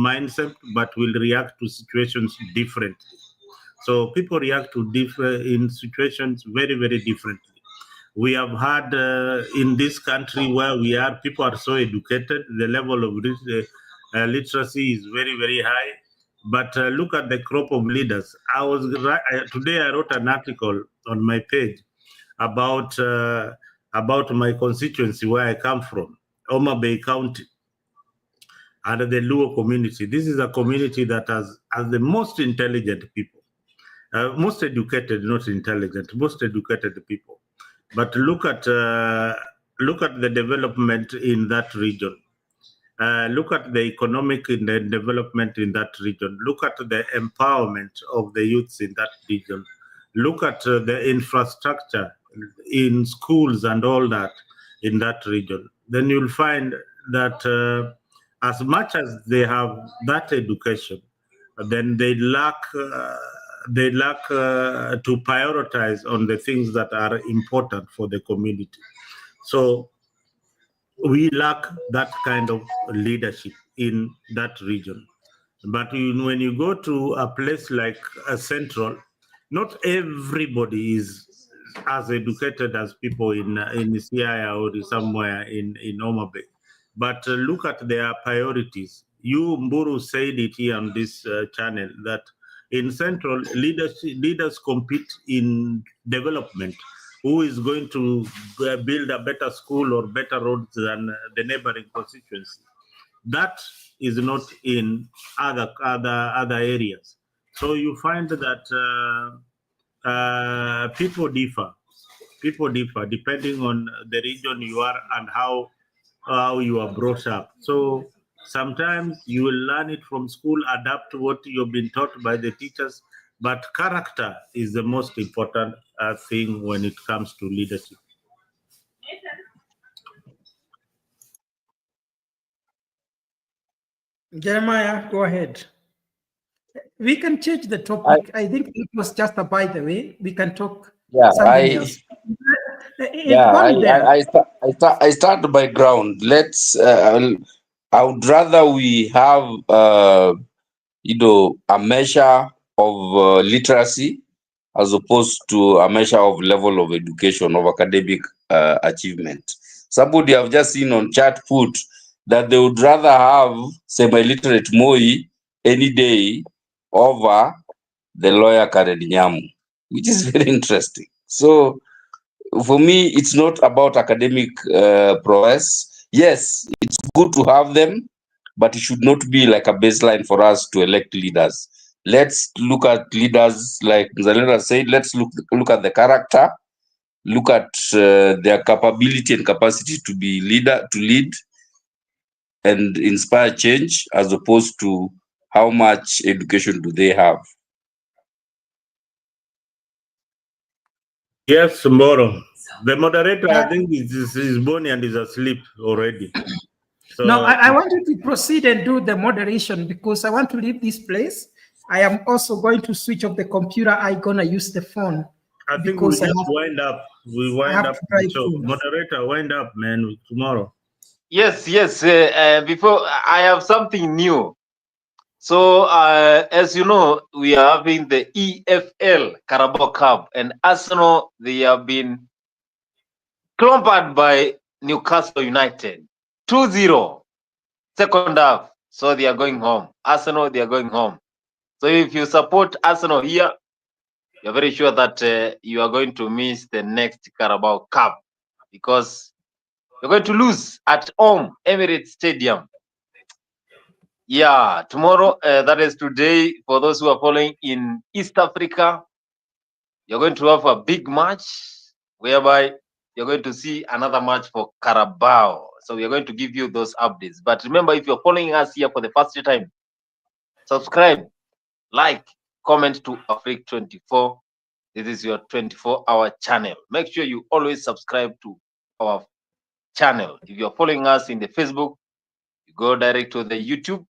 mindset, but will react to situations differently. So people react to in situations very, very differently. We have had in this country where we are, people are so educated, the level of literacy is very, very high. But look at the crop of leaders. Today I wrote an article on my page about my constituency where I come from, Homa Bay County, and the Luo community. This is a community that has the most intelligent people. Most educated, not intelligent, most educated people. But look at the development in that region. Look at the economic development in that region. Look at the empowerment of the youths in that region. Look at the infrastructure in schools and all that in that region. Then you'll find that as much as they have that education, then they lack to prioritize on the things that are important for the community. So we lack that kind of leadership in that region. But when you go to a place like Central, not everybody is as educated as people in Siaya or somewhere in Homa Bay. But look at their priorities. You, Mburu, said it here on this channel that in Central, leaders compete in development. Who is going to build a better school or better roads than the neighboring constituency? That is not in other areas. So you find that people differ. People differ depending on the region you are and how you are brought up. So sometimes you will learn it from school, adapt to what you've been taught by the teachers, but character is the most important thing when it comes to leadership. Jeremiah, go ahead. We can change the topic. I think it was just a by the way. We can talk something else. I start by ground. Let's. I would rather we have a measure of literacy as opposed to a measure of level of education, of academic achievement. Somebody have just seen on chat put that they would rather have semi-literate Moi any day over the lawyer Kennedy Nyamu, which is very interesting. So for me, it's not about academic prowess. Yes, it's good to have them, but it should not be like a baseline for us to elect leaders. Let's look at leaders, like Zalenda said, let's look at the character, look at their capability and capacity to lead and inspire change, as opposed to how much education do they have. Yes, tomorrow. The moderator, I think, is Bonnie and is asleep already. So, no, I want you to proceed and do the moderation because I want to leave this place. I am also going to switch off the computer. I'm going to use the phone. I think we just wind up. We wind up the show. Moderator, wind up, man, tomorrow. Yes. Before, I have something new. So, as you know, we are having the EFL Carabao Cup, and Arsenal, they have been clobbered by Newcastle United 2-0 second half. So they are going home. Arsenal, they are going home. So if you support Arsenal here, you're very sure that you are going to miss the next Carabao Cup because you're going to lose at home, Emirates Stadium. Yeah, tomorrow, that is today, for those who are following in East Africa, you're going to have a big match whereby you're going to see another match for Carabao. So we are going to give you those updates. But remember, if you're following us here for the first time, subscribe, like, comment to Afrique24. This is your 24-hour channel. Make sure you always subscribe to our channel. If you're following us in the Facebook, you go direct to the YouTube,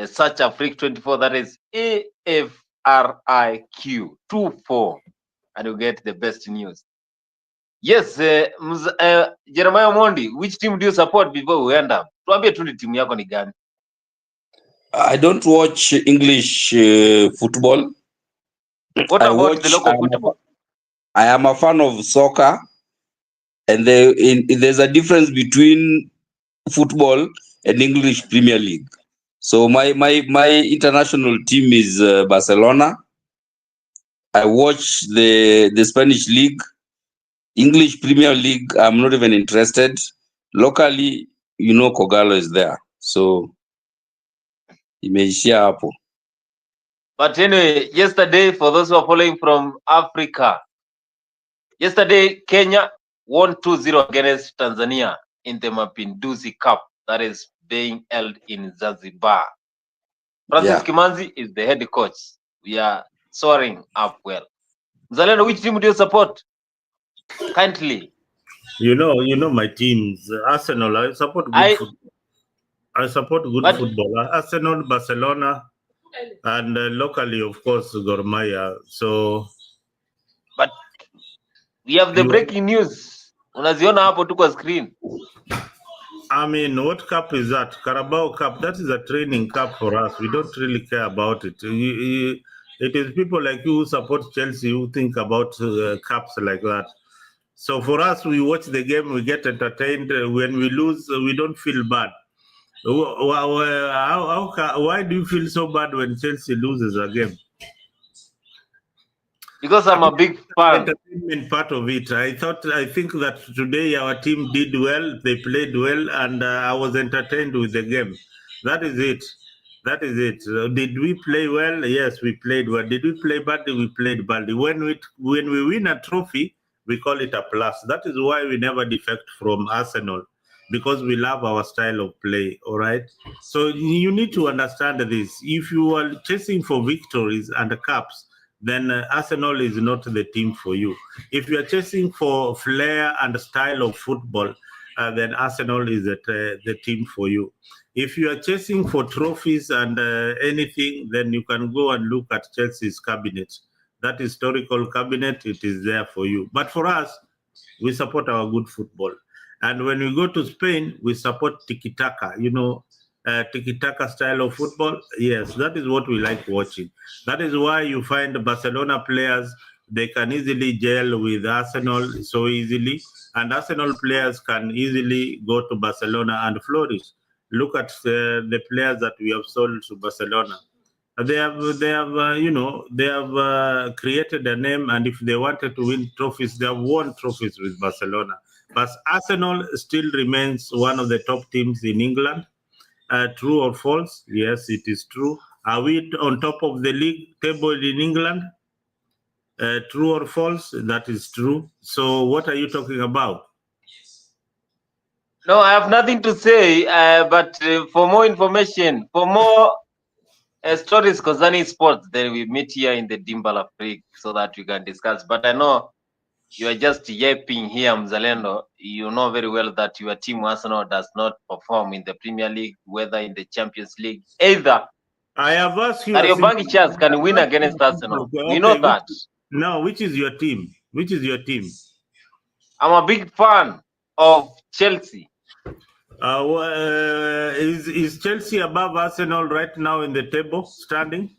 search Afrique24, that is AFRIQ24, and you get the best news. Yes, Jeremiah Mondi, which team do you support before we end up? Tuambie tu team yako ni gani? I don't watch English football. What about the local football? I am a fan of soccer, and there's a difference between football and English Premier League. So my international team is Barcelona. I watch the Spanish League. English Premier League, I'm not even interested. Locally, Kogalo is there. So imeishia hapo. But anyway, yesterday, for those who are following from Africa, yesterday Kenya won 2-0 against Tanzania in the Mapinduzi Cup that is being held in Zanzibar. Francis Kimanzi is the head coach. We are soaring up well. Zalendo, which team do you support? Kindly. You know my teams. Arsenal, I support good football. I support good football. Arsenal, Barcelona, and locally, of course, Gor Mahia. So, but we have the breaking news. Unaziona hapo tu kwa screen. I mean, what cup is that? Carabao Cup. That is a training cup for us. We don't really care about it. It is people like you who support Chelsea who think about cups like that. So for us, we watch the game, we get entertained. When we lose, we don't feel bad. Why do you feel so bad when Chelsea loses a game? Because I'm a big fan. Entertainment part of it. I think that today our team did well. They played well, and I was entertained with the game. That is it. That is it. Did we play well? Yes, we played well. Did we play badly? We played badly. When we win a trophy, we call it a plus. That is why we never defect from Arsenal, because we love our style of play. All right. So you need to understand this. If you are chasing for victories and cups, then Arsenal is not the team for you. If you are chasing for flair and style of football, then Arsenal is the team for you. If you are chasing for trophies and anything, then you can go and look at Chelsea's cabinet. That historical cabinet, it is there for you. But for us, we support our good football. And when we go to Spain, we support tiki-taka, tiki-taka style of football. Yes, that is what we like watching. That is why you find Barcelona players, they can easily gel with Arsenal so easily. And Arsenal players can easily go to Barcelona and flourish. Look at the players that we have sold to Barcelona. They have created a name, and if they wanted to win trophies, they have won trophies with Barcelona. But Arsenal still remains one of the top teams in England. True or false? Yes, it is true. Are we on top of the league table in England? True or false? That is true. So what are you talking about? No, I have nothing to say. But for more information, for more stories concerning sports, then we meet here in the Dimbala Freak so that we can discuss. But I know you are just yapping here, Mzalendo. You know very well that your team Arsenal does not perform in the Premier League, whether in the Champions League, either. I have asked you. Kariobangi Chas can win against Arsenal. We know that. No, which is your team? Which is your team? I'm a big fan of Chelsea. Is Chelsea above Arsenal right now in the table standing?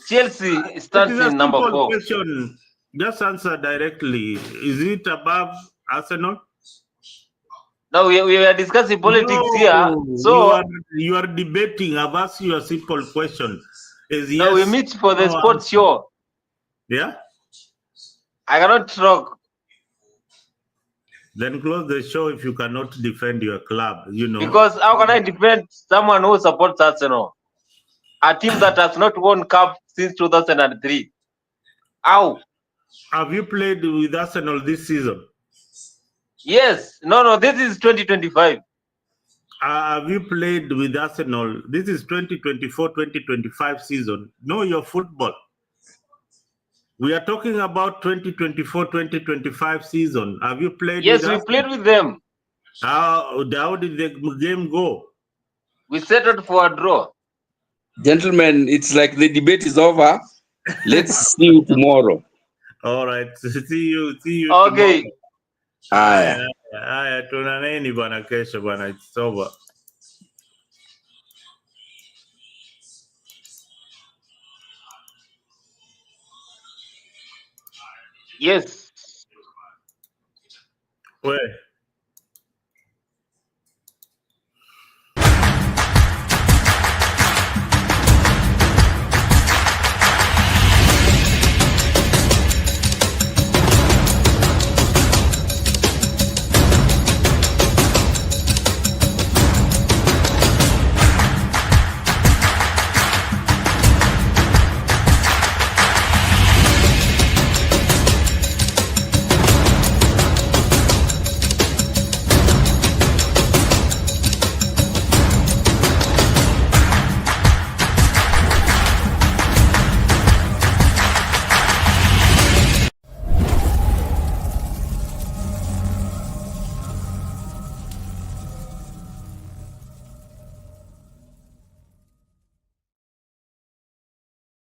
Chelsea stands in number 4. Question. Just answer directly. Is it above Arsenal? No, we are discussing politics here. So you are debating. I've asked you a simple question. Is no, we meet for the sports show. Yeah? I cannot talk. Then close the show if you cannot defend your club, you know. Because how can I defend someone who supports Arsenal? A team that has not won cup since 2003. How? Have you played with Arsenal this season? Yes. No, this is 2025. Have you played with Arsenal? This is 2024-2025 season. Know your football. We are talking about 2024-2025 season. Have you played yes, with we Arsenal? played with them. How did the game go? We settled for a draw. Gentlemen, it's like the debate is over. Let's see you tomorrow. All right. See you okay. Tomorrow. Haya, tunaneni bwana kesho bwana. It's over. Yes. Where?